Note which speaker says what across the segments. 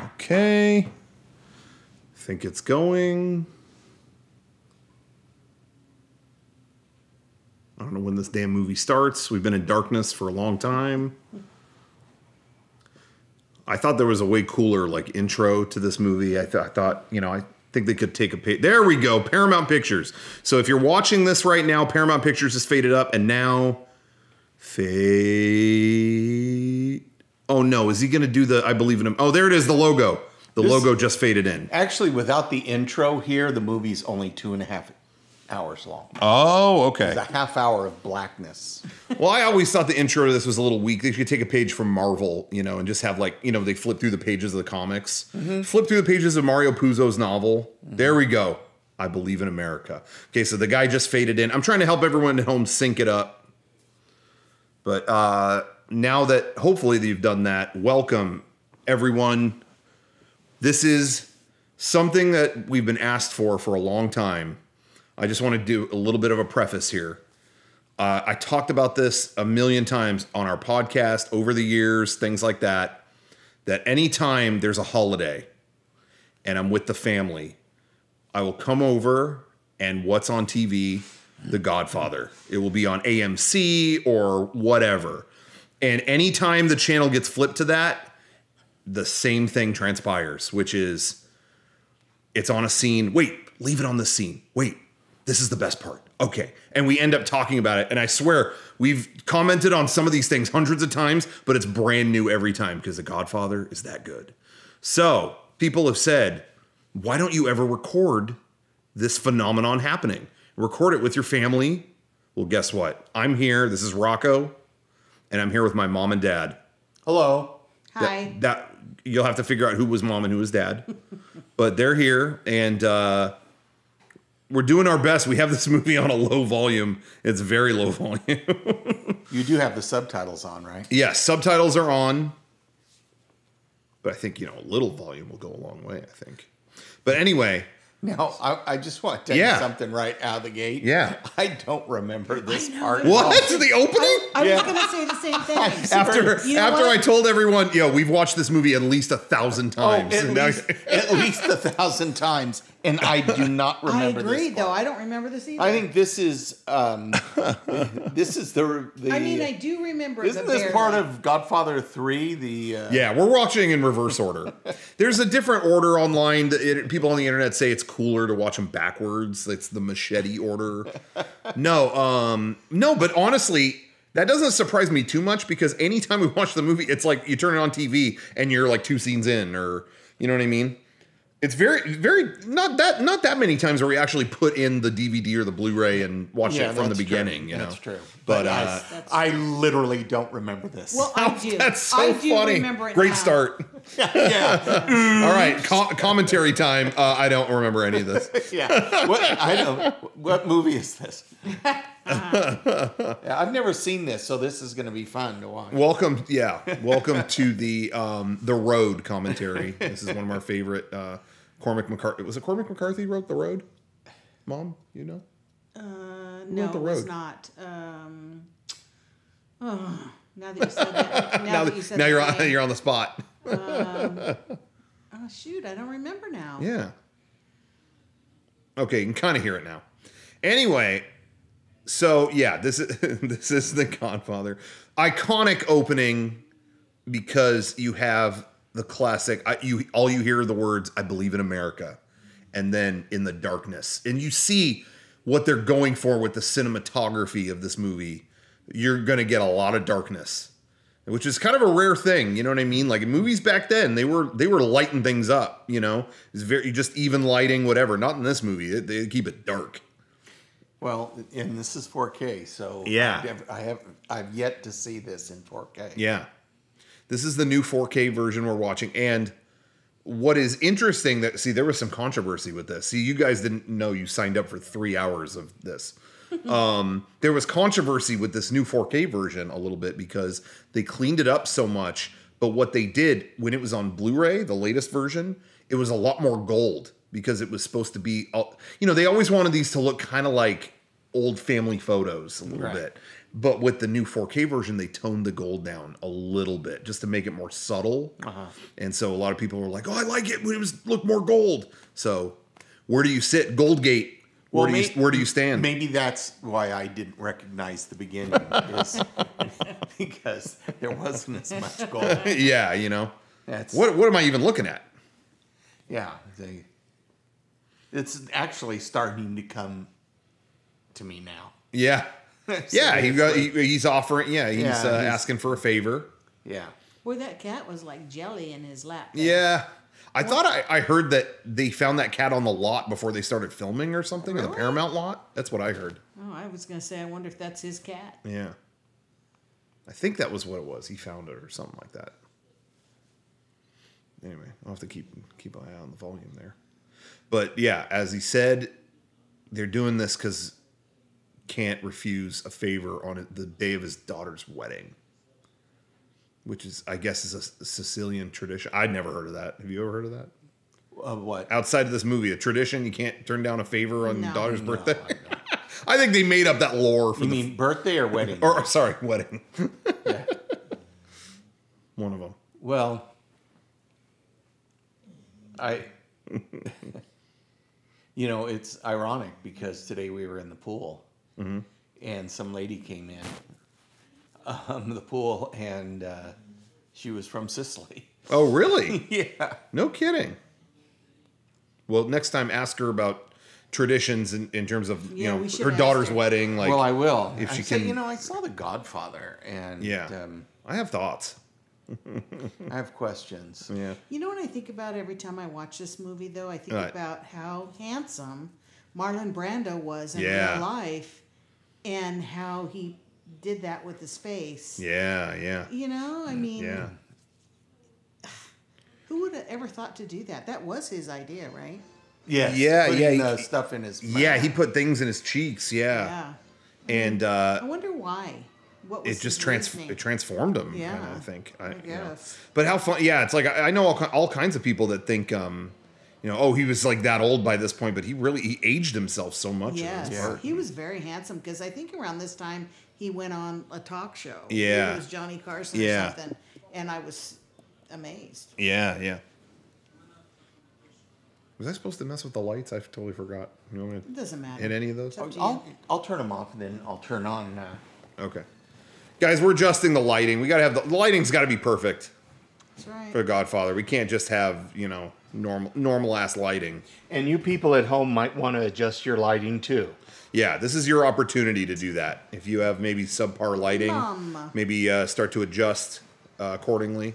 Speaker 1: Okay. I think it's going. I don't know when this damn movie starts. We've been in darkness for a long time. I thought there was a way cooler like intro to this movie. I thought, you know, I think they could take a page. There we go. Paramount Pictures. So if you're watching this right now, Paramount Pictures is faded up and now fade. Oh no, is he going to do the I believe in him? Oh, there it is, the logo. The logo just faded in.
Speaker 2: Actually, without the intro here, the movie's only 2.5 hours long.
Speaker 1: Oh, okay.
Speaker 2: It's a half hour of blackness.
Speaker 1: Well, I always thought the intro to this was a little weak. They should take a page from Marvel, you know, and just have like, you know, they flip through the pages of the comics. Mm-hmm. Flip through the pages of Mario Puzo's novel. Mm-hmm. There we go. I believe in America. Okay, so the guy just faded in. I'm trying to help everyone at home sync it up. But now that hopefully you've done that, welcome everyone. This is something that we've been asked for a long time. I just want to do a little bit of a preface here. I talked about this a million times on our podcast over the years, things like that, that anytime there's a holiday and I'm with the family, I will come over and what's on TV? The Godfather. It will be on AMC or whatever. And anytime the channel gets flipped to that, the same thing transpires, which is it's on a scene. Wait, leave it on this scene. Wait. This is the best part. Okay. And we end up talking about it. And I swear, we've commented on some of these things hundreds of times, but it's brand new every time because The Godfather is that good. So people have said, why don't you ever record this phenomenon happening? Record it with your family. Well, guess what? I'm here. This is Rocco. And I'm here with my mom and dad.
Speaker 2: Hello.
Speaker 3: Hi.
Speaker 1: That you'll have to figure out who was mom and who was dad. But they're here. And we're doing our best. We have this movie on a low volume. It's very low volume.
Speaker 2: You do have the subtitles on, right?
Speaker 1: Yes, subtitles are on. But I think, you know, a little volume will go a long way, I think. But anyway.
Speaker 2: Now, I just want to tell you something right out of the gate.
Speaker 1: Yeah.
Speaker 2: I don't remember this part.
Speaker 1: What? The opening?
Speaker 3: I was going to say the same thing.
Speaker 1: After I told everyone, we've watched this movie at least 1,000 times.
Speaker 2: At least 1,000 times. And I do not remember this.
Speaker 3: I agree, though. I don't remember this either.
Speaker 2: I think this is this is the
Speaker 3: I mean, I do remember.
Speaker 2: Isn't this part of Godfather 3?
Speaker 1: Yeah, we're watching in reverse order. There's a different order online. People on the internet say it's cooler to watch them backwards. It's the machete order. No, but honestly, that doesn't surprise me too much because anytime we watch the movie, it's like you turn it on TV and you're like 2 scenes in, or you know what I mean? It's very, very not that many times where we actually put in the DVD or the Blu-ray and watch it from the beginning. You know,
Speaker 2: that's true.
Speaker 1: But
Speaker 2: I literally don't remember this.
Speaker 3: Well, I do.
Speaker 1: That's so
Speaker 3: I do
Speaker 1: funny.
Speaker 3: Remember it
Speaker 1: Great
Speaker 3: now.
Speaker 1: start.
Speaker 2: Yeah.
Speaker 1: All right, commentary time. I don't remember any of this.
Speaker 2: Yeah. What movie is this? I've never seen this, so this is going to be fun to watch.
Speaker 1: Welcome to the Road commentary. This is one of our favorite. Cormac McCarthy. Was it Cormac McCarthy wrote The Road? Mom, you know?
Speaker 3: No, it was not. Now that you said that.
Speaker 1: Now you're on the spot.
Speaker 3: Oh shoot! I don't remember now.
Speaker 1: Yeah. Okay, you can kind of hear it now. Anyway, so yeah, this is The Godfather. Iconic opening because you have the classic. All you hear are the words "I believe in America," and then in the darkness, and you see what they're going for with the cinematography of this movie. You're gonna get a lot of darkness, which is kind of a rare thing. You know what I mean? Like in movies back then, they were lighting things up. You know, it's very just even lighting, whatever. Not in this movie. They keep it dark.
Speaker 2: Well, and this is 4K, so
Speaker 1: yeah,
Speaker 2: I've yet to see this in 4K.
Speaker 1: Yeah. This is the new 4K version we're watching. And what is interesting there was some controversy with this. See, you guys didn't know you signed up for 3 hours of this. There was controversy with this new 4K version a little bit because they cleaned it up so much. But what they did when it was on Blu-ray, the latest version, it was a lot more gold because it was supposed to be, they always wanted these to look kind of like old family photos a little bit. But with the new 4K version, they toned the gold down a little bit just to make it more subtle. And so a lot of people were like, "Oh, I like it when it was look more gold." So where do you sit, Goldgate? Where do you stand?
Speaker 2: Maybe that's why I didn't recognize the beginning, is because there wasn't as much gold.
Speaker 1: Yeah, you know.
Speaker 2: That's,
Speaker 1: What am I even looking at?
Speaker 2: yeah, it's actually starting to come to me now.
Speaker 1: Yeah. Yeah, he's offering. Yeah, he's asking for a favor.
Speaker 2: Yeah.
Speaker 3: Boy, that cat was like jelly in his lap.
Speaker 1: Yeah, I thought I heard that they found that cat on the lot before they started filming or something in the Paramount lot. That's what I heard.
Speaker 3: Oh, I was gonna say, I wonder if that's his cat.
Speaker 1: Yeah, I think that was what it was. He found it or something like that. Anyway, I'll have to keep an eye on the volume there. But yeah, as he said, they're doing this because can't refuse a favor on the day of his daughter's wedding, which is, I guess, is a Sicilian tradition. I'd never heard of that. Have you ever heard of that?
Speaker 2: What?
Speaker 1: Outside of this movie, a tradition, you can't turn down a favor on your daughter's birthday? I think they made up that lore for
Speaker 2: You mean birthday or wedding?
Speaker 1: Or, sorry, wedding.
Speaker 2: Yeah.
Speaker 1: One of them.
Speaker 2: Well, it's ironic because today we were in the pool and some lady came in the pool and she was from Sicily.
Speaker 1: Oh, really?
Speaker 2: Yeah.
Speaker 1: No kidding. Well, next time ask her about traditions in terms of her daughter's wedding. Like,
Speaker 2: well, I will.
Speaker 1: If she
Speaker 2: can.
Speaker 1: can,
Speaker 2: I saw The Godfather, and
Speaker 1: I have thoughts.
Speaker 2: I have questions.
Speaker 1: Yeah.
Speaker 3: You know what I think about every time I watch this movie, though? I think about how handsome Marlon Brando was in real life and how he did that with his face.
Speaker 1: Yeah, yeah.
Speaker 3: You know, I mean, who would have ever thought to do that? That was his idea, right?
Speaker 2: Yes.
Speaker 1: Yeah,
Speaker 2: stuff in his mouth.
Speaker 1: Yeah, he put things in his cheeks. Yeah. And
Speaker 3: I wonder why. What was
Speaker 1: it just transformed him.
Speaker 3: Yeah,
Speaker 1: kinda, I think. I
Speaker 3: guess.
Speaker 1: But how fun? Yeah, it's like I know all kinds of people that think, he was like that old by this point, but he aged himself so much.
Speaker 3: Yes, he was very handsome because I think around this time he went on a talk show.
Speaker 1: Yeah,
Speaker 3: it was Johnny Carson or something, and I was amazed.
Speaker 1: Yeah, yeah. Was I supposed to mess with the lights? I totally forgot. You know,
Speaker 3: it doesn't matter.
Speaker 1: Hit any of those?
Speaker 2: I'll turn them off and then I'll turn on.
Speaker 1: Okay. Guys, we're adjusting the lighting. We gotta have the lighting's got to be perfect.
Speaker 3: That's right.
Speaker 1: For The Godfather, we can't just have normal ass lighting.
Speaker 2: And you people at home might want to adjust your lighting too. Yeah,
Speaker 1: this is your opportunity to do that. If you have maybe subpar lighting, maybe start to adjust accordingly.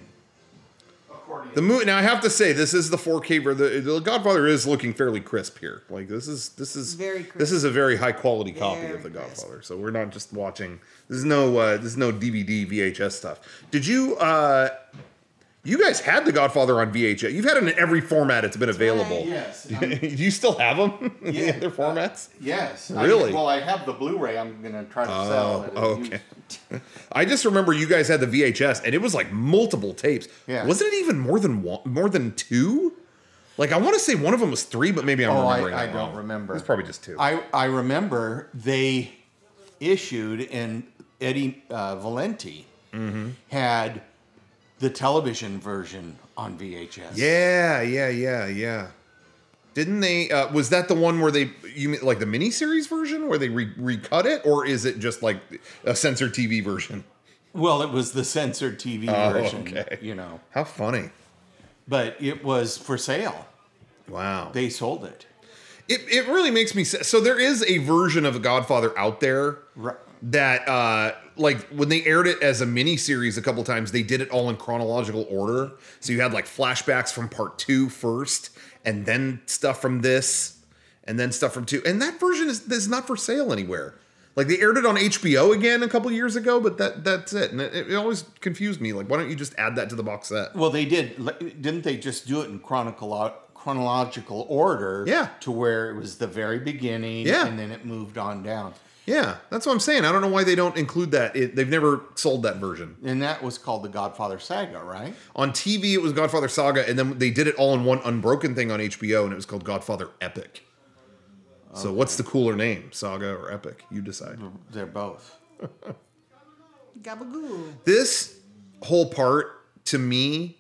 Speaker 1: Now I have to say, this is the 4K. The Godfather is looking fairly crisp here. Like this is
Speaker 3: very crisp.
Speaker 1: This is a very high quality copy of The Godfather. So we're not just watching. There's no DVD VHS stuff. Did you? You guys had The Godfather on VHS. You've had it in every format it's been available.
Speaker 3: Right.
Speaker 2: Yes.
Speaker 1: Do you still have them in the other formats?
Speaker 2: Yes.
Speaker 1: Really?
Speaker 2: I have the Blu-ray. I'm going to try to sell it.
Speaker 1: Okay. I just remember you guys had the VHS, and it was like multiple tapes.
Speaker 2: Yeah.
Speaker 1: Wasn't it even more than two? Like, I want to say one of them was three, but maybe I'm remembering
Speaker 2: I
Speaker 1: that
Speaker 2: don't
Speaker 1: wrong.
Speaker 2: remember.
Speaker 1: It's probably just two.
Speaker 2: I remember they issued, and Eddie Valenti had the television version on VHS.
Speaker 1: Yeah. Didn't they? Was that the one where you mean like the miniseries version where they recut it, or is it just like a censored TV version?
Speaker 2: Well, it was the censored TV version. Okay.
Speaker 1: How funny.
Speaker 2: But it was for sale.
Speaker 1: Wow.
Speaker 2: They sold it.
Speaker 1: It really makes me sad. So there is a version of The Godfather out there that, like, when they aired it as a miniseries a couple times, they did it all in chronological order. So you had like flashbacks from part 2 first, and then stuff from this, and then stuff from 2. And that version is not for sale anywhere. Like, they aired it on HBO again a couple years ago, but that's it. And it always confused me. Like, why don't you just add that to the box set?
Speaker 2: Well, they did. Didn't they just do it in chronological order?
Speaker 1: Yeah.
Speaker 2: To where it was the very beginning, and then it moved on down.
Speaker 1: Yeah, that's what I'm saying. I don't know why they don't include that. They've never sold that version.
Speaker 2: And that was called the Godfather Saga, right?
Speaker 1: On TV, it was Godfather Saga, and then they did it all in one unbroken thing on HBO, and it was called Godfather Epic. So what's the cooler name, Saga or Epic? You decide.
Speaker 2: They're both.
Speaker 3: Gabagoo.
Speaker 1: This whole part, to me,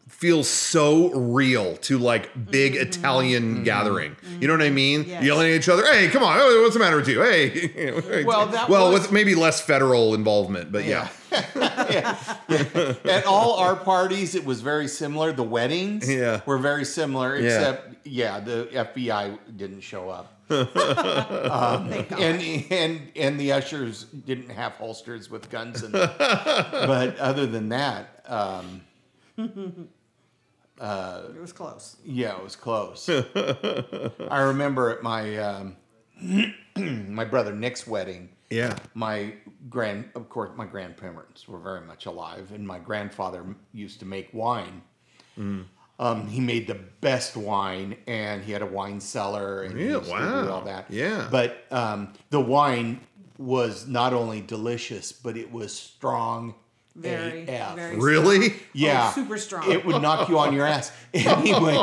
Speaker 1: feels so real to like big Italian gathering. You know what I mean?
Speaker 3: Yes.
Speaker 1: Yelling at each other. Hey, come on! What's the matter with you? Hey.
Speaker 2: Well,
Speaker 1: with maybe less federal involvement, but yeah.
Speaker 2: At all our parties, it was very similar. The weddings were very similar, except the FBI didn't show up. And the ushers didn't have holsters with guns in them. But other than that,
Speaker 3: it was close.
Speaker 2: Yeah, it was close. I remember at my my brother Nick's wedding.
Speaker 1: Yeah.
Speaker 2: My grandparents were very much alive, and my grandfather used to make wine. He made the best wine, and he had a wine cellar, and he used to do all that.
Speaker 1: Yeah.
Speaker 2: But the wine was not only delicious, but it was strong.
Speaker 3: Very
Speaker 1: really?
Speaker 3: Strong.
Speaker 2: Yeah.
Speaker 3: Oh, super strong.
Speaker 2: It would knock you on your ass. Anyway,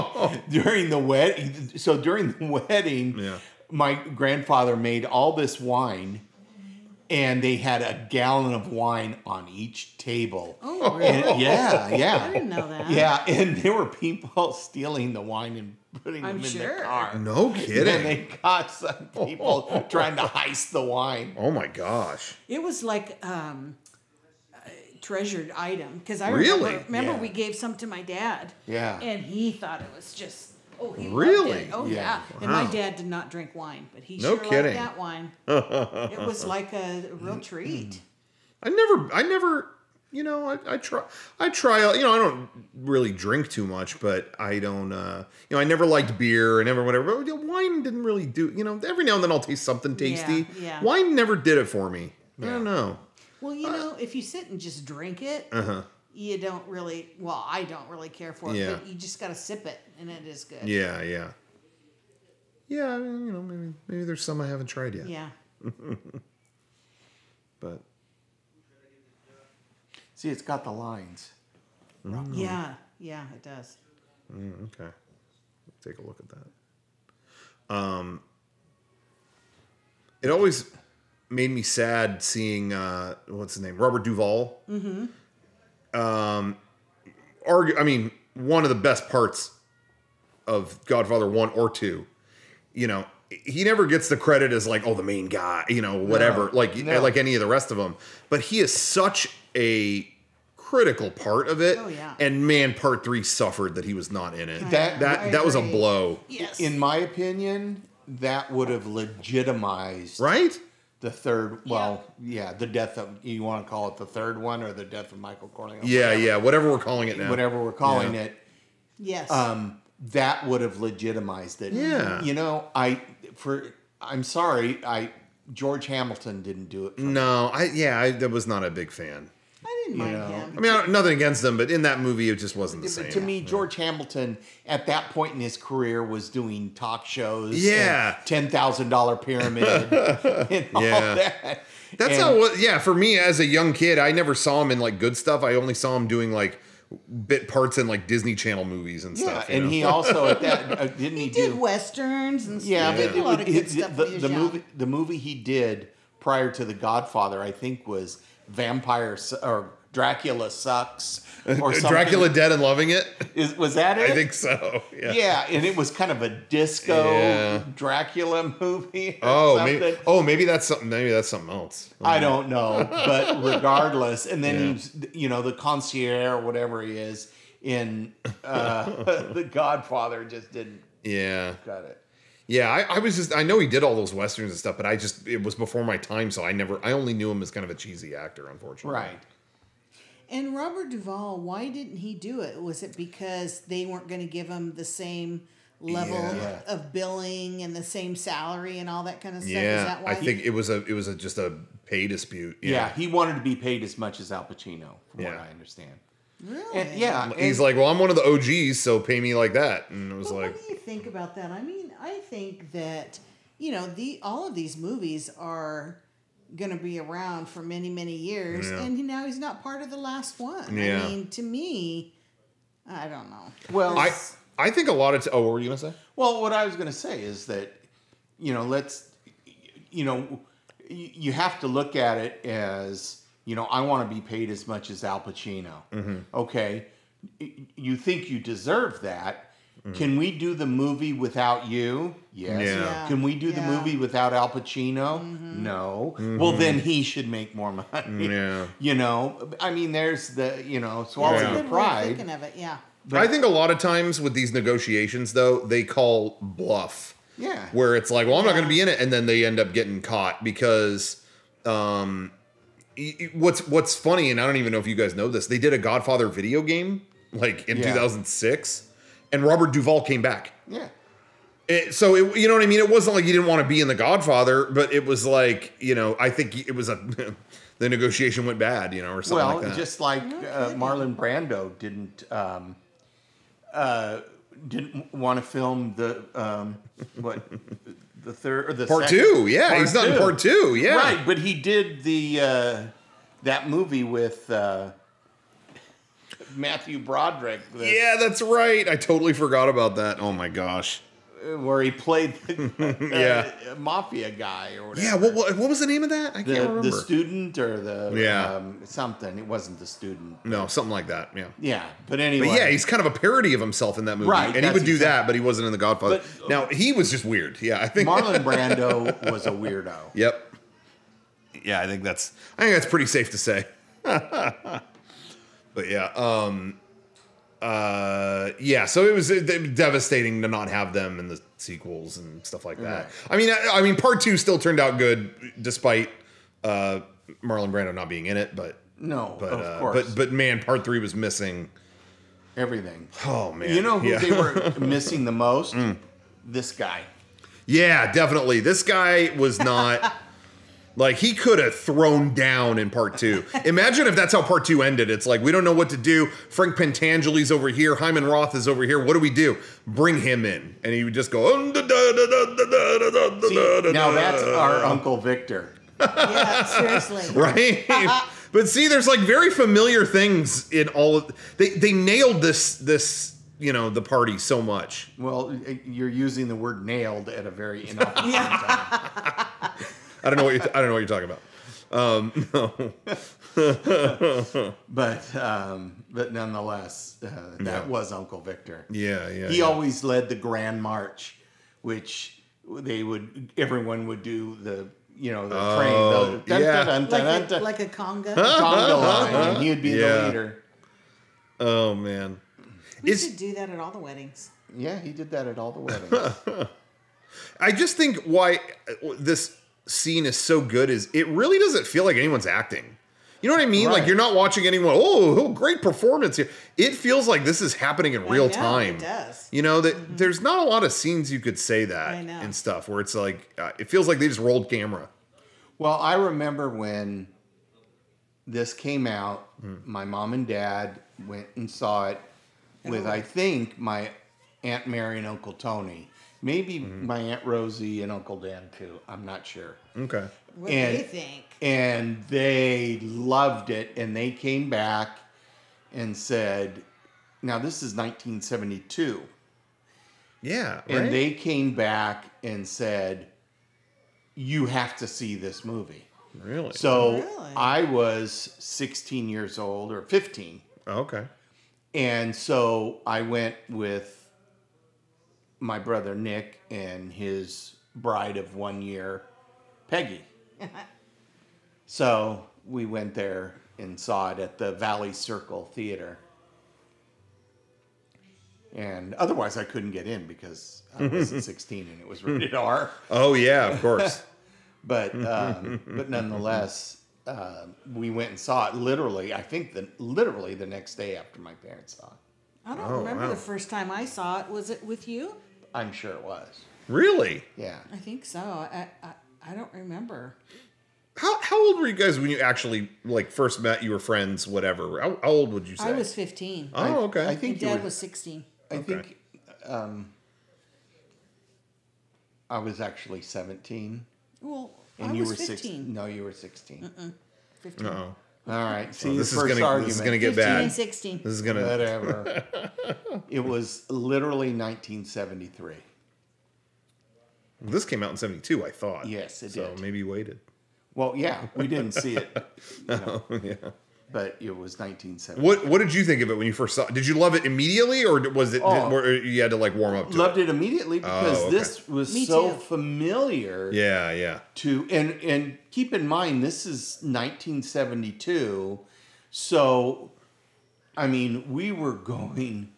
Speaker 2: during the wedding, my grandfather made all this wine, and they had a gallon of wine on each table.
Speaker 3: Oh, really?
Speaker 2: Yeah.
Speaker 3: I didn't know that.
Speaker 2: Yeah, and there were people stealing the wine and putting them in their car.
Speaker 1: No kidding.
Speaker 2: And they caught some people trying to heist the wine.
Speaker 1: Oh my gosh.
Speaker 3: It was like treasured item, because I remember we gave some to my dad.
Speaker 2: Yeah.
Speaker 3: And he thought it was just he
Speaker 1: really
Speaker 3: loved it. Oh yeah.
Speaker 1: Wow.
Speaker 3: And my dad did not drink wine, but he
Speaker 1: No
Speaker 3: sure
Speaker 1: kidding.
Speaker 3: liked that wine. It was like a real treat.
Speaker 1: I never I try I don't really drink too much, but I don't I never liked beer and never whatever, but wine didn't really do, every now and then I'll taste something tasty.
Speaker 3: Yeah.
Speaker 1: Wine never did it for me. I don't know.
Speaker 3: Well, if you sit and just drink it, you don't really, I don't really care for it, but you just got to sip it, and it is good.
Speaker 1: Yeah. Yeah, maybe there's some I haven't tried yet.
Speaker 3: Yeah.
Speaker 1: But.
Speaker 2: See, it's got the lines.
Speaker 3: Yeah, it does.
Speaker 1: Okay. Take a look at that. It always made me sad seeing what's his name, Robert Duvall. One of the best parts of Godfather 1 or 2. He never gets the credit as like, the main guy, whatever, like any of the rest of them. But he is such a critical part of it.
Speaker 3: Oh yeah.
Speaker 1: And man, part 3 suffered that he was not in it.
Speaker 2: That
Speaker 1: was a blow.
Speaker 3: Yes.
Speaker 2: In my opinion, that would have legitimized the third. The death of, you want to call it the third one or the death of Michael Corleone?
Speaker 1: Whatever we're calling it now.
Speaker 2: Whatever we're calling it.
Speaker 3: Yes.
Speaker 2: That would have legitimized it.
Speaker 1: Yeah.
Speaker 2: I'm sorry, George Hamilton didn't do it.
Speaker 1: I was not a big fan.
Speaker 3: I didn't mind him.
Speaker 1: I mean, nothing against him, but in that movie, it just wasn't the same.
Speaker 2: To me, George Hamilton, at that point in his career, was doing talk shows.
Speaker 1: Yeah.
Speaker 2: And $10,000 Pyramid and all that.
Speaker 1: That's how it was. Yeah, for me, as a young kid, I never saw him in, like, good stuff. I only saw him doing, like, bit parts in, like, Disney Channel movies and stuff.
Speaker 2: And he also, at that, didn't he
Speaker 3: did westerns and stuff.
Speaker 2: Yeah, but
Speaker 3: a lot of good stuff
Speaker 2: the movie he did prior to The Godfather, I think, was or Dracula Sucks or something.
Speaker 1: Dracula Dead and Loving It?
Speaker 2: Was that it?
Speaker 1: I think so.
Speaker 2: Yeah, and it was kind of a disco Dracula movie.
Speaker 1: Maybe that's something. Maybe that's something else.
Speaker 2: I don't know, but regardless, and then he's the concierge or whatever he is in The Godfather just didn't. Got it.
Speaker 1: Yeah, I know he did all those westerns and stuff, but it was before my time, so I only knew him as kind of a cheesy actor, unfortunately.
Speaker 2: Right.
Speaker 3: And Robert Duvall, why didn't he do it? Was it because they weren't going to give him the same level of billing and the same salary and all that kind of stuff?
Speaker 1: Yeah,
Speaker 3: Is that why
Speaker 1: I think it was just a pay dispute.
Speaker 2: Yeah, he wanted to be paid as much as Al Pacino, from what I understand.
Speaker 3: Really?
Speaker 2: And,
Speaker 1: he's like, well, I'm one of the OGs, so pay me like that. And it was
Speaker 3: what do you think about that? I mean, I think that all of these movies are going to be around for many, many years, and now he's not part of the last one.
Speaker 1: Yeah.
Speaker 3: I mean, to me, I don't know.
Speaker 2: Well,
Speaker 1: I think a lot of what were you gonna say?
Speaker 2: Well, what I was gonna say is that you have to look at it as You know, I want to be paid as much as Al Pacino. Okay, you think you deserve that. Can we do the movie without you? Yes.
Speaker 1: Yeah.
Speaker 2: Can we do the movie without Al Pacino? No. Well, then he should make more money.
Speaker 1: Yeah.
Speaker 2: You know, I mean, there's the, you know, swallow
Speaker 3: That's a
Speaker 2: your
Speaker 3: good way of
Speaker 2: pride.
Speaker 3: thinking of it, yeah.
Speaker 1: I think a lot of times with these negotiations, though, they call bluff.
Speaker 2: Yeah.
Speaker 1: Where it's like, well, I'm not going to be in it, and then they end up getting caught because what's funny, and I don't even know if you guys know this, they did a Godfather video game like in 2006, and Robert Duvall came back.
Speaker 2: Yeah.
Speaker 1: So you know what I mean? It wasn't like he didn't want to be in The Godfather, but it was like, you know, I think it was the negotiation went bad, you know, or something like that.
Speaker 2: Just like Marlon Brando didn't want to film the the third or the
Speaker 1: part
Speaker 2: second,
Speaker 1: 2, yeah,
Speaker 2: part
Speaker 1: he's done
Speaker 2: 2.
Speaker 1: part 2, yeah,
Speaker 2: right. But he did the that movie with Matthew Broderick.
Speaker 1: Yeah, that's right. I totally forgot about that. Oh my gosh.
Speaker 2: Where he played the mafia guy or whatever.
Speaker 1: Yeah, what was the name of that? I can't remember.
Speaker 2: The student or the something. It wasn't the student.
Speaker 1: No, something like that. Yeah.
Speaker 2: Yeah, but anyway.
Speaker 1: But yeah, he's kind of a parody of himself in that movie,
Speaker 2: right?
Speaker 1: And he would do that, but he wasn't in The Godfather.
Speaker 2: But,
Speaker 1: now he was just weird. Yeah, I think
Speaker 2: Marlon Brando was a weirdo.
Speaker 1: Yep. Yeah, I think that's pretty safe to say. But yeah. Yeah, so it was devastating to not have them in the sequels and stuff like that.
Speaker 2: Right.
Speaker 1: I mean, part 2 still turned out good despite Marlon Brando not being in it. But
Speaker 2: of course.
Speaker 1: But man, part 3 was missing
Speaker 2: everything.
Speaker 1: Oh man,
Speaker 2: you know who they were missing the most? This guy.
Speaker 1: Yeah, definitely. This guy was not. Like, he could have thrown down in part 2. Imagine if that's how part 2 ended. It's like, we don't know what to do. Frank Pentangeli's over here. Hyman Roth is over here. What do we do? Bring him in. And he would just go...
Speaker 2: See, now that's our Uncle Victor.
Speaker 3: Yeah, seriously.
Speaker 1: Right? But see, there's like very familiar things in all of... They nailed this, you know, the party so much.
Speaker 2: Well, you're using the word nailed at a very inopportune time.
Speaker 1: I don't know what you're talking about. No.
Speaker 2: But nonetheless, that was Uncle Victor.
Speaker 1: Yeah.
Speaker 2: He always led the Grand March, which everyone would do the train,
Speaker 3: like a conga.
Speaker 2: Conga line, and he would be the leader.
Speaker 1: Oh man,
Speaker 3: We should do that at all the weddings.
Speaker 2: Yeah, he did that at all the weddings.
Speaker 1: I just think why this scene is so good is it really doesn't feel like anyone's acting. You know what I mean?
Speaker 2: Right.
Speaker 1: Like, you're not watching anyone, great performance here. It feels like this is happening in real time.
Speaker 3: It does.
Speaker 1: You know, that there's not a lot of scenes you could say that and stuff where it's like, it feels like they just rolled camera.
Speaker 2: Well, I remember when this came out, my mom and dad went and saw it with, I think, my Aunt Mary and Uncle Tony. Maybe my Aunt Rosie and Uncle Dan, too. I'm not sure.
Speaker 1: Okay.
Speaker 3: What do they think?
Speaker 2: And they loved it. And they came back and said, now this is 1972.
Speaker 1: Yeah. Right?
Speaker 2: And they came back and said, you have to see this movie.
Speaker 1: Really?
Speaker 2: So I was 16 years old, or 15.
Speaker 1: Okay.
Speaker 2: And so I went with my brother Nick and his bride of 1 year, Peggy. So we went there and saw it at the Valley Circle Theater. And otherwise I couldn't get in because I wasn't 16 and it was rated R.
Speaker 1: Oh yeah, of course.
Speaker 2: But nonetheless, we went and saw it literally, I think literally the next day after my parents saw it.
Speaker 3: I don't remember the first time I saw it. Was it with you?
Speaker 2: I'm sure it was.
Speaker 1: Really?
Speaker 2: Yeah.
Speaker 3: I think so. I don't remember.
Speaker 1: How old were you guys when you actually first met? You were friends, whatever. How old would you say?
Speaker 3: I was 15.
Speaker 1: Oh, okay.
Speaker 2: I think
Speaker 3: Dad was 16.
Speaker 2: I think I was actually 17.
Speaker 3: Well,
Speaker 2: And
Speaker 3: I
Speaker 2: you
Speaker 3: was
Speaker 2: were
Speaker 3: 15.
Speaker 2: 16. No, you were 16.
Speaker 3: 15.
Speaker 1: Uh-oh.
Speaker 2: All right. See,
Speaker 1: This is
Speaker 2: first
Speaker 1: gonna
Speaker 2: argument.
Speaker 1: this is gonna get
Speaker 3: 15
Speaker 1: bad.
Speaker 3: and 16.
Speaker 1: This is gonna
Speaker 2: Whatever. It was literally 1973.
Speaker 1: This came out in 72, I thought.
Speaker 2: Yes, it
Speaker 1: so
Speaker 2: did.
Speaker 1: maybe you waited.
Speaker 2: Well, yeah, we didn't see it.
Speaker 1: Yeah.
Speaker 2: But it was 1970.
Speaker 1: What did you think of it when you first saw it? Did you love it immediately, or was it or you had to like warm up to
Speaker 2: Loved it immediately because this was so familiar.
Speaker 1: Yeah.
Speaker 2: To and keep in mind this is 1972, so I mean we were going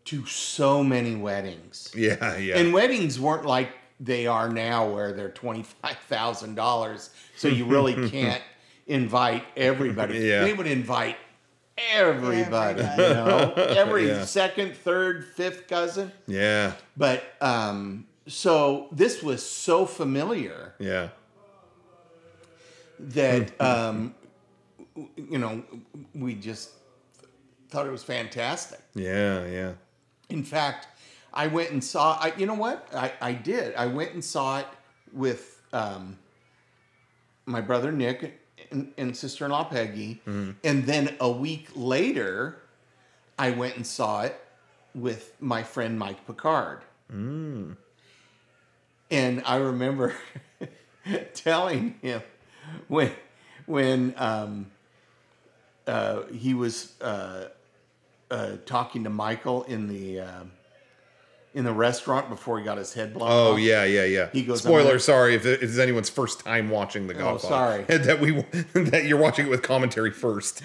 Speaker 2: to so many weddings.
Speaker 1: Yeah.
Speaker 2: And weddings weren't like they are now, where they're $25,000, so you really can't invite everybody.
Speaker 1: Yeah.
Speaker 2: They would invite everybody. You know, every second, third, fifth cousin.
Speaker 1: Yeah.
Speaker 2: But so this was so familiar.
Speaker 1: Yeah.
Speaker 2: That we just thought it was fantastic.
Speaker 1: Yeah.
Speaker 2: In fact, I went and saw. You know what? I did. I went and saw it with my brother Nick and sister-in-law Peggy, and then a week later, I went and saw it with my friend Mike Picard. And I remember telling him when he was talking to Michael in the restaurant before he got his head blown off.
Speaker 1: Yeah.
Speaker 2: He goes,
Speaker 1: spoiler, sorry if it's anyone's first time watching The Godfather.
Speaker 2: Oh, sorry.
Speaker 1: that you're watching it with commentary first.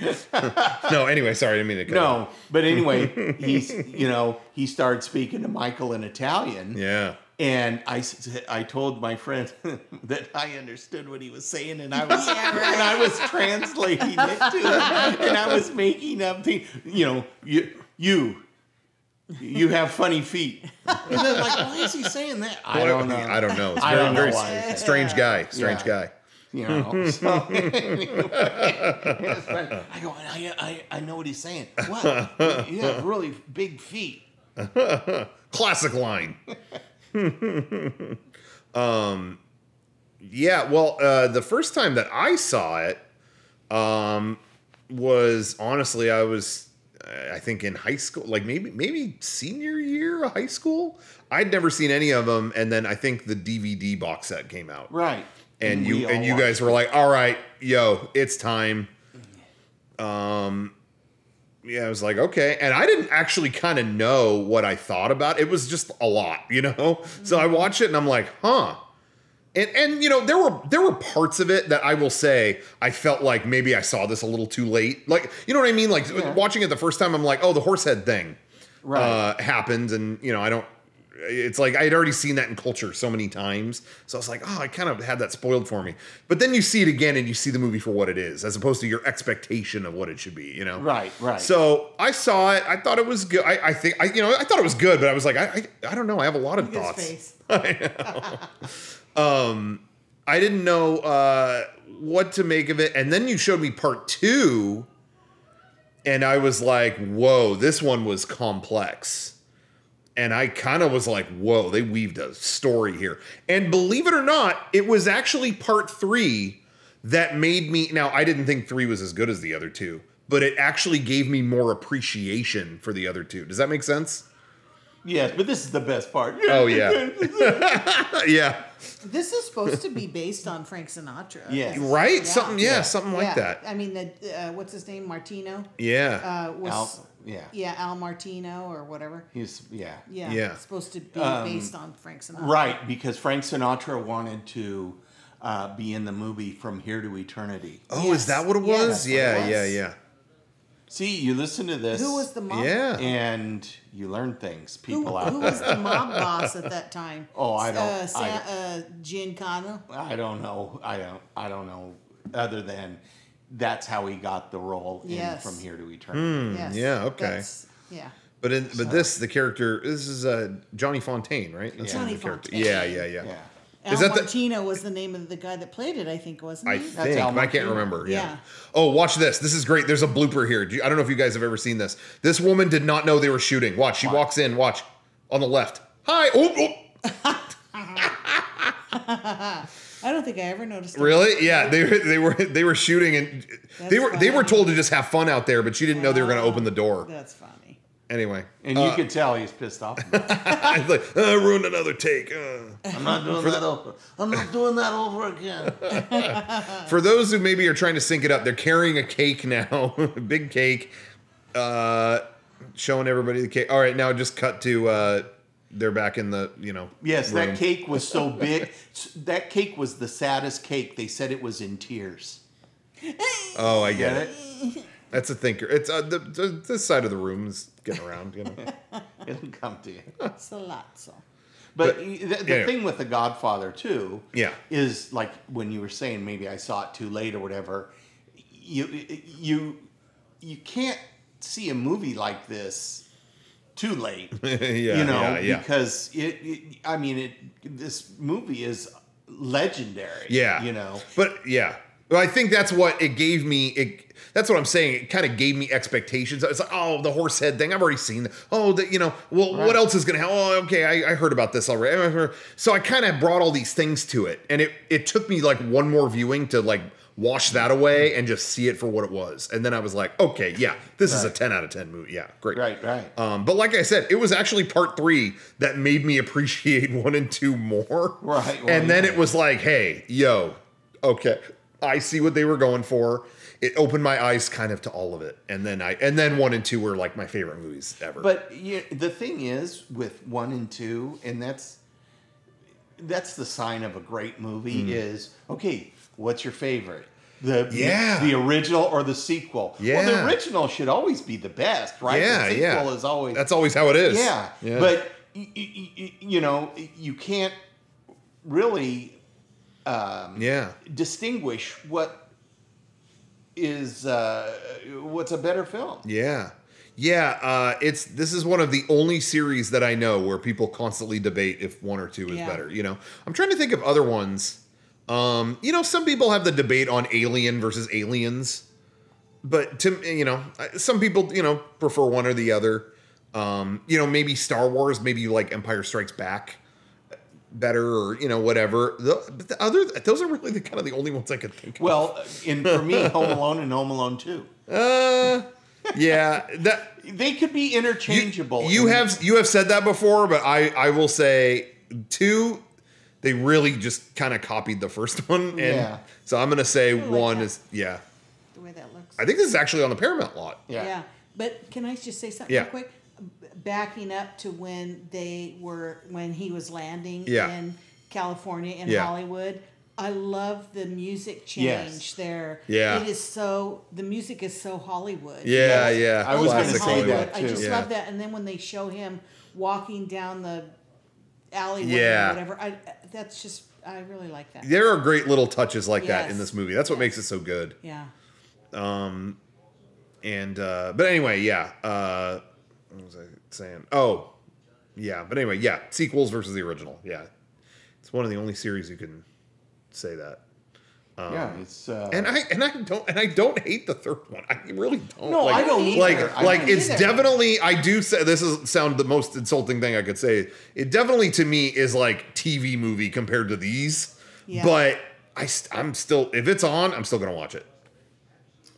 Speaker 1: No, anyway, sorry, I didn't mean to cut
Speaker 2: No, but anyway, he started speaking to Michael in Italian.
Speaker 1: Yeah.
Speaker 2: And I told my friend that I understood what he was saying, and I was and I was translating it to him, and I was making up things. You have funny feet. And then like, why is he saying that? I don't know.
Speaker 1: I don't know. It's
Speaker 2: I don't know
Speaker 1: very
Speaker 2: why.
Speaker 1: strange guy. Strange guy.
Speaker 2: You know. So anyway, I go, I know what he's saying. What? You have really big feet.
Speaker 1: Classic line. Yeah, well, the first time that I saw it was honestly, I think in high school, like maybe senior year of high school. I'd never seen any of them, and then I think the DVD box set came out.
Speaker 2: Right.
Speaker 1: And you guys were like, "All right, yo, it's time." Yeah, I was like, okay. And I didn't actually kind of know what I thought about it. It was just a lot, So I watched it and I'm like, huh. And there were parts of it that I will say I felt like maybe I saw this a little too late. Like, you know what I mean? Like watching it the first time, I'm like, oh, the horsehead thing happened. And, it's like I had already seen that in culture so many times. So I was like, oh, I kind of had that spoiled for me. But then you see it again and you see the movie for what it is, as opposed to your expectation of what it should be,
Speaker 2: Right.
Speaker 1: So I saw it. I thought it was good. I thought it was good, but I was like, I don't know. I have a lot of thoughts.
Speaker 3: Face.
Speaker 1: I know. I didn't know what to make of it. And then you showed me part 2. And I was like, whoa, this one was complex. And I kind of was like, whoa, they weaved a story here. And believe it or not, it was actually part 3 that made me... Now, I didn't think 3 was as good as the other 2, but it actually gave me more appreciation for the other 2. Does that make sense?
Speaker 2: Yes, but this is the best part.
Speaker 1: Oh, yeah. Yeah.
Speaker 3: This is supposed to be based on Frank Sinatra.
Speaker 2: Yes.
Speaker 1: Right?
Speaker 3: Yeah.
Speaker 1: Something like that.
Speaker 3: I mean, what's his name? Martino?
Speaker 1: Yeah.
Speaker 3: Al Martino or whatever.
Speaker 2: Yeah.
Speaker 3: It's supposed to be based on Frank Sinatra.
Speaker 2: Right, because Frank Sinatra wanted to be in the movie From Here to Eternity.
Speaker 1: Oh, is that what it was? Yeah.
Speaker 2: See, you listen to this.
Speaker 3: Who was the mob?
Speaker 1: Yeah.
Speaker 2: And you learn things. People out
Speaker 3: who
Speaker 2: there.
Speaker 3: was the mob boss at that time?
Speaker 2: Oh, I don't.
Speaker 3: Giancana.
Speaker 2: I don't know. I don't know. Other than that's how he got the role in From Here to Eternity.
Speaker 3: Yes.
Speaker 1: Yeah. Okay. But the character, this is Johnny Fontaine, right? That's
Speaker 3: Johnny
Speaker 1: the character.
Speaker 3: Fontaine.
Speaker 1: Yeah.
Speaker 3: Al Martino was the name of the guy that played it, I think, wasn't he?
Speaker 1: I think. I can't remember.
Speaker 3: Yeah.
Speaker 1: Oh, watch this. This is great. There's a blooper here. I don't know if you guys have ever seen this. This woman did not know they were shooting. Watch. She walks in. Watch. On the left. Hi. Oh.
Speaker 3: I don't think I ever noticed.
Speaker 1: Really? Yeah. They were shooting, and they were told to just have fun out there, but she didn't know they were going to open the door.
Speaker 3: That's funny.
Speaker 1: Anyway.
Speaker 2: And you could tell he's pissed off about it.
Speaker 1: I was like, I ruined another take.
Speaker 2: I'm not doing that over. I'm not doing that over again.
Speaker 1: For those who maybe are trying to sync it up, they're carrying a cake now. Big cake. Showing everybody the cake. All right, now just cut to they're back in the,
Speaker 2: Yes,
Speaker 1: room.
Speaker 2: that cake was so big. That cake was the saddest cake. They said it was in tears.
Speaker 1: Oh, I get it. That's a thinker. It's this side of the room is getting around,
Speaker 2: It'll come to you.
Speaker 3: It's a lot, so.
Speaker 2: But the thing with The Godfather, too,
Speaker 1: is
Speaker 2: like when you were saying maybe I saw it too late or whatever, you can't see a movie like this too late. Because this movie is legendary.
Speaker 1: Yeah. But well, I think that's what it gave me. That's what I'm saying. It kind of gave me expectations. It's like, oh, the horse head thing. I've already seen that. Oh, what else is going to happen? Oh, okay. I heard about this already. So I kind of brought all these things to it. And it took me like one more viewing to like wash that away and just see it for what it was. And then I was like, okay, yeah, this is a 10 out of 10 movie. Yeah, great.
Speaker 2: Right.
Speaker 1: But like I said, it was actually part 3 that made me appreciate 1 and 2 more.
Speaker 2: Right.
Speaker 1: And then it was like, hey, okay, I see what they were going for. It opened my eyes kind of to all of it. And then 1 and 2 were like my favorite movies ever.
Speaker 2: But the thing is with 1 and 2, and that's the sign of a great movie is, okay, what's your favorite? The original or the sequel?
Speaker 1: Yeah.
Speaker 2: Well, the original should always be the best, right?
Speaker 1: Yeah,
Speaker 2: the sequel is always...
Speaker 1: That's always how it is.
Speaker 2: Yeah. But, you can't really distinguish what is what's a better film.
Speaker 1: This is one of the only series that I know where people constantly debate if 1 or 2 is better. I'm trying to think of other ones. Some people have the debate on Alien versus Aliens, but some people prefer one or the other. Maybe Star Wars, maybe you like Empire Strikes Back better, or whatever. But those are really the only ones I could think of.
Speaker 2: Well, for me, Home Alone and Home Alone 2.
Speaker 1: Yeah,
Speaker 2: they could be interchangeable.
Speaker 1: You have said that before, but I will say 2. They really just kind of copied the first one, and so I'm gonna say 1 is
Speaker 3: the way that looks.
Speaker 1: I think this is actually on the Paramount lot.
Speaker 3: Yeah. But can I just say something real quick? Backing up to when he was landing in California in Hollywood. I love the music change there. Yeah. The music is so Hollywood.
Speaker 1: Yeah.
Speaker 2: I was going to say that too.
Speaker 3: I just love that. And then when they show him walking down the alleyway or whatever, I really like that.
Speaker 1: There are great little touches like that in this movie. That's what makes it so good.
Speaker 3: Yeah.
Speaker 1: But anyway, what was I saying? Oh, yeah. But anyway, sequels versus the original. Yeah. It's one of the only series you can say that.
Speaker 2: It's
Speaker 1: and I don't hate the third one. I really don't.
Speaker 2: No, I don't either.
Speaker 1: It's definitely. I do say this sound the most insulting thing I could say. It definitely to me is like TV movie compared to these. Yeah. But I'm still, if it's on, I'm still gonna watch it.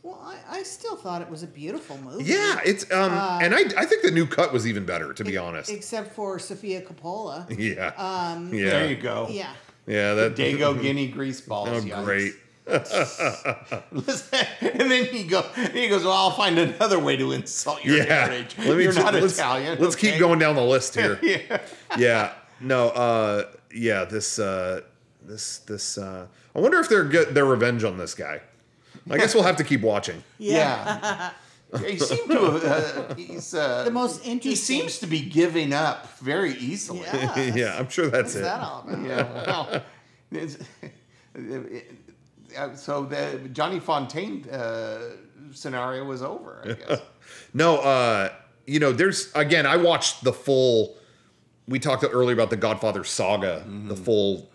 Speaker 3: Well, I still thought it was a beautiful movie.
Speaker 1: Yeah, it's and I think the new cut was even better, to be honest.
Speaker 3: Except for Sofia Coppola.
Speaker 1: Yeah.
Speaker 2: There you go.
Speaker 3: Yeah.
Speaker 1: Yeah, that
Speaker 2: Dago Guinea greaseballs.
Speaker 1: Oh, great.
Speaker 2: And then he goes, well, I'll find another way to insult your heritage. You're not Italian.
Speaker 1: Let's keep going down the list here. No, this I wonder if they're get their revenge on this guy. I guess we'll have to keep watching.
Speaker 2: Yeah. He seemed to he's
Speaker 3: the most interesting.
Speaker 2: He seems to be giving up very easily.
Speaker 1: Yeah, I'm sure that's
Speaker 3: What's that all about?
Speaker 2: Yeah. So the Johnny Fontaine scenario was over, I guess.
Speaker 1: No, there's again. I watched the full. We talked earlier about the Godfather saga, the full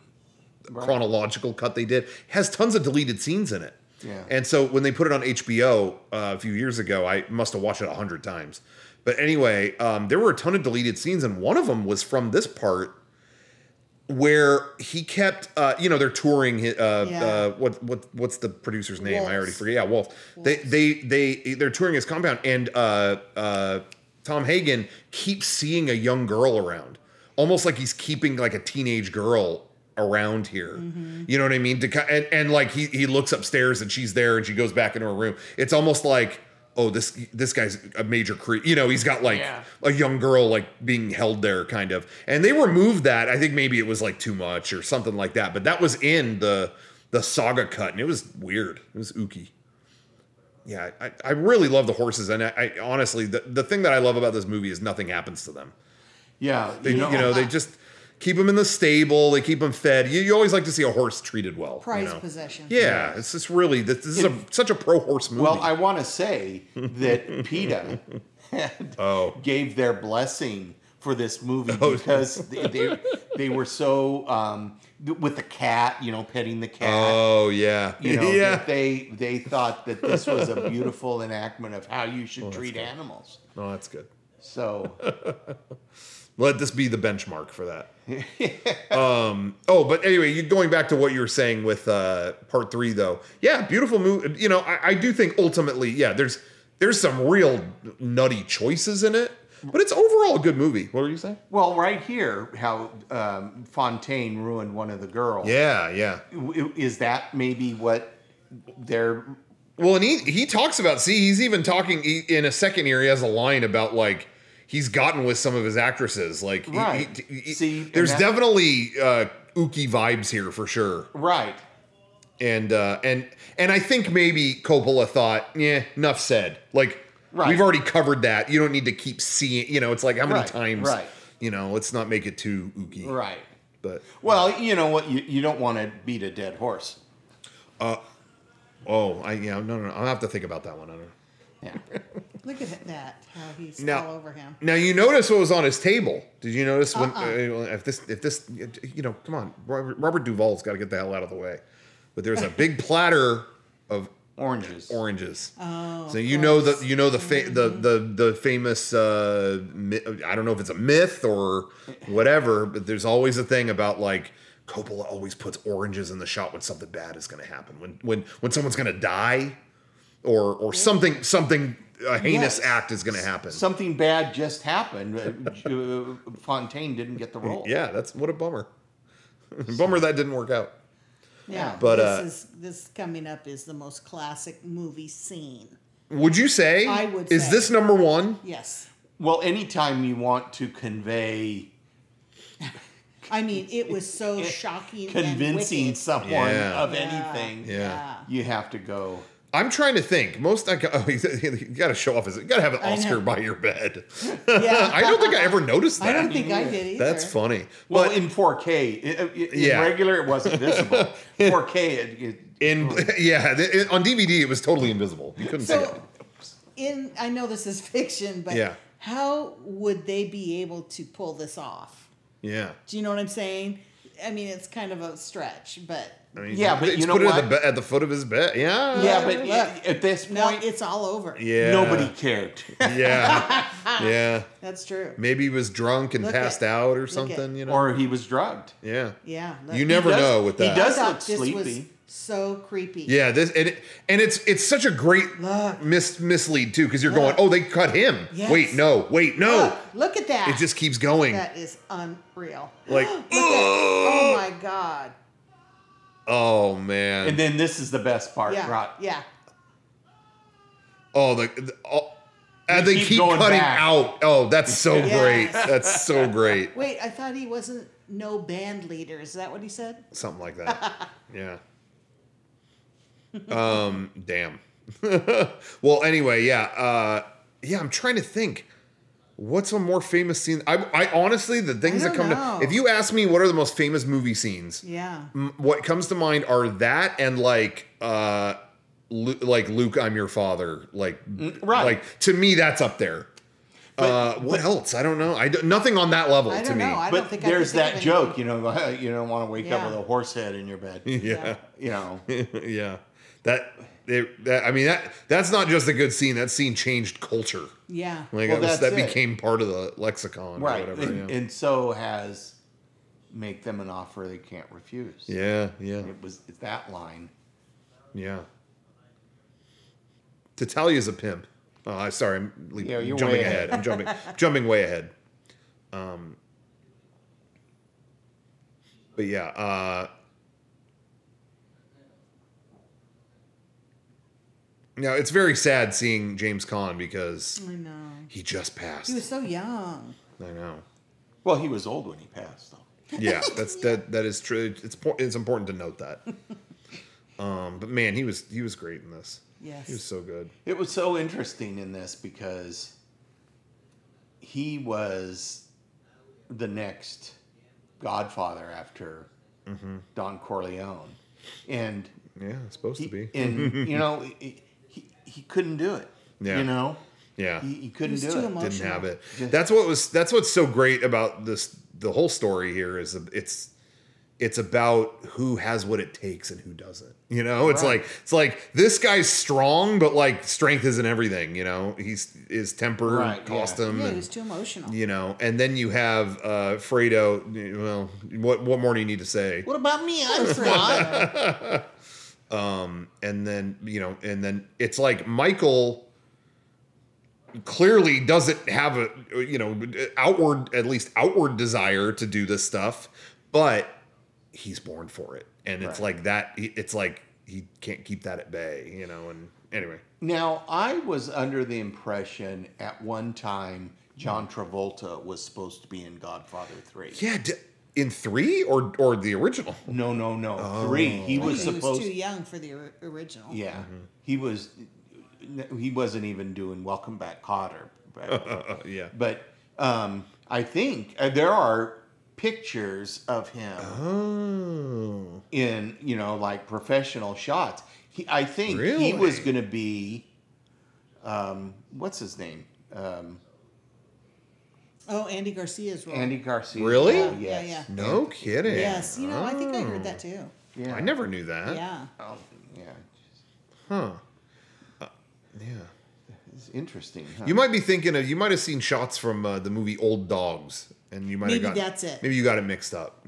Speaker 1: chronological cut they did. It has tons of deleted scenes in it.
Speaker 2: Yeah.
Speaker 1: And so when they put it on HBO a few years ago, I must have watched it 100 times. But anyway, there were a ton of deleted scenes, and one of them was from this part where he kept, they're touring. What's the producer's name?
Speaker 3: Wolf.
Speaker 1: I already forget. Yeah, Wolf. They're touring his compound, and Tom Hagen keeps seeing a young girl around, almost like he's keeping like a teenage girl around here. Mm-hmm. You know what I mean? And like he looks upstairs and she's there and she goes back into her room. It's almost like, oh, this guy's a major creep. You know, he's got like a young girl like being held there kind of. And they removed that. I think maybe it was like too much or something like that. But that was in the saga cut and it was weird. It was ooky. Yeah, I really love the horses. And I honestly, the thing that I love about this movie is nothing happens to them.
Speaker 2: Yeah.
Speaker 1: They just keep them in the stable. They keep them fed. You always like to see a horse treated well.
Speaker 3: Prized possession.
Speaker 1: Yeah, it's just really, this is such a pro-horse movie.
Speaker 2: Well, I want to say that PETA gave their blessing for this movie because they were so, with the cat, petting the cat.
Speaker 1: Oh, yeah.
Speaker 2: That they thought that this was a beautiful enactment of how you should treat animals.
Speaker 1: Oh, that's good.
Speaker 2: So...
Speaker 1: Let this be the benchmark for that. But anyway, going back to what you were saying with part 3, though. Yeah, beautiful movie. I do think ultimately, there's some real nutty choices in it, but it's overall a good movie. What were you saying?
Speaker 2: Well, right here, how Fontaine ruined one of the girls.
Speaker 1: Yeah.
Speaker 2: Is that maybe what they're...
Speaker 1: Well, and he talks about, he's even talking in a second here, he has a line about like, he's gotten with some of his actresses. Like,
Speaker 2: right.
Speaker 1: There's definitely ooky vibes here for sure.
Speaker 2: Right.
Speaker 1: And I think maybe Coppola thought, enough said. Like, we've already covered that. You don't need to keep seeing. It's like how many times? Right. Let's not make it too ooky.
Speaker 2: Right.
Speaker 1: But
Speaker 2: you know what? You don't want to beat a dead horse.
Speaker 1: No. I'll have to think about that one. I don't know.
Speaker 3: Yeah. Look at that, how he's all over him.
Speaker 1: Now, you notice what was on his table. Did you notice when, if this, come on, Robert Duvall's got to get the hell out of the way. But there's a big platter of
Speaker 2: oranges.
Speaker 1: Oh, so the famous, I don't know if it's a myth or whatever, but there's always a thing about like, Coppola always puts oranges in the shot when something bad is going to happen. When someone's going to die. Or something a heinous act is going to happen.
Speaker 2: Something bad just happened. Fontaine didn't get the role.
Speaker 1: Yeah, what a bummer. Bummer that didn't work out.
Speaker 3: Yeah, but this coming up is the most classic movie scene.
Speaker 1: Would you say?
Speaker 3: I would say.
Speaker 1: Is this number one?
Speaker 3: Yes.
Speaker 2: Well, anytime you want to convey...
Speaker 3: I mean, it was so shocking
Speaker 2: convincing
Speaker 3: and
Speaker 2: someone of anything.
Speaker 1: Yeah.
Speaker 2: You have to go...
Speaker 1: I'm trying to think. You got to show off. You got to have an Oscar by your bed. Yeah. I don't think I ever noticed that.
Speaker 3: I don't think I did either.
Speaker 1: That's funny.
Speaker 2: Well, in 4K, in regular, it wasn't visible. 4K,
Speaker 1: on DVD, it was totally invisible. You couldn't see it.
Speaker 3: I know this is fiction, but how would they be able to pull this off?
Speaker 1: Yeah.
Speaker 3: Do you know what I'm saying? I mean, it's kind of a stretch, but...
Speaker 2: but
Speaker 1: you know what? At the foot of his bed. Yeah,
Speaker 2: but at this point,
Speaker 3: it's all over.
Speaker 1: Yeah,
Speaker 2: nobody cared.
Speaker 1: Yeah,
Speaker 3: that's true.
Speaker 1: Maybe he was drunk and passed out or something.
Speaker 2: Or he was drugged.
Speaker 1: Yeah.
Speaker 3: Look,
Speaker 1: you never know with that.
Speaker 2: He does look sleepy.
Speaker 3: Was so creepy.
Speaker 1: Yeah, it's such a great mislead too, because you're going, oh, they cut him.
Speaker 3: Yes.
Speaker 1: Wait, no.
Speaker 3: Look at that.
Speaker 1: It just keeps going.
Speaker 3: That is unreal.
Speaker 1: Like,
Speaker 3: oh my God.
Speaker 1: Oh man.
Speaker 2: And then this is the best part, right?
Speaker 3: Yeah.
Speaker 1: Oh, and they keep cutting out. Oh, that's so great. That's so great.
Speaker 3: Wait, I thought he wasn't no band leader. Is that what he said?
Speaker 1: Something like that. Yeah. Damn. Well, anyway, I'm trying to think. What's a more famous scene? I honestly, the things that come to... If you ask me what are the most famous movie scenes, what comes to mind are that and like Luke, I'm your father. Like, to me, that's up there. What else? I don't know. Nothing on that level to me.
Speaker 3: I don't think
Speaker 2: there's that joke, you don't want to wake up with a horse head in your bed.
Speaker 1: Yeah.
Speaker 2: Yeah.
Speaker 1: That's not just a good scene. That scene changed culture.
Speaker 3: Yeah.
Speaker 1: That became part of the lexicon.
Speaker 2: Right.
Speaker 1: Or whatever.
Speaker 2: And so has make them an offer they can't refuse.
Speaker 1: Yeah.
Speaker 2: It's that line.
Speaker 1: Yeah. Tatalia's a pimp. Sorry, I'm
Speaker 2: you're
Speaker 1: jumping
Speaker 2: way
Speaker 1: ahead. I'm jumping way ahead. But yeah, now it's very sad seeing James Caan because
Speaker 3: I know
Speaker 1: he just passed.
Speaker 3: he was so young.
Speaker 1: I know.
Speaker 2: Well, he was old when he passed, though.
Speaker 1: Yeah, that is true. It's important to note that. But man, he was great in this.
Speaker 3: Yes,
Speaker 1: he was so good.
Speaker 2: It was so interesting in this because he was the next Godfather after Don Corleone, and
Speaker 1: yeah, it's supposed to be.
Speaker 2: And he couldn't do it.
Speaker 1: Yeah.
Speaker 2: You know.
Speaker 1: Yeah,
Speaker 2: he couldn't do it.
Speaker 3: Emotional.
Speaker 1: Didn't have it. That's what's so great about this. The whole story here is it's about who has what it takes and who doesn't. You know, it's like this guy's strong, but like strength isn't everything. You know, his temper cost him.
Speaker 3: Yeah, he was too emotional.
Speaker 1: You know, and then you have Fredo. Well, what more do you need to say?
Speaker 2: What about me? I'm Fredo.
Speaker 1: And then it's like Michael clearly doesn't have a at least outward desire to do this stuff, but he's born for it, and it's like that. It's like he can't keep that at bay, you know. And anyway,
Speaker 2: now I was under the impression at one time John Travolta was supposed to be in Godfather 3.
Speaker 1: Yeah, in 3 or the original?
Speaker 2: No. 3. He was
Speaker 3: He was too young for the original.
Speaker 2: Yeah, he was. He wasn't even doing Welcome Back, Kotter.
Speaker 1: Yeah.
Speaker 2: But I think there are pictures of him in, like professional shots. I think he was going to be, what's his name?
Speaker 3: Andy Garcia's role.
Speaker 2: Andy Garcia.
Speaker 1: Really?
Speaker 3: Yeah.
Speaker 1: No kidding.
Speaker 3: Yes, I think I heard that too.
Speaker 2: Yeah.
Speaker 1: I never knew that.
Speaker 3: Yeah.
Speaker 2: Oh, yeah.
Speaker 1: Huh. Yeah.
Speaker 2: It's interesting. Huh?
Speaker 1: You might be thinking you might have seen shots from the movie Old Dogs, and you might have
Speaker 3: that's it.
Speaker 1: Maybe you got it mixed up,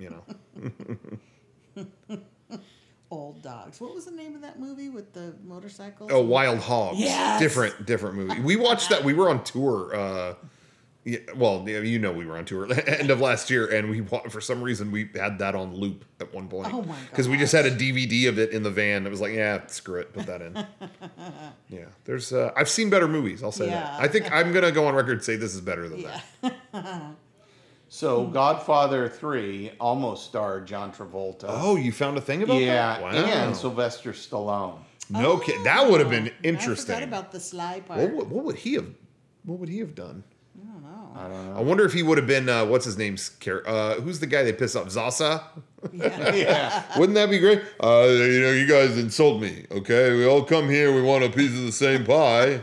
Speaker 3: Old Dogs. What was the name of that movie with the motorcycles?
Speaker 1: Oh, Wild Hogs.
Speaker 3: Yes.
Speaker 1: Different movie. We watched that. We were on tour. We were on tour end of last year, and for some reason we had that on loop at one point.
Speaker 3: Oh my god!
Speaker 1: Because we just had a DVD of it in the van. It was like, yeah, screw it, put that in. Yeah, there's. I've seen better movies. I'll say that. I think I'm gonna go on record and say this is better than that.
Speaker 2: So Godfather 3 almost starred John Travolta.
Speaker 1: Oh, you found a thing about that?
Speaker 2: Yeah,
Speaker 1: Wow.
Speaker 2: and Sylvester Stallone.
Speaker 1: No kidding. That would have been interesting.
Speaker 3: I forgot about the sly part.
Speaker 1: What would he have? What would he have done?
Speaker 2: I don't know.
Speaker 1: I wonder if he would have been what's his name's who's the guy they pissed off? Zasa?
Speaker 2: Yeah.
Speaker 1: Wouldn't that be great? You guys insult me, okay? We all come here, we want a piece of the same pie.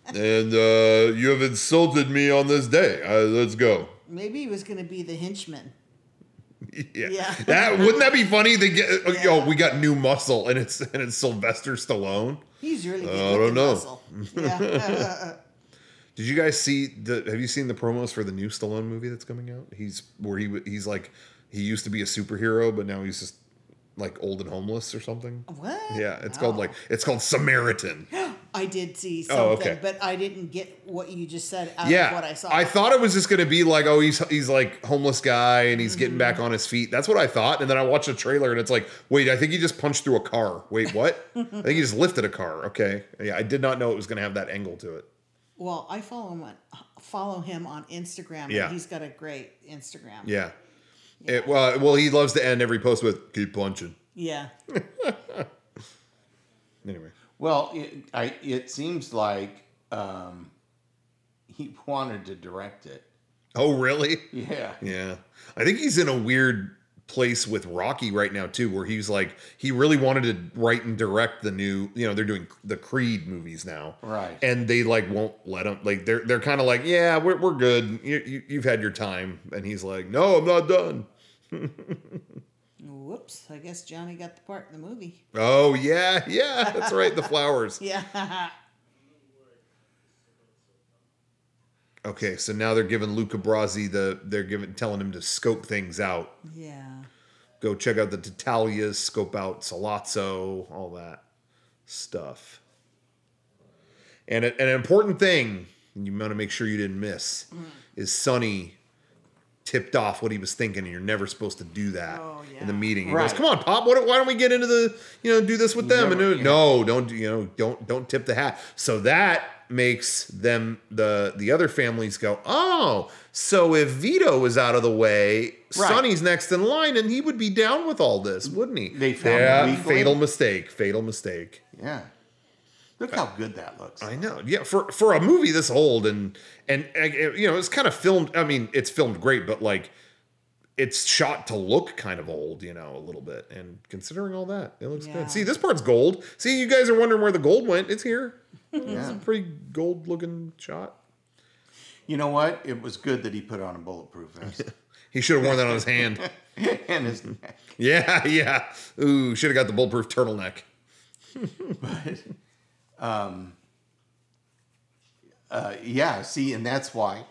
Speaker 1: And you have insulted me on this day. Let's go.
Speaker 3: Maybe he was going to be the henchman.
Speaker 1: Yeah. Wouldn't that be funny? They get we got new muscle and it's Sylvester Stallone.
Speaker 3: He's really good.
Speaker 1: I don't know.
Speaker 3: Muscle. Yeah.
Speaker 1: Did you guys see have you seen the promos for the new Stallone movie that's coming out? He's like he used to be a superhero, but now he's just like old and homeless or something.
Speaker 3: What?
Speaker 1: Yeah, it's called Samaritan.
Speaker 3: I did see something, but I didn't get what you just said out of what I saw.
Speaker 1: I thought it was just going to be like, he's like homeless guy and he's getting back on his feet. That's what I thought. And then I watched the trailer and it's like, wait, I think he just punched through a car. Wait, what? I think he just lifted a car. Okay. Yeah, I did not know it was going to have that angle to it.
Speaker 3: Well, I follow him on Instagram.
Speaker 1: Yeah.
Speaker 3: And he's got a great Instagram.
Speaker 1: Yeah. Well, he loves to end every post with "keep punching."
Speaker 3: Yeah.
Speaker 1: Anyway.
Speaker 2: Well, it seems like he wanted to direct it.
Speaker 1: Oh, really?
Speaker 2: Yeah.
Speaker 1: Yeah. I think he's in a weird place with Rocky right now too, where he's like he really wanted to write and direct the new, they're doing the Creed movies now,
Speaker 2: right?
Speaker 1: And they like won't let him. Like they're kind of like, yeah, we're good. You've had your time, and he's like, no, I'm not done.
Speaker 3: Whoops! I guess Johnny got the part in the movie.
Speaker 1: Oh yeah, that's right. The flowers.
Speaker 3: Yeah.
Speaker 1: Okay, so now they're giving Luca Brasi telling him to scope things out.
Speaker 3: Yeah.
Speaker 1: Go check out the Tatalias, scope out Salazzo, all that stuff. And an important thing you want to make sure you didn't miss is Sonny tipped off what he was thinking, and you're never supposed to do that in the meeting. He goes, "Come on, Pop, why don't we get into the, do this with them?" And no, don't tip the hat. So that makes them, the other families go, "Oh, so if Vito was out of the way, Sonny's next in line, and he would be down with all this, wouldn't he?"
Speaker 2: They found
Speaker 1: fatal mistake.
Speaker 2: Yeah. Look how good that looks.
Speaker 1: I know. Yeah, for a movie this old and it's kind of filmed. I mean, it's filmed great, but like it's shot to look kind of old, a little bit. And considering all that, it looks good. See, this part's gold. See, you guys are wondering where the gold went. It's here. It's a pretty gold looking shot.
Speaker 2: You know what? It was good that he put on a bulletproof vest.
Speaker 1: He should have worn that on his hand
Speaker 2: and his neck.
Speaker 1: Yeah. Ooh, should have got the bulletproof turtleneck.
Speaker 2: But see, and that's why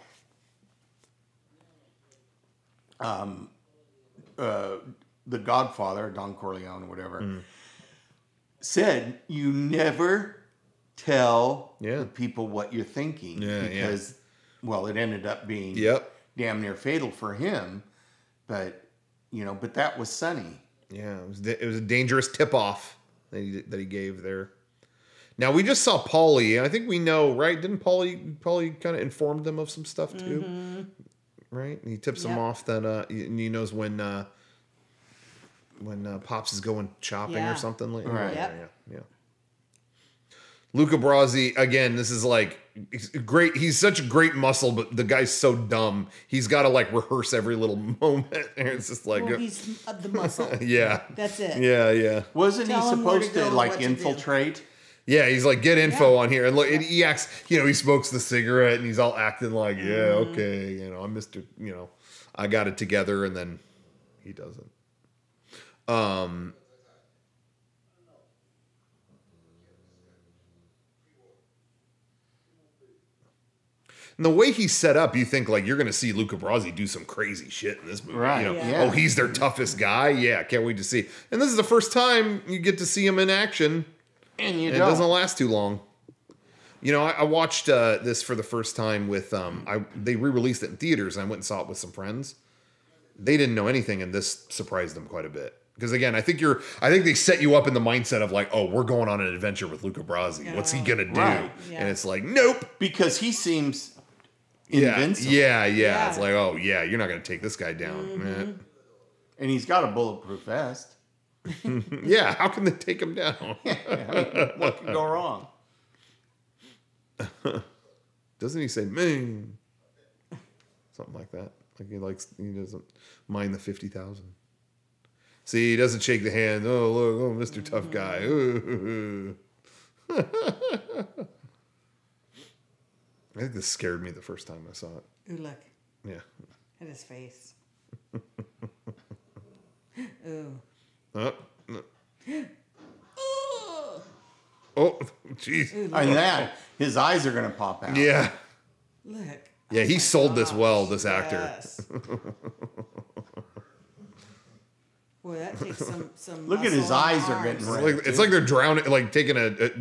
Speaker 2: the Godfather, Don Corleone or whatever, said you never tell the people what you're thinking because well, it ended up being damn near fatal for him, but that was Sonny.
Speaker 1: Yeah, it was a dangerous tip off that he gave there. Now, we just saw Paulie. I think we know, right? Didn't Paulie kind of inform them of some stuff too? Mm-hmm. Right? And he tips them off that he knows when Pops is going shopping or something like that.
Speaker 2: Right.
Speaker 1: Yeah. Luca Brasi, again, this is like great. He's such a great muscle, but the guy's so dumb. He's got to like rehearse every little moment. And it's just like,
Speaker 3: he's the muscle.
Speaker 1: Yeah.
Speaker 3: That's it.
Speaker 1: Yeah.
Speaker 2: Wasn't he supposed to like infiltrate?
Speaker 1: Yeah, he's like, get info on here. And look, he acts, he smokes the cigarette and he's all acting like, okay, I'm Mr., I got it together. And then he doesn't. And the way he's set up, you think like you're going to see Luca Brasi do some crazy shit in this movie.
Speaker 2: Right.
Speaker 1: Oh, he's their toughest guy. Yeah, can't wait to see. And this is the first time you get to see him in action.
Speaker 2: And
Speaker 1: it doesn't last too long. I watched this for the first time with they re-released it in theaters, and I went and saw it with some friends. They didn't know anything, and this surprised them quite a bit. Because again, I think they set you up in the mindset of like, oh, we're going on an adventure with Luca Brasi. What's he gonna do?
Speaker 2: Right.
Speaker 3: Yeah.
Speaker 1: And it's like, nope.
Speaker 2: Because he seems invincible.
Speaker 1: Yeah. It's like, oh yeah, you're not gonna take this guy down. Mm-hmm.
Speaker 2: And he's got a bulletproof vest.
Speaker 1: Yeah, how can they take him down?
Speaker 2: What could go wrong?
Speaker 1: Doesn't he say "man"? Something like that. Like he doesn't mind the 50,000. See, he doesn't shake the hand. Oh look, Mr. Tough Guy. I think this scared me the first time I saw it.
Speaker 3: Ooh, look.
Speaker 1: Yeah.
Speaker 3: At his face. Ooh.
Speaker 1: Oh, jeez.
Speaker 2: And that, his eyes are going to pop out.
Speaker 1: Yeah.
Speaker 3: Look.
Speaker 1: Yeah, he sold this well, this actor.
Speaker 3: Yes. Boy, that takes some
Speaker 2: Look at his eyes are getting red.
Speaker 1: It's like they're drowning, like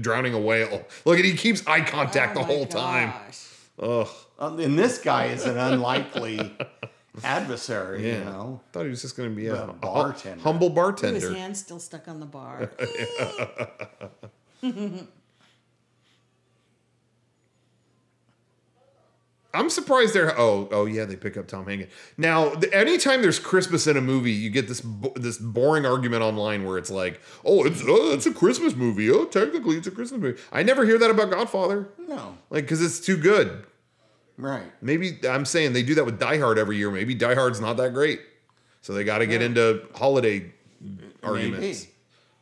Speaker 1: drowning a whale. Look, he keeps eye contact the whole time. Ugh.
Speaker 2: And this guy is an unlikely adversary,
Speaker 1: Thought he was just going to be a
Speaker 2: bartender.
Speaker 1: Humble bartender.
Speaker 3: His hand's still stuck on the bar.
Speaker 1: I'm surprised they're. Oh yeah, they pick up Tom Hanks. Now, anytime there's Christmas in a movie, you get this boring argument online where it's like, it's a Christmas movie. Oh, technically, it's a Christmas movie. I never hear that about Godfather.
Speaker 2: No,
Speaker 1: because it's too good.
Speaker 2: Right.
Speaker 1: Maybe I'm saying they do that with Die Hard every year. Maybe Die Hard's not that great, so they got to get into holiday arguments.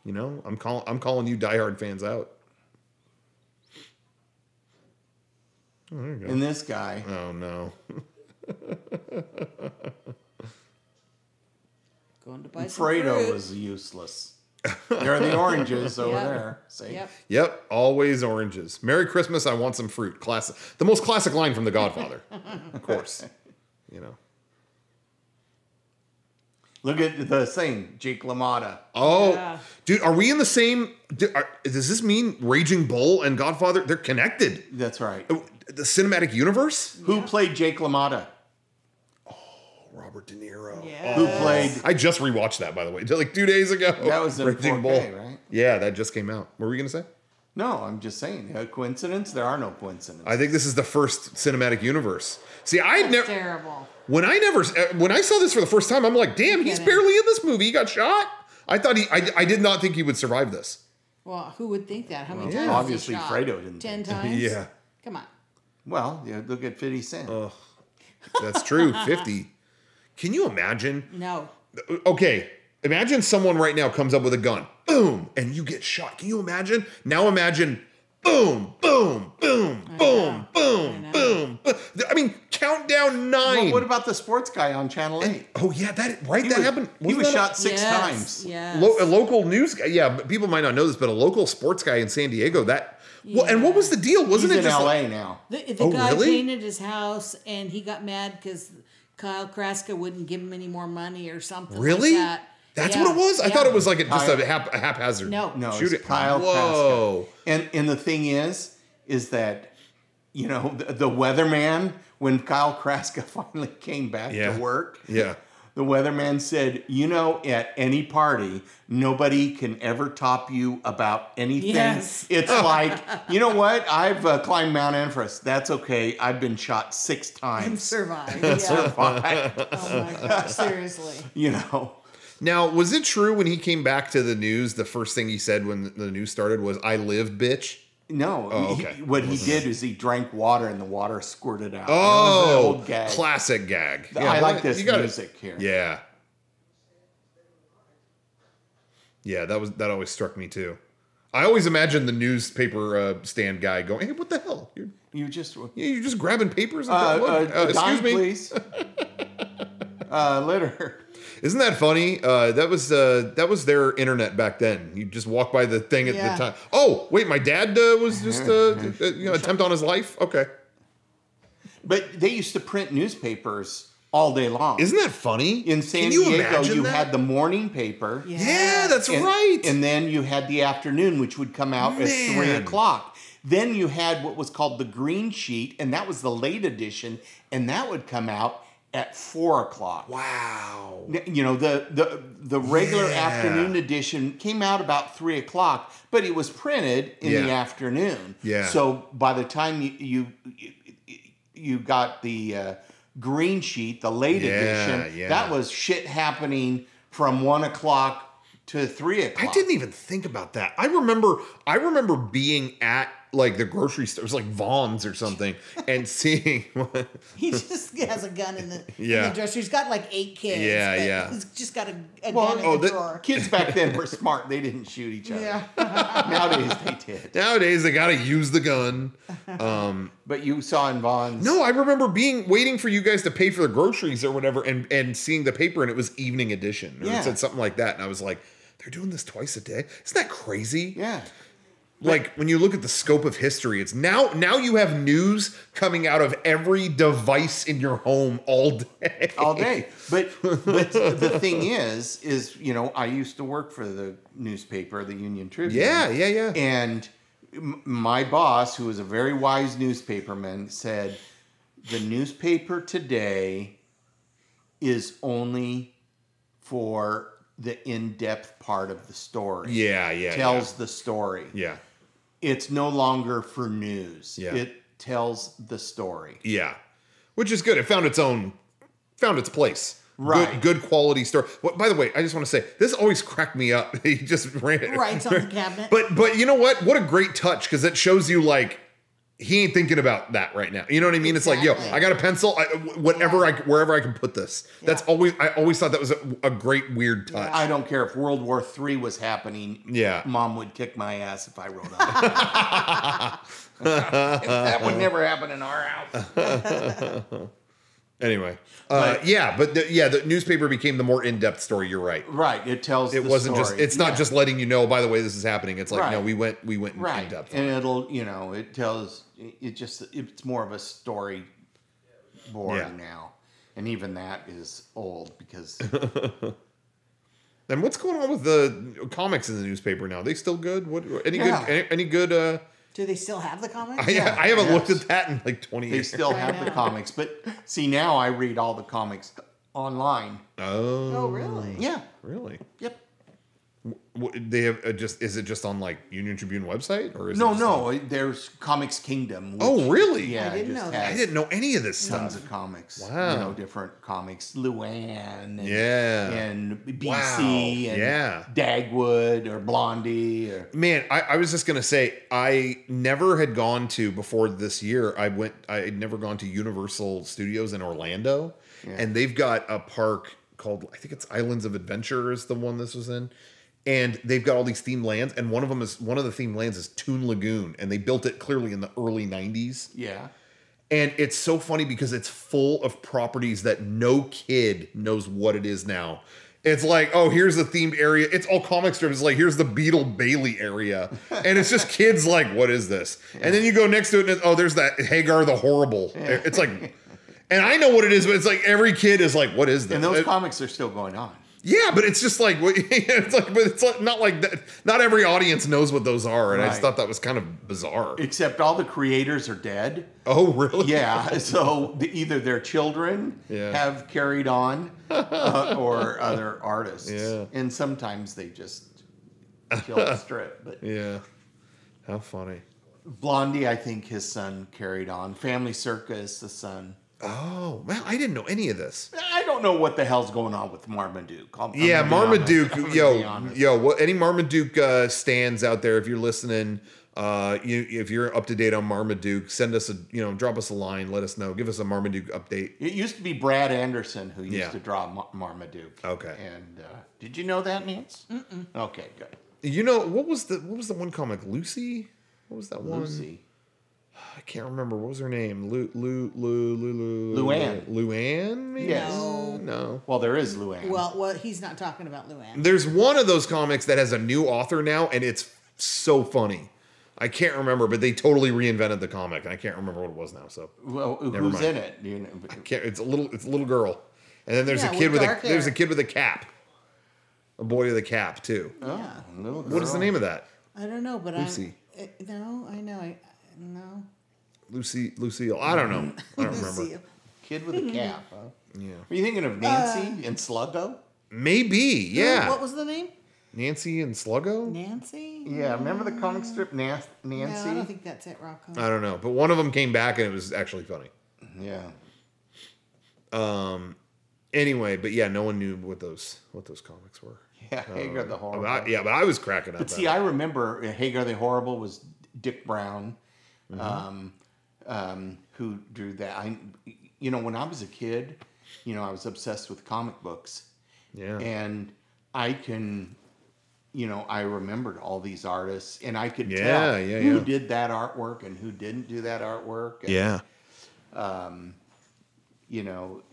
Speaker 2: Maybe.
Speaker 1: I'm calling you Die Hard fans out. Oh, there you go.
Speaker 2: And this guy.
Speaker 1: Oh no.
Speaker 3: Going to buy
Speaker 1: Fredo
Speaker 2: was useless. There are the oranges over there. See?
Speaker 1: Yep. Always oranges. Merry Christmas. I want some fruit. Classic. The most classic line from The Godfather. Of course.
Speaker 2: Look at the thing, Jake LaMotta.
Speaker 1: Oh,
Speaker 3: Yeah.
Speaker 1: dude, are we in the same? Does this mean Raging Bull and Godfather? They're connected.
Speaker 2: That's right.
Speaker 1: The cinematic universe?
Speaker 2: Who played Jake LaMotta?
Speaker 1: Robert De Niro.
Speaker 3: Yeah.
Speaker 2: Who played?
Speaker 1: I just rewatched that, by the way, like 2 days ago.
Speaker 2: That was in
Speaker 1: Raging
Speaker 2: 4K,
Speaker 1: Bull.
Speaker 2: right?
Speaker 1: Yeah, that just came out. What were we going to say?
Speaker 2: No, I'm just saying. A coincidence? There are no coincidences.
Speaker 1: I think this is the first cinematic universe. See,
Speaker 3: That's terrible.
Speaker 1: when I saw this for the first time, I'm like, damn, he's barely in this movie. He got shot. I thought I did not think he would survive this.
Speaker 3: Well, who would think that? How many times?
Speaker 2: Obviously,
Speaker 3: was he shot?
Speaker 2: Fredo didn't
Speaker 3: 10
Speaker 2: think
Speaker 3: times.
Speaker 1: Yeah.
Speaker 3: Come on.
Speaker 2: Well, yeah, look at 50 Cent.
Speaker 1: That's true. 50. Can you imagine?
Speaker 3: No.
Speaker 1: Okay, imagine someone right now comes up with a gun, boom, and you get shot. Can you imagine? Now imagine, boom, boom, boom, boom, boom, boom. I mean, countdown 9.
Speaker 2: Well, what about the sports guy on Channel 8?
Speaker 1: Oh yeah, that
Speaker 2: He
Speaker 1: happened.
Speaker 2: He was
Speaker 1: Wasn't that
Speaker 2: shot 6 times.
Speaker 3: Yes.
Speaker 1: a local news guy? Yeah, but people might not know this, but a local sports guy in San Diego. Well, and what was the deal? Wasn't
Speaker 2: He's
Speaker 1: it
Speaker 2: in
Speaker 1: just
Speaker 2: LA now.
Speaker 3: The
Speaker 1: Oh,
Speaker 3: guy
Speaker 1: really?
Speaker 3: painted his house, and he got mad because Kyle Kraska wouldn't give him any more money or something.
Speaker 1: Really?
Speaker 3: Like that.
Speaker 1: That's
Speaker 3: Yeah.
Speaker 1: what it was? I
Speaker 3: Yeah.
Speaker 1: thought it was like just
Speaker 2: Kyle-
Speaker 1: a haphazard.
Speaker 3: No.
Speaker 2: No,
Speaker 1: shooting.
Speaker 2: it's Kyle
Speaker 1: Whoa.
Speaker 2: Kraska. And the thing is that, you know, the weatherman, when Kyle Kraska finally came back
Speaker 1: Yeah.
Speaker 2: to work,
Speaker 1: Yeah.
Speaker 2: the weatherman said, you know, at any party, nobody can ever top you about anything.
Speaker 3: Yes.
Speaker 2: It's like, you know what? I've climbed Mount Everest. That's okay. I've been shot 6
Speaker 3: And
Speaker 2: times.
Speaker 3: survive. Yeah.
Speaker 2: Survived.
Speaker 3: Oh my God. Seriously.
Speaker 2: You know.
Speaker 1: Now, was it true when he came back to the news, the first thing he said when the news started was, "I live, bitch"?
Speaker 2: No,
Speaker 1: Oh, okay.
Speaker 2: what he did is he drank water and the water squirted out.
Speaker 1: Oh,
Speaker 2: That was an old gag.
Speaker 1: classic gag.
Speaker 2: I like this
Speaker 1: you gotta-
Speaker 2: music here.
Speaker 1: Yeah. Yeah, that always struck me too. I always imagined the newspaper stand guy going, "Hey, what the hell? You're just grabbing papers? And
Speaker 2: dime,
Speaker 1: excuse me,
Speaker 2: please. Litter.
Speaker 1: Isn't that funny? That was their internet back then. You just walk by the thing at
Speaker 3: Yeah.
Speaker 1: the time. Oh, wait, my dad was just attempt on his life. Okay,
Speaker 2: But they used to print newspapers all day long.
Speaker 1: isn't that funny?
Speaker 2: In San
Speaker 1: Can you
Speaker 2: Diego,
Speaker 1: imagine
Speaker 2: you
Speaker 1: that?
Speaker 2: had the morning paper.
Speaker 1: Yeah, that's
Speaker 2: And,
Speaker 1: right.
Speaker 2: And then you had the afternoon, which would come out at 3
Speaker 1: Man.
Speaker 2: o'clock. Then you had what was called the green sheet, and that was the late edition, and that would come out at 4 o'clock.
Speaker 1: Wow.
Speaker 2: You know, the regular
Speaker 1: Yeah.
Speaker 2: afternoon edition came out about 3 o'clock, but it was printed in the
Speaker 1: Yeah.
Speaker 2: afternoon.
Speaker 1: Yeah.
Speaker 2: So by the time you got the green sheet, the late edition,
Speaker 1: yeah.
Speaker 2: that was shit happening from 1 o'clock to 3 o'clock.
Speaker 1: I didn't even think about that. I remember being at like the grocery store, it was like Vaughn's or something, and seeing.
Speaker 3: He just has a gun in the
Speaker 1: Yeah.
Speaker 3: dresser. He's got like 8 kids.
Speaker 1: Yeah,
Speaker 3: but
Speaker 1: yeah.
Speaker 3: He's just got a
Speaker 2: Well,
Speaker 3: gun in the drawer.
Speaker 2: Kids back then were smart. They didn't shoot each other.
Speaker 3: Yeah.
Speaker 2: Nowadays they did.
Speaker 1: Nowadays they gotta use the gun.
Speaker 2: But you saw in Vaughn's.
Speaker 1: No, I remember waiting for you guys to pay for the groceries or whatever, and seeing the paper, and it was evening edition. Or
Speaker 2: Yeah.
Speaker 1: it said something like that, and I was like, they're doing this twice a day. Isn't that crazy?
Speaker 2: Yeah.
Speaker 1: Like when you look at the scope of history, it's now you have news coming out of every device in your home all day.
Speaker 2: All day. But the thing is, you know, I used to work for the newspaper, the Union Tribune.
Speaker 1: Yeah.
Speaker 2: And my boss, who was a very wise newspaperman, said, the newspaper today is only for the in-depth part of the story.
Speaker 1: Yeah.
Speaker 2: Tells the story.
Speaker 1: Yeah.
Speaker 2: It's no longer for news.
Speaker 1: Yeah.
Speaker 2: It tells the story.
Speaker 1: Yeah. Which is good. It found its place.
Speaker 2: Right.
Speaker 1: Good quality story. What, by the way, I just want to say, this always cracked me up. He just ran it.
Speaker 3: Writes on the cabinet.
Speaker 1: But you know what? What a great touch, because it shows you like he ain't thinking about that right now. You know what I mean? It's like, yo,
Speaker 3: Exactly.
Speaker 1: I got a pencil, wherever I can put this. That's I always thought that was a great weird touch.
Speaker 2: I don't care if World War III was happening.
Speaker 1: Yeah.
Speaker 2: Mom would kick my ass if I wrote on it. That would never happen in our house.
Speaker 1: Anyway, but the newspaper became the more in-depth story. You're right.
Speaker 2: Right. It tells
Speaker 1: It
Speaker 2: the
Speaker 1: wasn't
Speaker 2: story.
Speaker 1: just. It's not just letting you know. By the way, this is happening. It's like
Speaker 2: Right.
Speaker 1: no, we went in
Speaker 2: right.
Speaker 1: depth.
Speaker 2: And it'll, you know, it tells, it's more of a story board
Speaker 1: Yeah.
Speaker 2: now. And even that is old because
Speaker 1: And what's going on with the comics in the newspaper now? Are they still good? Any good?
Speaker 3: Do they still have the comics?
Speaker 1: I haven't looked at that in like 20 years.
Speaker 2: They still have the comics, but see, now I read all the comics online.
Speaker 3: Oh, really?
Speaker 2: Yeah.
Speaker 1: Really?
Speaker 2: Yep.
Speaker 1: They have is it just on like Union Tribune website or is
Speaker 2: no? There's Comics Kingdom.
Speaker 1: Oh, really?
Speaker 3: Yeah, I didn't know that.
Speaker 1: I didn't know any of this stuff.
Speaker 2: Tons of comics.
Speaker 1: Wow.
Speaker 2: Different comics. Luann.
Speaker 1: And
Speaker 2: BC. And Dagwood or Blondie.
Speaker 1: Man, I was just gonna say I never had gone to before this year. I had never gone to Universal Studios in Orlando, and they've got a park called, I think it's Islands of Adventure is the one this was in. And they've got all these themed lands, and one of the themed lands is Toon Lagoon, and they built it clearly in the early 90s.
Speaker 2: Yeah.
Speaker 1: And it's so funny because it's full of properties that no kid knows what it is now. It's like, oh, here's the themed area. It's all comic strips. It's like, here's the Beetle Bailey area. And it's just kids like, what is this? Yeah. And then you go next to it, and there's that Hagar the Horrible. Yeah. It's like, and I know what it is, but it's like every kid is like, what is this?
Speaker 2: And those comics are still going on.
Speaker 1: Yeah, but it's just like, but it's like not like that. Not every audience knows what those are, and I just thought that was kind of bizarre.
Speaker 2: Except all the creators are dead.
Speaker 1: Oh, really?
Speaker 2: Yeah. So either their children have carried on, or other artists.
Speaker 1: Yeah.
Speaker 2: And sometimes they just kill the strip. But
Speaker 1: yeah, how funny.
Speaker 2: Blondie, I think his son carried on. Family Circus, the son.
Speaker 1: Oh, man, I didn't know any of this.
Speaker 2: I don't know what the hell's going on with Marmaduke.
Speaker 1: Marmaduke, any Marmaduke stands out there, if you're listening, if you're up to date on Marmaduke, send us drop us a line, let us know, give us a Marmaduke update.
Speaker 2: It used to be Brad Anderson who used to draw Marmaduke.
Speaker 1: Okay.
Speaker 2: And did you know that, Nance? Mm-mm. Okay, good.
Speaker 1: What was the one comic? Lucy? What was that one?
Speaker 2: Lucy.
Speaker 1: I can't remember. What was her name?
Speaker 2: Luann.
Speaker 1: Luann? Maybe?
Speaker 2: Yes.
Speaker 1: No.
Speaker 2: Well, there is Luann.
Speaker 3: Well, he's not talking about Luann.
Speaker 1: There's one of those comics that has a new author now, and it's so funny. I can't remember, but they totally reinvented the comic, and I can't remember what it was now. So,
Speaker 2: well, who's in it?
Speaker 1: I can't. It's a little girl, and then there's a kid there's a kid with a cap, a boy with a cap too.
Speaker 2: Oh, yeah. Little girl.
Speaker 1: What is the name of that?
Speaker 3: I don't know, but
Speaker 1: Lucy.
Speaker 3: No, I know. No.
Speaker 1: Lucille. I don't know. I don't remember.
Speaker 2: Kid with a cap, huh?
Speaker 1: Yeah.
Speaker 2: Are you thinking of Nancy and Sluggo?
Speaker 1: Maybe, yeah.
Speaker 3: What was the name?
Speaker 1: Nancy and Sluggo?
Speaker 3: Nancy?
Speaker 2: Yeah, remember the comic strip Nancy?
Speaker 3: No, I don't think that's it, Rocco.
Speaker 1: I don't know, but one of them came back and it was actually funny.
Speaker 2: Yeah.
Speaker 1: Anyway, but yeah, no one knew what those comics were.
Speaker 2: Yeah, Hagar the Horrible.
Speaker 1: But I was cracking up.
Speaker 2: But see, I remember Hagar the Horrible was Dick Brown, who drew that. When I was a kid, I was obsessed with comic books.
Speaker 1: Yeah.
Speaker 2: And I remembered all these artists, and I could tell who did that artwork and who didn't do that artwork. And,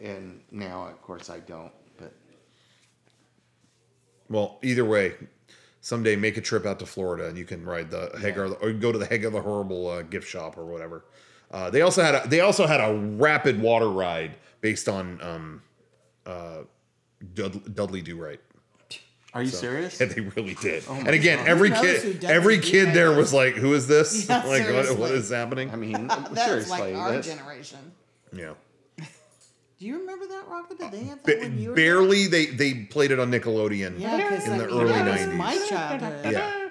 Speaker 2: and now, of course, I don't. But
Speaker 1: well, either way, someday make a trip out to Florida and you can ride the Hagar, or go to the Hagar the Horrible gift shop or whatever. They also had a rapid water ride based on Dudley Do Right.
Speaker 2: Are you serious?
Speaker 1: Yeah, they really did. Oh, and again, every kid there was like, "Who is this?
Speaker 3: Yeah,
Speaker 1: like, what is happening?"
Speaker 2: I mean,
Speaker 3: that's
Speaker 2: seriously,
Speaker 3: like our generation.
Speaker 1: Yeah.
Speaker 3: Do you remember that, Rocco? Did they have that when you were
Speaker 1: barely? They played it on Nickelodeon.
Speaker 3: Yeah,
Speaker 1: in the early
Speaker 3: that
Speaker 1: 90s.
Speaker 3: was my childhood.
Speaker 1: Yeah.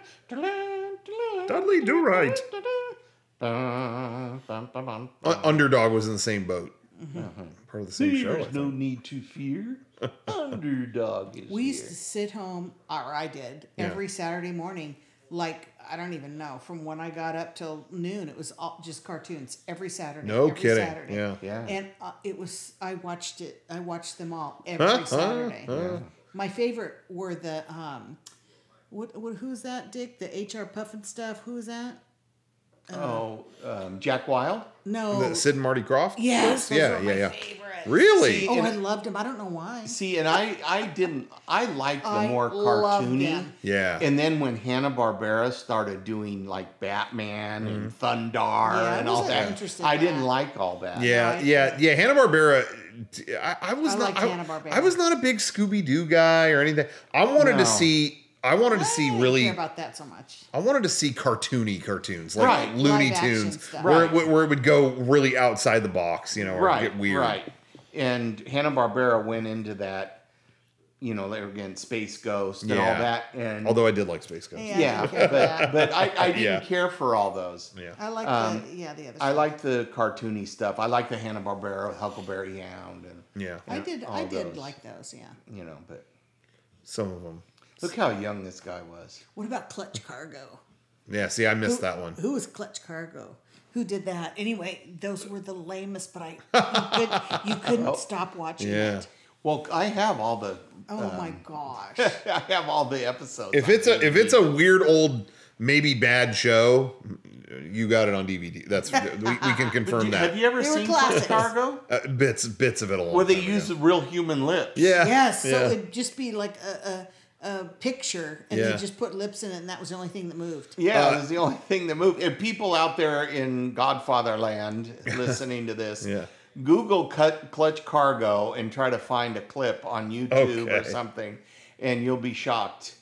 Speaker 1: Dudley Do Right. Underdog was in the same boat.
Speaker 2: Mm-hmm.
Speaker 1: Part of the same show.
Speaker 2: There's no need to fear. Underdog is
Speaker 3: We used to sit home, or I did, every Saturday morning. Like, I don't even know, from when I got up till noon, it was all just cartoons every Saturday.
Speaker 1: No kidding.
Speaker 3: Saturday.
Speaker 1: Yeah.
Speaker 3: And I watched them all every Saturday. My favorite were the who's that, Dick? The HR Puffin stuff. Who's that?
Speaker 2: Jack Wild?
Speaker 3: No.
Speaker 1: Sid and Marty Croft?
Speaker 3: Yes.
Speaker 1: Yeah.
Speaker 3: Favorite.
Speaker 1: Really?
Speaker 3: I loved him. I don't know why.
Speaker 2: See, and I didn't. I liked the more
Speaker 3: loved
Speaker 2: cartoony.
Speaker 3: them.
Speaker 1: Yeah.
Speaker 2: And then when Hanna-Barbera started doing like Batman and Thundar and all that, I didn't like all that.
Speaker 1: Yeah, Hanna-Barbera. I was not. I was not a big Scooby-Doo guy or anything. I wanted to see. I wanted to see really.
Speaker 3: I didn't care about that so much.
Speaker 1: I wanted to see cartoony cartoons like Looney Tunes,
Speaker 3: where
Speaker 1: it would go really outside the box, you know, or get weird.
Speaker 2: Right. And Hanna-Barbera went into that, you know, again, Space Ghost and all that. And
Speaker 1: although I did like Space Ghost.
Speaker 2: But I didn't care for all those.
Speaker 1: Yeah.
Speaker 3: I like the other stuff.
Speaker 2: I like the cartoony stuff. I like the Hanna-Barbera, Huckleberry Hound, and
Speaker 3: I did like those. Yeah.
Speaker 2: You know, but
Speaker 1: some of them.
Speaker 2: Look how young this guy was.
Speaker 3: What about Clutch Cargo?
Speaker 1: Yeah, see, I missed that one.
Speaker 3: Who was Clutch Cargo? Who did that? Anyway, those were the lamest, but you couldn't stop watching it.
Speaker 2: Well, I have all the.
Speaker 3: Oh my gosh!
Speaker 2: I have all the episodes.
Speaker 1: If it's a weird old maybe bad show, you got it on DVD. That's we can confirm that.
Speaker 2: Have you ever seen Clutch Cargo?
Speaker 1: Bits of it along.
Speaker 2: Where they use real human lips.
Speaker 1: Yeah.
Speaker 3: Yes. So it'd just be like a picture, and they just put lips in it, and that was the only thing that moved.
Speaker 2: Yeah, it was the only thing that moved. And people out there in Godfather land listening to this, Google Clutch Cargo and try to find a clip on YouTube or something, and you'll be shocked.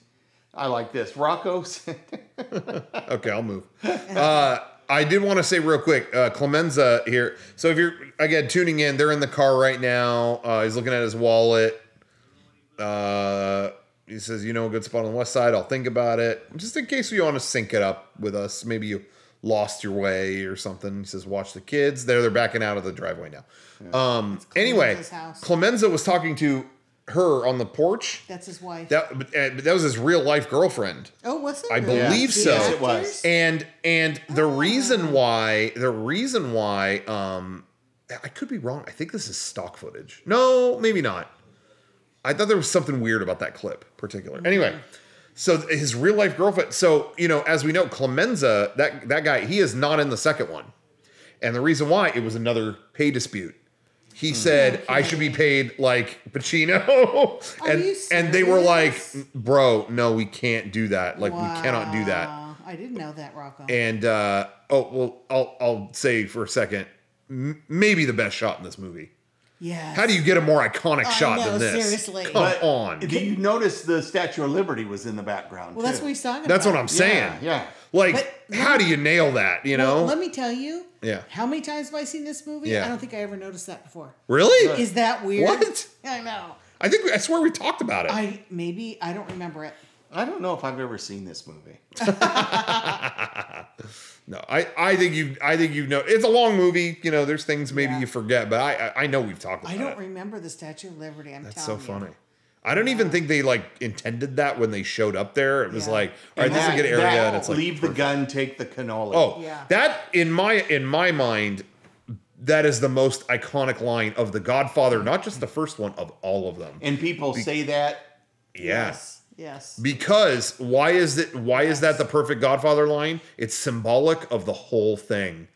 Speaker 2: I like this. Rocco.
Speaker 1: Okay, I'll move. I did want to say real quick, Clemenza here. So if you're, again, tuning in, they're in the car right now. He's looking at his wallet. He says, you know, a good spot on the west side. I'll think about it. Just in case you want to sync it up with us. Maybe you lost your way or something. He says, watch the kids. They're backing out of the driveway now. Yeah. Anyway, Clemenza was talking to her on the porch.
Speaker 3: That's his wife.
Speaker 1: That was his real life girlfriend.
Speaker 3: Oh, was it?
Speaker 1: I believe so.
Speaker 2: Yes, it was.
Speaker 1: And the reason why, I could be wrong. I think this is stock footage. No, maybe not. I thought there was something weird about that clip, particular. Anyway, so his real life girlfriend. So, you know, as we know, Clemenza, that guy, he is not in the second one. And the reason why, it was another pay dispute. He said, I should be paid like Pacino. and they were like, bro, no, we can't do that. Like, we cannot do that.
Speaker 3: I didn't know that, Rocco.
Speaker 1: And, I'll say for a second, maybe the best shot in this movie.
Speaker 3: Yes.
Speaker 1: How do you get a more iconic shot than this?
Speaker 3: Seriously.
Speaker 1: Come on.
Speaker 2: Did you notice the Statue of Liberty was in the background?
Speaker 3: Well, that's what he's talking about.
Speaker 1: That's what I'm saying.
Speaker 2: Yeah.
Speaker 1: Like, how do you nail that, you know?
Speaker 3: Let me tell you.
Speaker 1: Yeah.
Speaker 3: How many times have I seen this movie?
Speaker 1: Yeah.
Speaker 3: I don't think I ever noticed that before.
Speaker 1: Really?
Speaker 3: Is that weird?
Speaker 1: What?
Speaker 3: I know.
Speaker 1: I swear we talked about it.
Speaker 3: I don't remember it.
Speaker 2: I don't know if I've ever seen this movie.
Speaker 1: No, I think you know. It's a long movie. You know, there's things maybe you forget, but I know we've talked about it.
Speaker 3: I don't remember the Statue of Liberty. That's
Speaker 1: so funny. I don't even think they like intended that when they showed up there. It was like, all right, this is a good area, and it's like
Speaker 2: leave the gun, take the cannoli.
Speaker 1: Oh, that in my mind, that is the most iconic line of The Godfather, not just the first one, of all of them.
Speaker 2: And people say that.
Speaker 1: Yeah.
Speaker 3: Yes.
Speaker 1: Because why is that the perfect Godfather line? It's symbolic of the whole thing.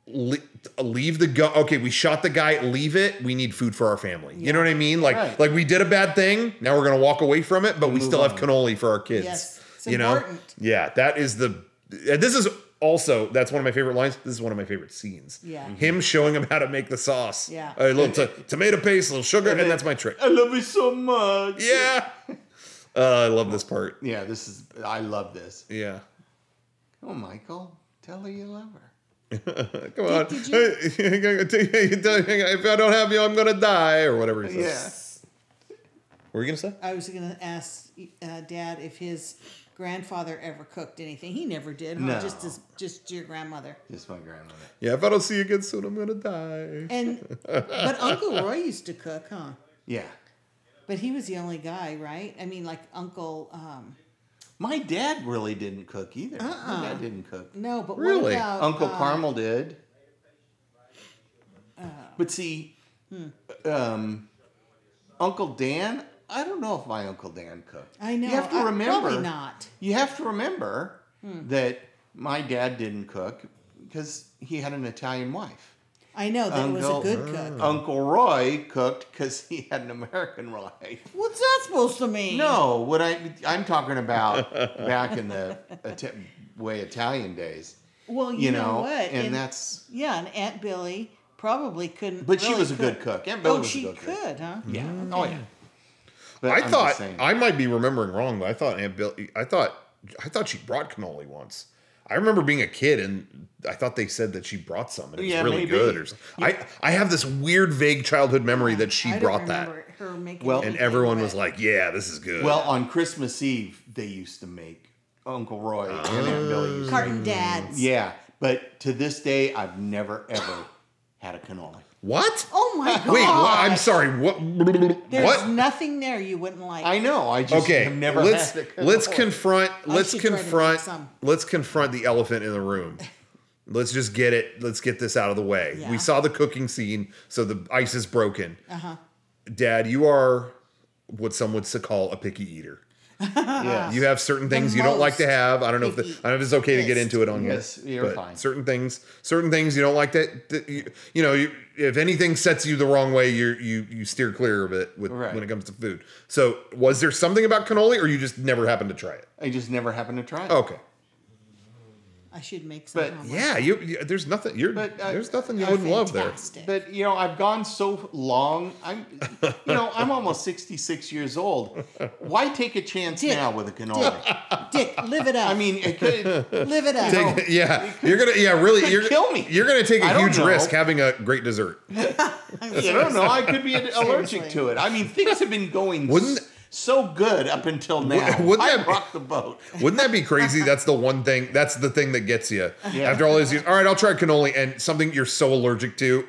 Speaker 1: Leave the gun. Okay, we shot the guy. Leave it. We need food for our family. You know what I mean? Like we did a bad thing. Now we're gonna walk away from it, but we still have cannoli for our kids.
Speaker 3: Yes. It's
Speaker 1: important. Know? Yeah. That is this is also, that's one of my favorite lines. This is one of my favorite scenes.
Speaker 3: Yeah.
Speaker 1: Him showing him how to make the sauce.
Speaker 3: Yeah.
Speaker 1: A little tomato paste, a little sugar, and that's my trick.
Speaker 2: I love you so much.
Speaker 1: Yeah. I love this part.
Speaker 2: Yeah, I love this.
Speaker 1: Yeah.
Speaker 2: Come on, Michael. Tell her you love her.
Speaker 1: Come on. If I don't have you, I'm going to die, or whatever he says.
Speaker 2: Yes.
Speaker 1: What were you going to say?
Speaker 3: I was going to ask Dad if his grandfather ever cooked anything. He never did. Huh?
Speaker 2: No.
Speaker 3: Just your grandmother.
Speaker 2: Just my grandmother.
Speaker 1: Yeah, if I don't see you again soon, I'm going to die.
Speaker 3: But Uncle Roy used to cook, huh?
Speaker 2: Yeah.
Speaker 3: But he was the only guy, right? I mean, like Uncle...
Speaker 2: my dad really didn't cook either. My dad didn't cook.
Speaker 3: No, but
Speaker 1: really?
Speaker 3: What about...
Speaker 2: Uncle Carmel did. But see, Uncle Dan, I don't know if my Uncle Dan cooked.
Speaker 3: I know.
Speaker 2: You have to remember...
Speaker 3: Probably not.
Speaker 2: You have to remember that my dad didn't cook because he had an Italian wife.
Speaker 3: I know that was a good cook.
Speaker 2: Uncle Roy cooked because he had an American wife.
Speaker 3: What's that supposed to mean?
Speaker 2: No, what I'm talking about back in the way Italian days.
Speaker 3: Well, you know what?
Speaker 2: And that's...
Speaker 3: Yeah, and Aunt Billy probably couldn't.
Speaker 2: But
Speaker 3: really
Speaker 2: she was a good cook. Aunt Billy was
Speaker 3: she
Speaker 2: a good cook.
Speaker 3: could, huh?
Speaker 2: Yeah.
Speaker 3: Okay.
Speaker 2: Oh, yeah. But
Speaker 1: I thought, I might be remembering wrong, but I thought Aunt Billy, I thought she brought cannoli once. I remember being a kid and I thought they said that she brought some and it was really good or something. Yeah. I have this weird, vague childhood memory that she brought that.
Speaker 3: Her making
Speaker 1: and everyone was like, yeah, this is good.
Speaker 2: Well, on Christmas Eve, they used to make Uncle Roy and Aunt Billy used to
Speaker 3: Carton Dads.
Speaker 2: Yeah, but to this day, I've never, ever had a cannoli.
Speaker 1: What?
Speaker 3: Oh my God.
Speaker 1: Wait, I'm sorry. What?
Speaker 3: There's nothing there you wouldn't like.
Speaker 2: I know. I just have never had a cannoli.
Speaker 1: Let's confront the elephant in the room. Let's just get it. Let's get this out of the way.
Speaker 3: Yeah.
Speaker 1: We saw the cooking scene, so the ice is broken. Dad, you are what some would call a picky eater.
Speaker 2: Yes.
Speaker 1: You have certain things you don't like to have. I don't know if it's okay to get into it on here.
Speaker 2: Yes, you're fine.
Speaker 1: Certain things you don't like if anything sets you the wrong way, you steer clear of it when it comes to food. So, was there something about cannoli, or you just never happened to try it?
Speaker 2: I just never happened to try it.
Speaker 1: Okay.
Speaker 3: I should make some.
Speaker 2: But
Speaker 1: there's nothing. There's nothing you wouldn't love there.
Speaker 2: But I've gone so long. I'm almost 66 years old. Why take a chance now with a cannoli?
Speaker 3: Dick, live it up.
Speaker 2: I mean, it could
Speaker 3: live it up.
Speaker 1: You're gonna
Speaker 2: kill me.
Speaker 1: You're gonna take a huge risk having a great dessert.
Speaker 2: I don't know. I could be allergic to it. I mean, things have been going so good up until now. I rocked the boat.
Speaker 1: Wouldn't that be crazy? That's the one thing. That's the thing that gets you. Yeah. After all these years, all right, I'll try cannoli, and something you're so allergic to.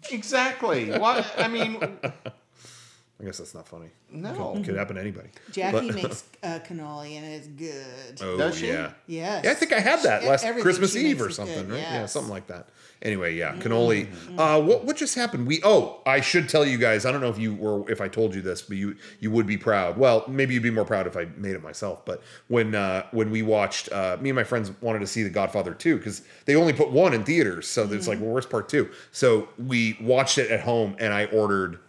Speaker 2: Exactly. Why? I mean,
Speaker 1: I guess that's not funny.
Speaker 2: No.
Speaker 1: Could happen to anybody.
Speaker 3: Jackie makes cannoli, and it's good.
Speaker 1: Oh,
Speaker 2: does she?
Speaker 1: Yeah.
Speaker 3: Yes.
Speaker 1: Yeah, I think I had that last Christmas Eve or something, right?
Speaker 3: Yes.
Speaker 1: Yeah, something like that. Anyway, yeah, cannoli. What just happened? I should tell you guys. I don't know if I told you this, but you would be proud. Well, maybe you'd be more proud if I made it myself. But when we watched, me and my friends wanted to see The Godfather 2 because they only put 1 in theaters, so it's like, well, where's part 2? So we watched it at home, and I ordered.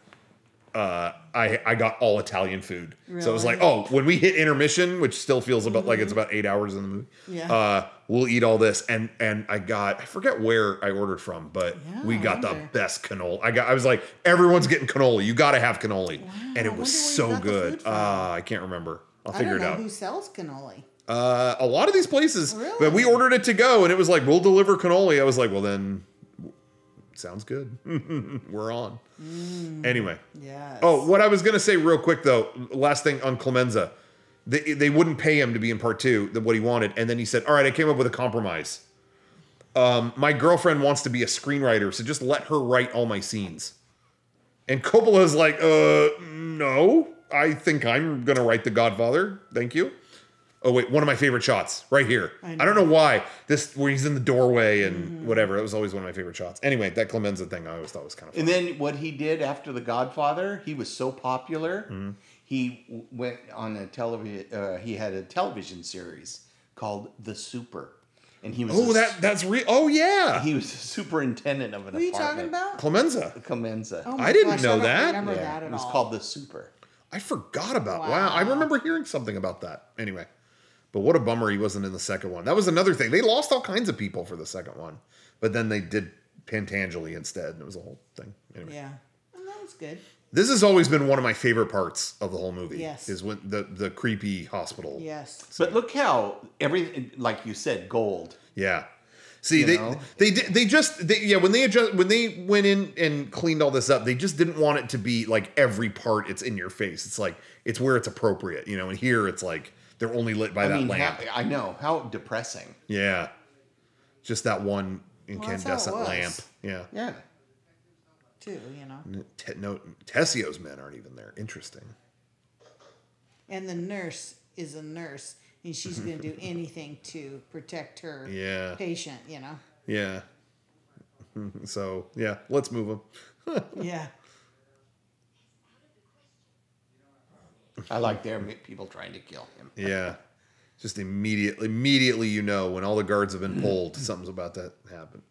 Speaker 1: I got all Italian food. Really? So it was like, when we hit intermission, which still feels about like it's about 8 hours in the movie. Yeah. We'll eat all this, and I forget where I ordered from, but we got the best cannoli. I was like, everyone's getting cannoli. You got to have cannoli, and it was so good. I can't remember. I'll figure it out.
Speaker 3: Who sells cannoli?
Speaker 1: A lot of these places,
Speaker 3: really?
Speaker 1: But we ordered it to go, and it was like, we'll deliver cannoli. I was like, well then. Sounds good. We're on. Anyway. Yes. Oh, what I was going to say real quick, though, last thing on Clemenza. They wouldn't pay him to be in part 2, what he wanted. And then he said, all right, I came up with a compromise. My girlfriend wants to be a screenwriter, so just let her write all my scenes. And Coppola's like, no, I think I'm going to write The Godfather. Thank you. Oh, wait, one of my favorite shots right here. I don't know why. Where he's in the doorway and whatever. It was always one of my favorite shots. Anyway, that Clemenza thing I always thought was kind of fun.
Speaker 2: And then what he did after The Godfather, he was so popular, he went on a television, he had a television series called The Super. And he was
Speaker 1: that's real. Oh, yeah.
Speaker 2: He was a superintendent of an apartment.
Speaker 3: Who are you talking about?
Speaker 2: Clemenza.
Speaker 3: Oh
Speaker 1: I didn't know that.
Speaker 3: I don't remember that at all.
Speaker 2: It was called The Super.
Speaker 1: I forgot about Wow, I remember hearing something about that. Anyway. But what a bummer he wasn't in the second one. That was another thing. They lost all kinds of people for the second one. But then they did Pentangeli instead, and it was a whole thing. Anyway.
Speaker 3: Yeah. Well, that was good.
Speaker 1: This has always been one of my favorite parts of the whole movie.
Speaker 3: Yes.
Speaker 1: Is when the creepy hospital.
Speaker 3: Yes.
Speaker 2: But look how everything, like you said, gold.
Speaker 1: Yeah. See, when they went in and cleaned all this up, they just didn't want it to be like every part it's in your face. It's like it's where it's appropriate, and here it's like they're only lit by that lamp.
Speaker 2: I know. How depressing.
Speaker 1: Yeah. Just that one incandescent lamp. Yeah.
Speaker 2: Yeah.
Speaker 3: Too,
Speaker 1: No, Tessio's men aren't even there. Interesting.
Speaker 3: And the nurse is a nurse, and she's going to do anything to protect her patient,
Speaker 1: Yeah. So, yeah, let's move him.
Speaker 3: Yeah.
Speaker 2: I like their people trying to kill him.
Speaker 1: Yeah. Just immediately, when all the guards have been pulled, something's about to happen.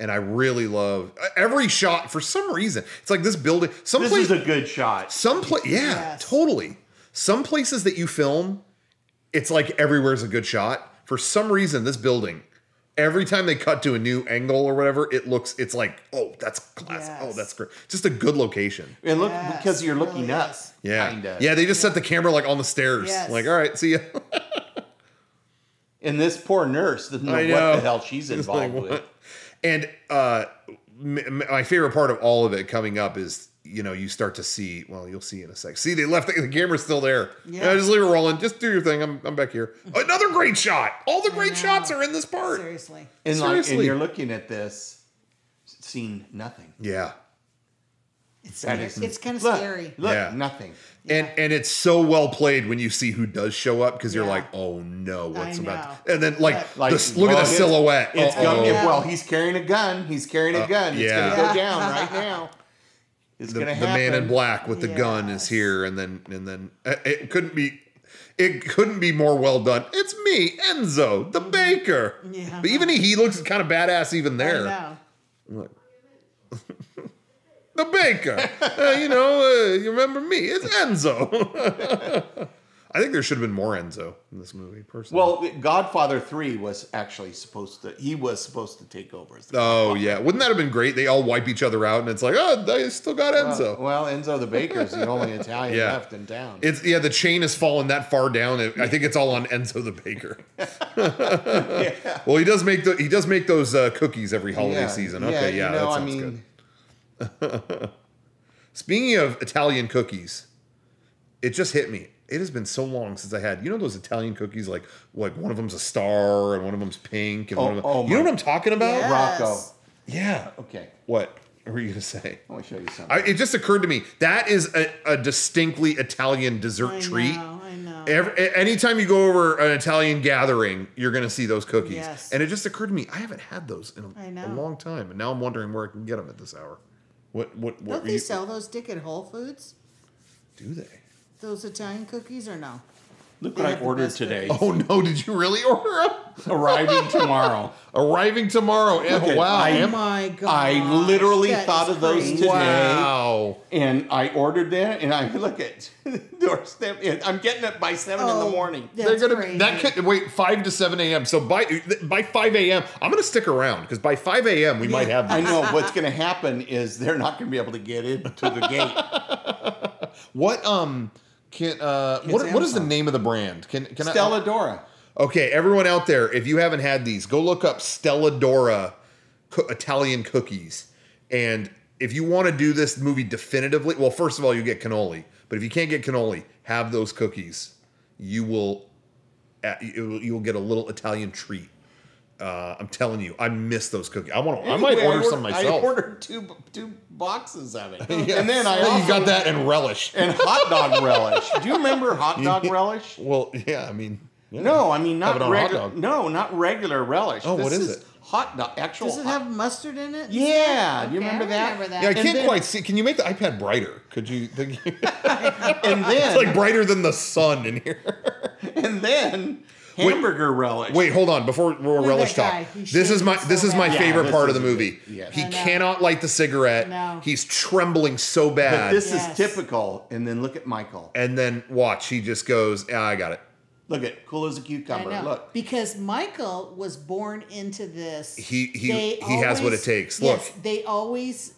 Speaker 1: And I really love every shot for some reason. It's like this building.
Speaker 2: This is a good shot.
Speaker 1: Totally. Some places that you film, it's like everywhere's a good shot. For some reason, this building, every time they cut to a new angle or whatever, it's like, oh, that's classic. Yes. Oh, that's great. Just a good location.
Speaker 2: And look, because you're looking up.
Speaker 1: Yeah. Kinda. Yeah, they just set the camera like on the stairs. Yes. Like, all right, see ya.
Speaker 2: And this poor nurse doesn't know what the hell she's involved with.
Speaker 1: And my favorite part of all of it coming up is, you start to see, well, you'll see in a sec. See, they left the camera's still there. Yeah. Just leave it rolling. Just do your thing. I'm back here. Another great shot. All the great shots are in this part.
Speaker 3: Seriously.
Speaker 2: And you're looking at this, seeing nothing.
Speaker 1: Yeah.
Speaker 3: It's kind of scary.
Speaker 2: Look, nothing.
Speaker 1: Yeah. And it's so well played when you see who does show up, because you're like, oh no, what's about? And then look at the silhouette.
Speaker 2: Well, he's carrying a gun. He's carrying a gun. It's going to go down right now. It's going to happen.
Speaker 1: The man in black with the gun is here, and then it couldn't be more well done. It's me, Enzo, the baker. Yeah. But even he looks kind of badass even there.
Speaker 3: I know.
Speaker 1: Look. The baker. You remember me. It's Enzo. I think there should have been more Enzo in this movie, personally.
Speaker 2: Well, Godfather 3 was actually supposed to take over.
Speaker 1: Yeah. Wouldn't that have been great? They all wipe each other out, and it's like, oh, they still got Enzo.
Speaker 2: Well, Enzo the baker's the only Italian left in town.
Speaker 1: The chain has fallen that far down. I think it's all on Enzo the baker. Well, he does make those cookies every holiday season. Okay, that sounds good. Speaking of Italian cookies, it just hit me. It has been so long since I had, those Italian cookies, like one of them's a star and one of them's pink. And you know what I'm talking about?
Speaker 3: Yes.
Speaker 2: Rocco.
Speaker 1: Yeah.
Speaker 2: Okay.
Speaker 1: What were you going to say?
Speaker 2: I want to show you something.
Speaker 1: It just occurred to me. That is a distinctly Italian dessert treat.
Speaker 3: I know.
Speaker 1: Anytime you go over an Italian gathering, you're going to see those cookies.
Speaker 3: Yes.
Speaker 1: And it just occurred to me, I haven't had those in a long time. And now I'm wondering where I can get them at this hour. What
Speaker 3: Don't they sell those at Whole Foods?
Speaker 1: Do they?
Speaker 3: Those Italian cookies or no?
Speaker 2: Look what I ordered today.
Speaker 1: Oh no, did you really order them?
Speaker 2: Arriving tomorrow.
Speaker 1: Arriving tomorrow. Wow.
Speaker 3: Oh my God.
Speaker 2: I literally thought of those today.
Speaker 1: Wow.
Speaker 2: And I ordered them, and I look at the doorstep. I'm getting it by 7 in the morning.
Speaker 3: They're gonna
Speaker 1: wait 5 to 7 a.m. So by 5 a.m. I'm gonna stick around, because by 5 a.m. we might have these.
Speaker 2: I know what's gonna happen is they're not gonna be able to get into the gate.
Speaker 1: What is the name of the brand? Can
Speaker 2: Stella Dora.
Speaker 1: Okay, everyone out there, if you haven't had these, go look up Stella Dora Italian cookies. And if you want to do this movie definitively, well, first of all, you get cannoli. But if you can't get cannoli, have those cookies. You will get a little Italian treat. I'm telling you, I miss those cookies. I might order some myself.
Speaker 2: I ordered two boxes of it, and then you
Speaker 1: got that and relish
Speaker 2: and hot dog relish. Do you remember hot dog relish?
Speaker 1: Well, yeah, I mean,
Speaker 2: no, I mean not regular. No, not regular relish.
Speaker 1: Oh, what is it?
Speaker 2: Hot dog. Actual.
Speaker 3: Does it have mustard in it?
Speaker 2: Yeah, do you remember that?
Speaker 1: Yeah, I can't quite see. Can you make the iPad brighter? Could you?
Speaker 2: And then
Speaker 1: it's like brighter than the sun in here.
Speaker 2: And then. Hamburger relish.
Speaker 1: Wait, hold on. Before relish talk, this is my favorite part of the movie.
Speaker 2: Yes.
Speaker 1: He cannot light the cigarette.
Speaker 3: No.
Speaker 1: He's trembling so bad.
Speaker 2: But this is typical. And then look at Michael.
Speaker 1: And then watch. He just goes, I got it.
Speaker 2: Look at cool as a cucumber. Look,
Speaker 3: because Michael was born into this.
Speaker 1: He has what it takes. Look,
Speaker 3: they always.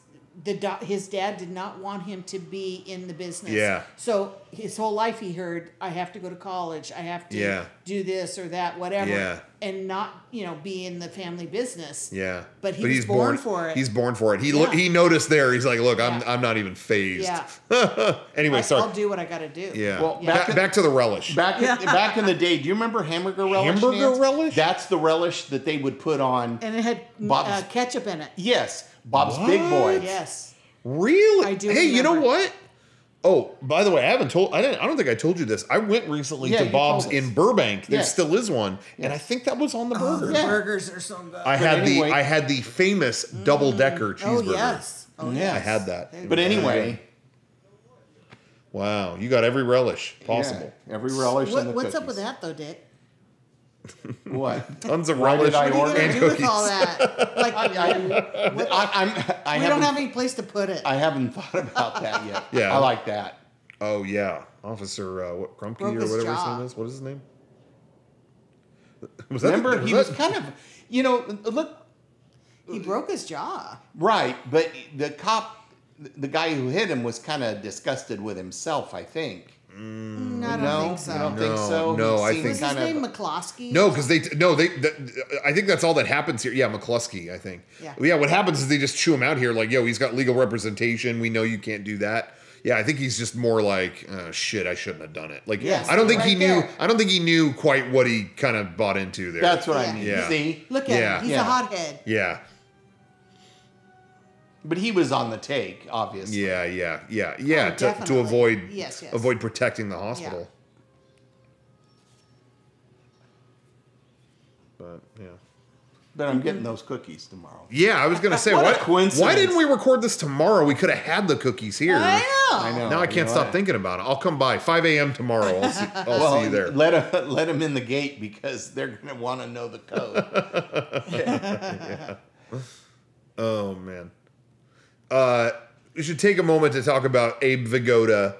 Speaker 3: His dad did not want him to be in the business.
Speaker 1: Yeah.
Speaker 3: So his whole life he heard, I have to go to college. I have to do this or that, whatever. Yeah. And not, be in the family business.
Speaker 1: Yeah.
Speaker 3: But he's born for it.
Speaker 1: He's born for it. He noticed there. He's like, look, I'm not even phased.
Speaker 3: Yeah.
Speaker 1: Anyway, sorry.
Speaker 3: I'll do what I got to do.
Speaker 1: Yeah. Well, back to the relish.
Speaker 2: Back in the day, do you remember hamburger relish?
Speaker 1: Relish?
Speaker 2: That's the relish that they would put on.
Speaker 3: And it had ketchup in it.
Speaker 2: Yes. Bob's Big Boy.
Speaker 3: Yes.
Speaker 1: Really?
Speaker 3: I do.
Speaker 1: Hey, you know what? Oh, by the way, I don't think I told you this. I went recently to Bob's in Burbank. There still is one, and I think that was on the burgers.
Speaker 3: The burgers are so good.
Speaker 1: I had the famous double-decker cheeseburger.
Speaker 3: Oh yes. Oh
Speaker 1: yeah. I had that.
Speaker 2: But anyway.
Speaker 1: Wow, you got every relish possible.
Speaker 2: Yeah, every relish.
Speaker 3: What's up with that though, Dick?
Speaker 2: What?
Speaker 1: Tons of
Speaker 2: Why
Speaker 1: relish
Speaker 2: did I
Speaker 3: What are you
Speaker 2: order
Speaker 3: gonna do
Speaker 1: cookies.
Speaker 3: with all that? Like, we don't have any place to put it.
Speaker 2: I haven't thought about that yet.
Speaker 1: Yeah.
Speaker 2: I like that.
Speaker 1: Oh yeah, Officer what Krumke
Speaker 3: Broke
Speaker 1: or
Speaker 3: his
Speaker 1: whatever
Speaker 3: jaw.
Speaker 1: his name is. What is his name?
Speaker 2: Remember, he was kind of, look,
Speaker 3: He broke his jaw.
Speaker 2: right, but the cop, the guy who hit him was kind of disgusted with himself, I think.
Speaker 3: I don't think so.
Speaker 2: You don't think so?
Speaker 1: No,
Speaker 2: He
Speaker 1: I
Speaker 2: seemed
Speaker 1: think-
Speaker 3: Was his
Speaker 2: kind
Speaker 3: name
Speaker 2: of-
Speaker 3: McCloskey?
Speaker 1: No, because I think that's all that happens here. Yeah, McCluskey, I think.
Speaker 3: Yeah.
Speaker 1: What happens is they just chew him out here, like, yo, he's got legal representation. We know you can't do that. Yeah, I think he's just more like, oh, shit, I shouldn't have done it. Like,
Speaker 3: Yes,
Speaker 1: I don't think
Speaker 3: right
Speaker 1: he knew.
Speaker 3: there.
Speaker 1: I don't think he knew quite what he kind of bought into there.
Speaker 2: That's what I
Speaker 3: Yeah.
Speaker 2: mean.
Speaker 1: Yeah.
Speaker 2: See?
Speaker 3: Look at
Speaker 1: Yeah.
Speaker 3: him. He's
Speaker 2: Yeah.
Speaker 3: a hothead.
Speaker 1: Yeah,
Speaker 2: But he was on the take, obviously.
Speaker 1: yeah.
Speaker 3: Oh,
Speaker 1: To
Speaker 3: definitely.
Speaker 1: avoid
Speaker 3: Yes.
Speaker 1: avoid protecting the hospital. But yeah.
Speaker 2: But I'm getting those cookies tomorrow.
Speaker 1: Yeah, I was gonna say,
Speaker 2: What a
Speaker 1: why
Speaker 2: coincidence.
Speaker 1: didn't we record this tomorrow? We could have had the cookies here.
Speaker 3: I know.
Speaker 2: I know.
Speaker 1: Now I can't stop thinking about it. I'll come by 5 a.m. tomorrow. I'll see you there.
Speaker 2: Let them in the gate because they're going to want to know the code.
Speaker 1: Oh man. We should take a moment to talk about Abe Vigoda,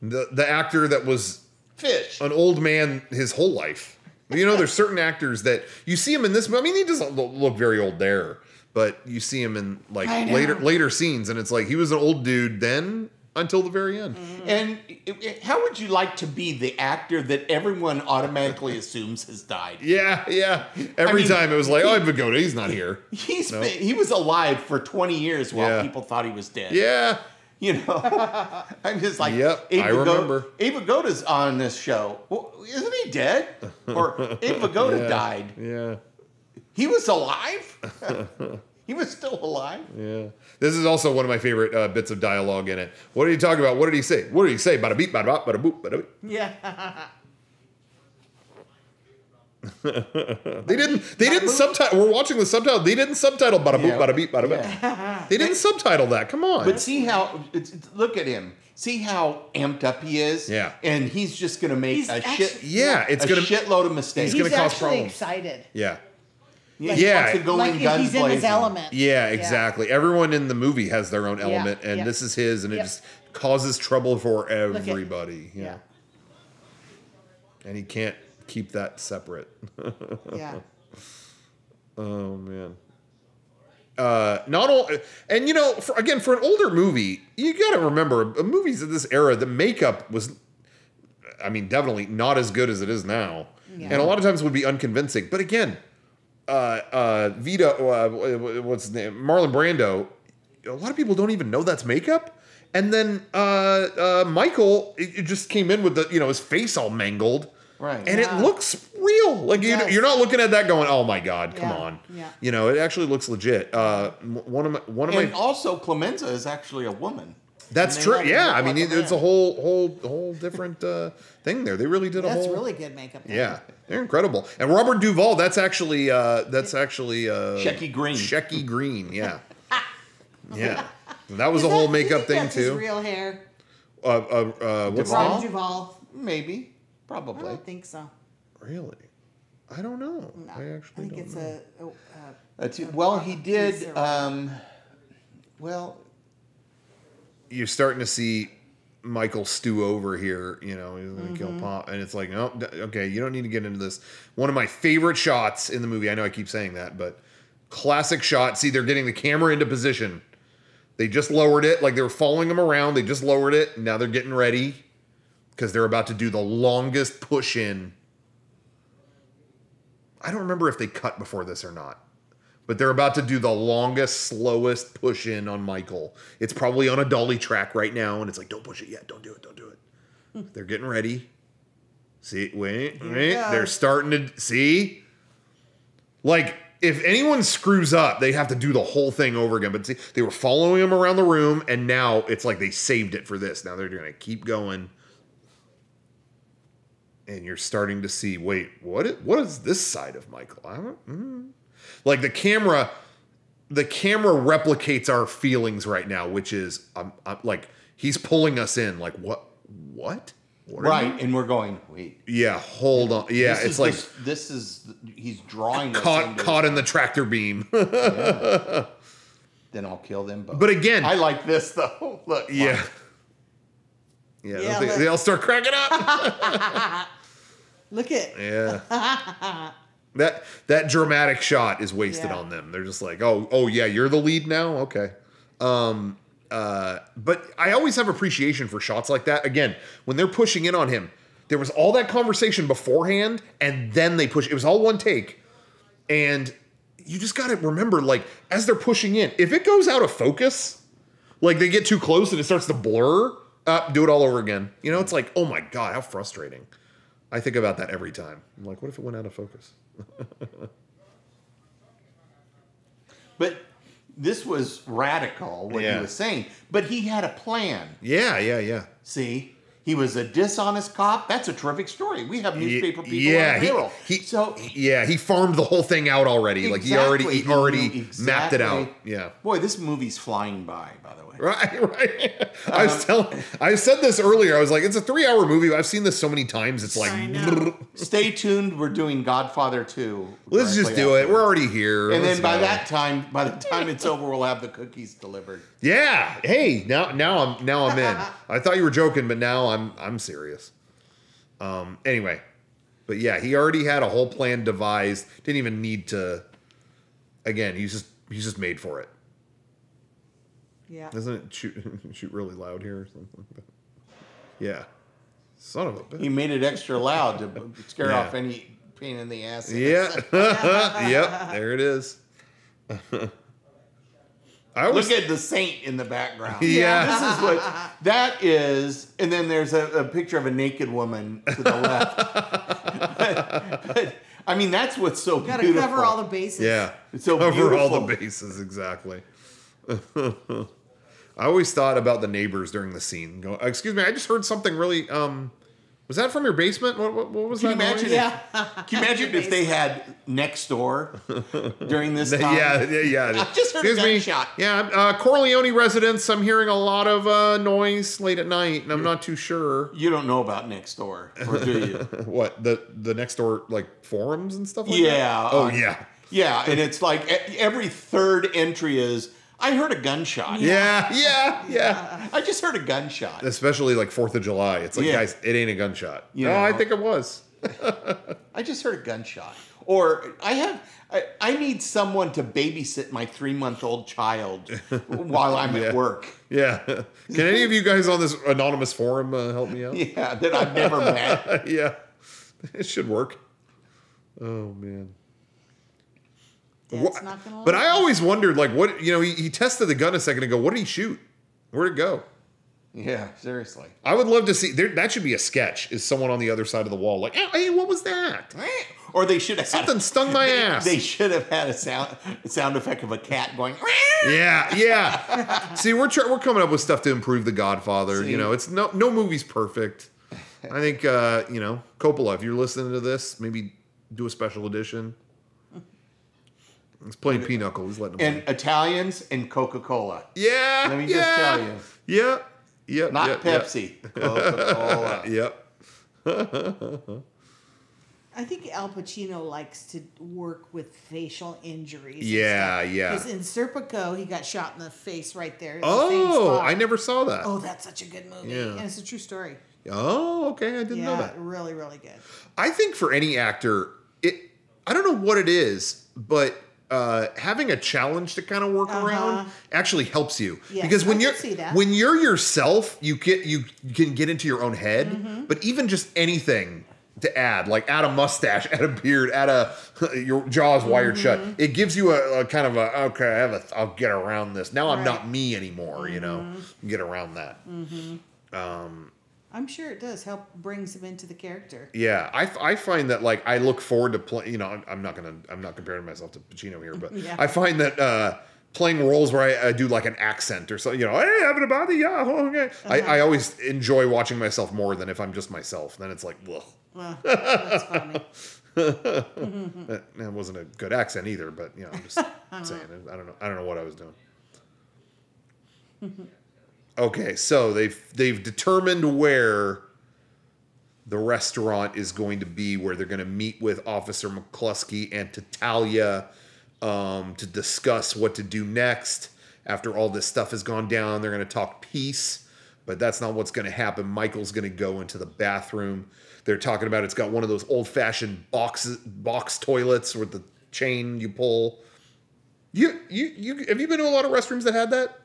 Speaker 1: the actor that was
Speaker 2: Fish.
Speaker 1: an old man his whole life. There's certain actors that you see him in this. I mean, he doesn't look very old there, but you see him in like
Speaker 3: I know.
Speaker 1: later scenes, and it's like he was an old dude then until the very end.
Speaker 2: And how would you like to be the actor that everyone automatically assumes has died?
Speaker 1: Yeah. Every
Speaker 2: mean,
Speaker 1: time it was like, oh, Vigoda, he's not here.
Speaker 2: He was alive for 20 years while
Speaker 1: Yeah.
Speaker 2: people thought he was dead.
Speaker 1: Yeah.
Speaker 2: I'm just like,
Speaker 1: Yep,
Speaker 2: Abe
Speaker 1: I remember.
Speaker 2: Abe Vigoda's on this show. Well, isn't he dead? Or Abe Vigoda died.
Speaker 1: Yeah.
Speaker 2: He was alive? He was still alive?
Speaker 1: Yeah. This is also one of my favorite bits of dialogue in it. What did he talk about? What did he say? What did he say? Bada beep, bada bop, bada boop, bada beep.
Speaker 3: Yeah.
Speaker 1: They didn't subtitle. We're watching the subtitle. They didn't subtitle bada boop, bada beep, bada beep. They didn't subtitle that. Come on.
Speaker 2: But see how, look at him. See how amped up he is?
Speaker 1: Yeah.
Speaker 2: And he's just going to make
Speaker 3: He's
Speaker 2: a shitload of mistakes.
Speaker 1: He's gonna cause
Speaker 3: actually
Speaker 1: problems.
Speaker 3: excited.
Speaker 1: Yeah.
Speaker 2: He
Speaker 1: Yeah.
Speaker 2: wants to go
Speaker 3: Like
Speaker 2: in guns
Speaker 3: he's in his
Speaker 2: blazing.
Speaker 3: element.
Speaker 1: Yeah, exactly. Everyone in the movie has their own element, and
Speaker 3: yeah.
Speaker 1: this is his, and it
Speaker 3: Yep.
Speaker 1: just causes trouble for
Speaker 3: at-
Speaker 1: everybody. Yeah.
Speaker 3: Yeah.
Speaker 1: And he can't keep that separate.
Speaker 3: Yeah.
Speaker 1: Oh man. Not all, and for an older movie, you got to remember, movies of this era, the makeup was, I mean, definitely not as good as it is now,
Speaker 3: Yeah.
Speaker 1: and a lot of times would be unconvincing. But again, what's his name, Marlon Brando, a lot of people don't even know that's makeup. And then Michael, it just came in with the his face all mangled.
Speaker 2: Right.
Speaker 1: And
Speaker 3: Yeah.
Speaker 1: it looks real. Like
Speaker 3: does.
Speaker 1: you're not looking at that going, "Oh my God, come
Speaker 3: Yeah.
Speaker 1: on."
Speaker 3: Yeah.
Speaker 1: It actually looks legit. One of
Speaker 2: And
Speaker 1: my
Speaker 2: also, Clemenza is actually a woman.
Speaker 1: that's
Speaker 2: and they
Speaker 1: true.
Speaker 2: let him
Speaker 1: Yeah,
Speaker 2: look
Speaker 1: I mean,
Speaker 2: like a
Speaker 1: it's a
Speaker 2: man.
Speaker 1: whole different thing there. They really did a
Speaker 3: That's
Speaker 1: whole.
Speaker 3: really good makeup.
Speaker 1: Yeah, they're incredible. And Robert Duvall, that's actually
Speaker 2: Shecky Green.
Speaker 1: Shecky Green, yeah, yeah. That was
Speaker 3: Is
Speaker 1: a whole
Speaker 3: that-
Speaker 1: makeup
Speaker 3: do you
Speaker 1: thing
Speaker 3: think that's his
Speaker 1: too.
Speaker 3: real hair.
Speaker 1: What's
Speaker 2: Duvall?
Speaker 3: Robert Duvall.
Speaker 2: Maybe.
Speaker 3: I
Speaker 2: Probably.
Speaker 3: don't think so.
Speaker 1: really? I don't know.
Speaker 3: No.
Speaker 1: I actually
Speaker 3: think
Speaker 1: don't
Speaker 3: it's
Speaker 1: know.
Speaker 2: Well, he
Speaker 3: piece
Speaker 2: did.
Speaker 3: or-
Speaker 2: Well,
Speaker 1: You're starting to see Michael stew over here. He's going to kill Pop, and it's like, no, okay, you don't need to get into this. One of my favorite shots in the movie. I know I keep saying that, but classic shot. See, they're getting the camera into position. They just lowered it, like they were following him around. They just lowered it. And now they're getting ready because they're about to do the longest push in. I don't remember if they cut before this or not. But they're about to do the longest, slowest push in on Michael. It's probably on a dolly track right now, and it's like, don't push it yet. Don't do it. Don't do it. They're getting ready. See, wait. They're starting to see. Like, if anyone screws up, they have to do the whole thing over again. But see, they were following him around the room, and now it's like they saved it for this. Now they're going to keep going. And you're starting to see, wait, what is this side of Michael? Like the camera replicates our feelings right now, which is I'm like he's pulling us in. Like what?
Speaker 2: Right, and we're going, wait.
Speaker 1: Yeah, hold on. Yeah, it's like
Speaker 2: he's drawing
Speaker 1: caught in the tractor beam.
Speaker 2: Yeah. Then I'll kill them both.
Speaker 1: But again,
Speaker 2: I like this though. Look,
Speaker 1: yeah, they all start cracking up.
Speaker 3: Look at
Speaker 1: that dramatic shot is wasted on them. They're just like, oh yeah, you're the lead now, okay. But I always have appreciation for shots like that. Again, when they're pushing in on him, there was all that conversation beforehand, and then they push. It was all one take, and you just got to remember, like, as they're pushing in, if it goes out of focus, like they get too close and it starts to blur, do it all over again. You know, it's like, oh my God, how frustrating. I think about that every time. I'm like, what if it went out of focus?
Speaker 2: But this was radical, what he was saying. But he had a plan.
Speaker 1: Yeah.
Speaker 2: See? He was a dishonest cop. That's a terrific story. We have newspaper people on the payroll.
Speaker 1: He farmed the whole thing out already.
Speaker 2: Exactly.
Speaker 1: Like he already mapped it out. Yeah.
Speaker 2: Boy, this movie's flying by the way.
Speaker 1: Right. I said this earlier. I was like, it's a 3-hour movie. I've seen this so many times. It's like,
Speaker 2: stay tuned. We're doing Godfather 2.
Speaker 1: Let's just do it. We're already here.
Speaker 2: And then by the time it's over, we'll have the cookies delivered.
Speaker 1: Yeah. Hey, now I'm in. I thought you were joking, but now I'm serious. Anyway, but yeah, he already had a whole plan devised. Didn't even need to. Again, he's just made for it.
Speaker 3: Yeah.
Speaker 1: Doesn't it shoot really loud here or something like that? Yeah. Son of a bitch.
Speaker 2: He made it extra loud to scare off any pain in the ass.
Speaker 1: Yeah. Yep. There it is.
Speaker 2: Look at the saint in the background.
Speaker 1: Yeah.
Speaker 2: This is what that is. And then there's a picture of a naked woman to the left. but I mean, that's what's so beautiful.
Speaker 3: Gotta cover all the bases.
Speaker 1: Yeah.
Speaker 2: It's so
Speaker 1: cover
Speaker 2: beautiful.
Speaker 1: all the bases, exactly. I always thought about the neighbors during the scene. Go, excuse me, I just heard something really. Was that from your basement? What was that?
Speaker 2: Can you imagine if they had Next Door during this time?
Speaker 1: Yeah.
Speaker 2: I just heard a gunshot.
Speaker 1: Yeah, Corleone residents. I'm hearing a lot of noise late at night, and I'm not too sure.
Speaker 2: You don't know about Next Door, or do you?
Speaker 1: What, the Next Door, like, forums and stuff like that?
Speaker 2: Yeah.
Speaker 1: Oh, yeah.
Speaker 2: Yeah, and it's like every third entry is, I heard a gunshot.
Speaker 1: Yeah.
Speaker 2: I just heard a gunshot.
Speaker 1: Especially like 4th of July. It's like, guys, it ain't a gunshot. No, I think it was.
Speaker 2: I just heard a gunshot. Or I need someone to babysit my 3-month-old child while I'm at work.
Speaker 1: Yeah. Can any of you guys on this anonymous forum help me out?
Speaker 2: Yeah, that I've never met.
Speaker 1: Yeah. It should work. Oh, man.
Speaker 3: Dad's not gonna
Speaker 1: but I always wondered, like, what, he tested the gun a second ago. What did he shoot? Where'd it go?
Speaker 2: Yeah, seriously.
Speaker 1: I would love to see, that should be a sketch, is someone on the other side of the wall, like, hey, what was that?
Speaker 2: Or they should have
Speaker 1: something stung my ass.
Speaker 2: They should have had a sound effect of a cat going.
Speaker 1: Yeah. See, we're coming up with stuff to improve The Godfather. See? It's no movie's perfect. I think Coppola, if you're listening to this, maybe do a special edition. He's playing Pinochle. He's letting him
Speaker 2: and Italians and Coca-Cola.
Speaker 1: Yeah.
Speaker 2: Let me just tell you.
Speaker 1: Yeah. Yep.
Speaker 2: Not Pepsi. Coca-Cola.
Speaker 1: Yep.
Speaker 3: I think Al Pacino likes to work with facial injuries.
Speaker 1: Yeah.
Speaker 3: Because in Serpico, he got shot in the face right there.
Speaker 1: Oh, I never saw that.
Speaker 3: Oh, that's such a good movie. Yeah. And it's a true story.
Speaker 1: Oh, okay. I didn't know that.
Speaker 3: Really, really good.
Speaker 1: I think for any actor, I don't know what it is, but having a challenge to kind of work around actually helps you.
Speaker 3: Yes,
Speaker 1: because when you're yourself, you can get into your own head. Mm-hmm. But even just anything to add, like add a mustache, add a beard, your jaw's wired shut, it gives you a kind of I'll get around this. Now I'm not me anymore. Get around that.
Speaker 3: Mm-hmm. I'm sure it does help brings him into the character.
Speaker 1: Yeah, I find that, like, I look forward to playing. I'm not comparing myself to Pacino here, but I find that playing roles where I do like an accent or something. Hey, everybody, yeah, okay. I always enjoy watching myself more than if I'm just myself. Then it's like, ugh.
Speaker 3: Well, that's funny.
Speaker 1: That wasn't a good accent either, but I'm just saying. I don't know what I was doing. Okay, so they've determined where the restaurant is going to be where they're going to meet with Officer McCluskey and Talia to discuss what to do next. After all this stuff has gone down, they're going to talk peace, but that's not what's going to happen. Michael's going to go into the bathroom. They're talking about it's got one of those old-fashioned box toilets with the chain you pull. You have you been to a lot of restrooms that had that?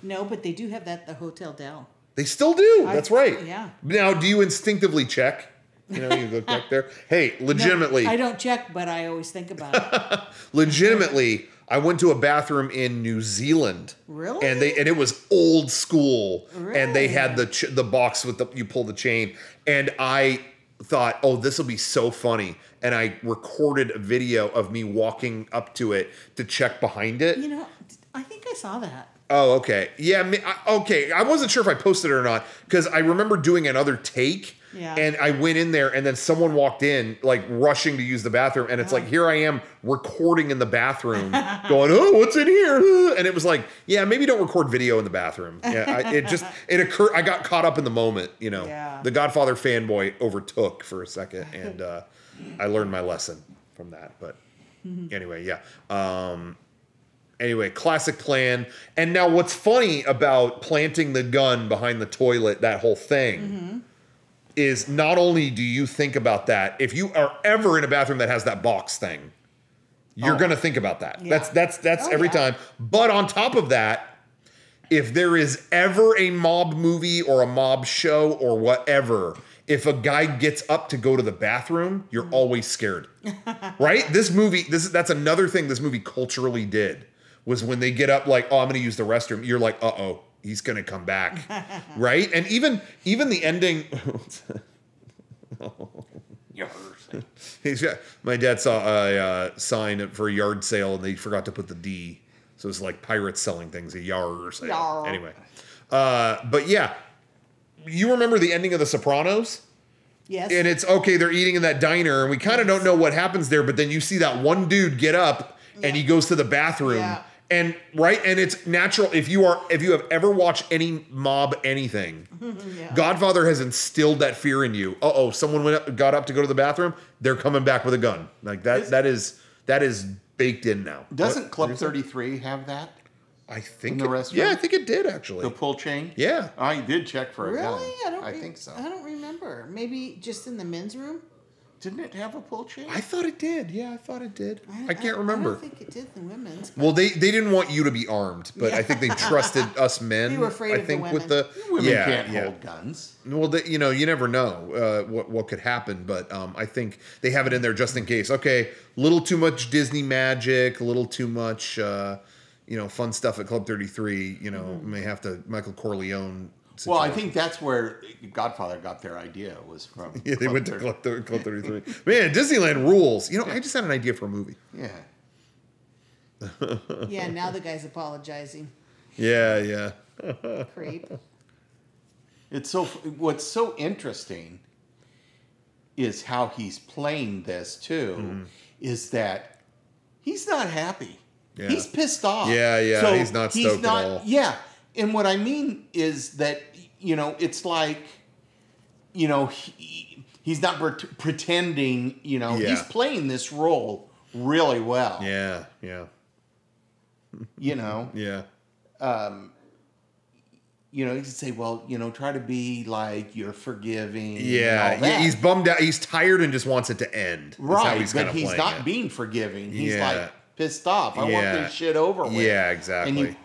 Speaker 3: No, but they do have that at the Hotel Del.
Speaker 1: They still do. That's right.
Speaker 3: Yeah.
Speaker 1: Now, do you instinctively check? You know, you go check there. Hey, legitimately.
Speaker 3: No, I don't check, but I always think about it.
Speaker 1: Legitimately, I went to a bathroom in New Zealand.
Speaker 3: Really?
Speaker 1: And it was old school.
Speaker 3: Really?
Speaker 1: And they had the box with you pull the chain. And I thought, oh, this will be so funny. And I recorded a video of me walking up to it to check behind it.
Speaker 3: You know, I think I saw that.
Speaker 1: Oh, okay. Yeah, okay. I wasn't sure if I posted it or not because I remember doing another take.
Speaker 3: Yeah.
Speaker 1: And I went in there and then someone walked in like rushing to use the bathroom. And it's like, here I am recording in the bathroom going, oh, what's in here? And it was like, yeah, maybe don't record video in the bathroom. Yeah, it occurred. I got caught up in the moment, you know.
Speaker 3: Yeah.
Speaker 1: The Godfather fanboy overtook for a second. And I learned my lesson from that. But anyway, yeah. Anyway, classic plan. And now what's funny about planting the gun behind the toilet, that whole thing, is not only do you think about that, if you are ever in a bathroom that has that box thing, you're going to think about that.
Speaker 3: Yeah.
Speaker 1: That's every time. But on top of that, if there is ever a mob movie or a mob show or whatever, if a guy gets up to go to the bathroom, you're always scared. Right? That's another thing this movie culturally did. Was when they get up like, oh, I'm going to use the restroom. You're like, uh-oh, he's going to come back. Right? And even the ending. My dad saw a sign for a yard sale and they forgot to put the D. So it's like pirates selling things, a yard sale.
Speaker 3: Yar.
Speaker 1: Anyway. But yeah, you remember the ending of The Sopranos?
Speaker 3: Yes.
Speaker 1: And it's, okay, they're eating in that diner and we kind of don't know what happens there, but then you see that one dude get up and he goes to the bathroom.
Speaker 3: Yeah.
Speaker 1: And and it's natural if you have ever watched any mob anything, Godfather has instilled that fear in you. Someone got up to go to the bathroom, they're coming back with a gun. Like that is baked in now.
Speaker 2: Doesn't Club 33 have that?
Speaker 1: I think
Speaker 2: in the restaurant?
Speaker 1: Yeah, I think it did actually.
Speaker 2: The pull chain?
Speaker 1: Yeah.
Speaker 2: I did check for a gun.
Speaker 3: Really?
Speaker 2: I think so.
Speaker 3: I don't remember. Maybe just in the men's room?
Speaker 2: Didn't it have a pull chain?
Speaker 1: I thought it did. Yeah, I thought it did. I can't remember.
Speaker 3: I don't think it did in the women's.
Speaker 1: Well, they didn't want you to be armed, but I think they trusted us men.
Speaker 3: They were afraid of the women.
Speaker 1: With the
Speaker 2: women can't hold guns.
Speaker 1: Well, you never know what could happen, but I think they have it in there just in case. Okay, a little too much Disney magic, a little too much, fun stuff at Club 33. May have to Michael Corleone. Situation.
Speaker 2: Well, I think that's where Godfather got their idea was from.
Speaker 1: Yeah, they went to Club 33. Man, Disneyland rules. I just had an idea for a movie.
Speaker 2: Yeah.
Speaker 3: Yeah, now the guy's apologizing.
Speaker 1: Yeah.
Speaker 3: Creep.
Speaker 2: What's so interesting is how he's playing this too, is that he's not happy.
Speaker 1: Yeah.
Speaker 2: He's pissed off.
Speaker 1: Yeah.
Speaker 2: So
Speaker 1: he's not stoked at all.
Speaker 2: Yeah. And what I mean is that, it's like, he's not pretending, he's playing this role really well.
Speaker 1: Yeah.
Speaker 2: Yeah. You can say, well, try to be like you're forgiving.
Speaker 1: Yeah. He's bummed out. He's tired and just wants it to end.
Speaker 2: Right. But he's not being forgiving. He's like pissed off. I want this shit over with.
Speaker 1: Yeah, exactly.
Speaker 2: And you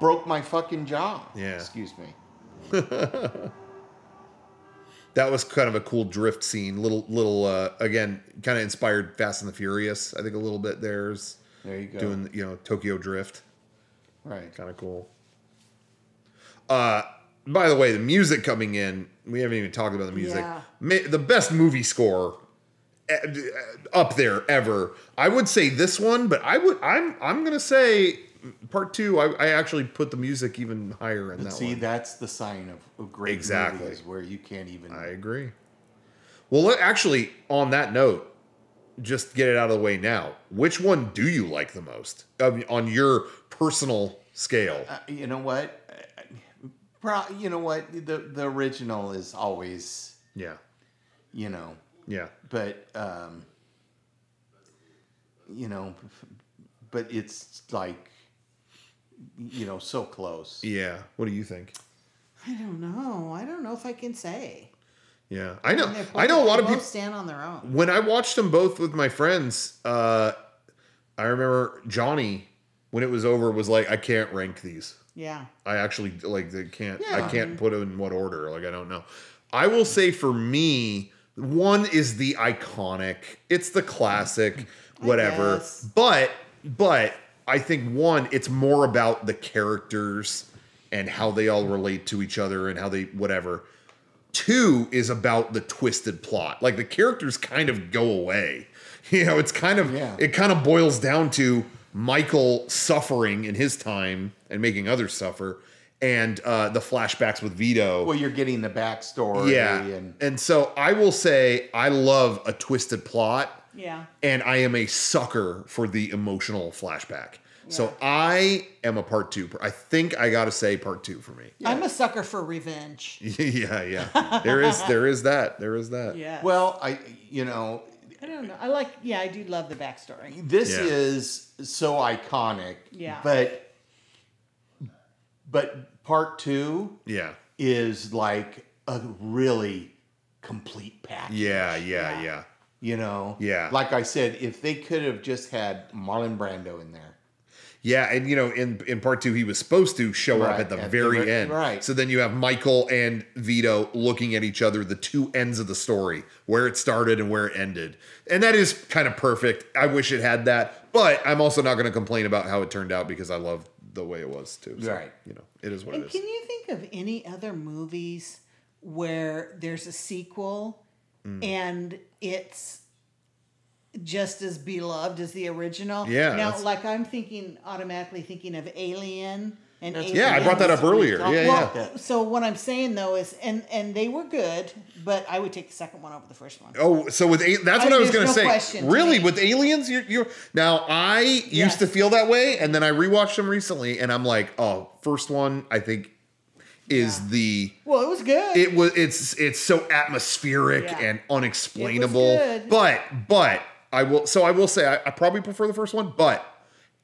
Speaker 2: broke my fucking jaw.
Speaker 1: Yeah.
Speaker 2: Excuse me.
Speaker 1: That was kind of a cool drift scene. Little again, kind of inspired Fast and the Furious. I think a little bit there you go. Doing, Tokyo Drift.
Speaker 2: Right.
Speaker 1: Kind of cool. By the way, the music coming in, we haven't even talked about the music. Yeah. The best movie score up there ever. I would say this one, but I'm going to say part 2, I actually put the music even higher in that one.
Speaker 2: See, that's the sign of great movies where you can't even...
Speaker 1: I agree. Well, actually, on that note, just get it out of the way now. Which one do you like the most on your personal scale?
Speaker 2: You know what? The original is always
Speaker 1: Yeah.
Speaker 2: You know.
Speaker 1: Yeah.
Speaker 2: But you know, but it's like, you know, so close.
Speaker 1: Yeah. What do you think?
Speaker 3: I don't know. I don't know if I can say.
Speaker 1: Yeah, I know.
Speaker 3: Both,
Speaker 1: I know a lot of people
Speaker 3: stand on their own.
Speaker 1: When I watched them both with my friends, I remember Johnny, when it was over, was like, "I can't rank these.
Speaker 3: Yeah,
Speaker 1: I actually like they can't.
Speaker 2: Yeah.
Speaker 1: I can't put them in what order. Like I don't know." I will say for me, one is the iconic. It's the classic, whatever. But I think one, it's more about the characters and how they all relate to each other and how they whatever. Two is about the twisted plot. Like the characters kind of go away. You know, it's kind of it kind of boils down to Michael suffering in his time and making others suffer, and the flashbacks with Vito.
Speaker 2: Well, you're getting the backstory.
Speaker 1: Yeah, and so I will say I love a twisted plot.
Speaker 3: Yeah,
Speaker 1: and I am a sucker for the emotional flashback. So I am a part two. I think I got to say part two for me.
Speaker 3: I'm a sucker for revenge.
Speaker 1: Yeah. There is that.
Speaker 3: Yeah.
Speaker 2: Well, I
Speaker 3: don't know. I do love the backstory.
Speaker 2: This is so iconic.
Speaker 3: Yeah.
Speaker 2: But part two is like a really complete package.
Speaker 1: Yeah.
Speaker 2: You know?
Speaker 1: Yeah.
Speaker 2: Like I said, if they could have just had Marlon Brando in there.
Speaker 1: Yeah, and in part two, he was supposed to show up at the very end.
Speaker 2: Right.
Speaker 1: So then you have Michael and Vito looking at each other, the two ends of the story, where it started and where it ended. And that is kind of perfect. I wish it had that. But I'm also not going to complain about how it turned out because I love the way it was too. So,
Speaker 2: right.
Speaker 1: It is what it is.
Speaker 3: Can you think of any other movies where there's a sequel and it's just as beloved as the original?
Speaker 1: Yeah.
Speaker 3: Now, like I'm automatically thinking of Alien and Alien.
Speaker 1: Yeah, I brought that up earlier.
Speaker 3: So what I'm saying though is, and they were good, but I would take the second one over the first one.
Speaker 1: Oh, so that's what I was going to say.
Speaker 3: Question
Speaker 1: really, with Aliens, you're now. I used to feel that way, and then I rewatched them recently, and I'm like, oh, first one I think is the
Speaker 3: well, it was good.
Speaker 1: It's so atmospheric and unexplainable.
Speaker 3: It was good.
Speaker 1: But I will say I probably prefer the first one, but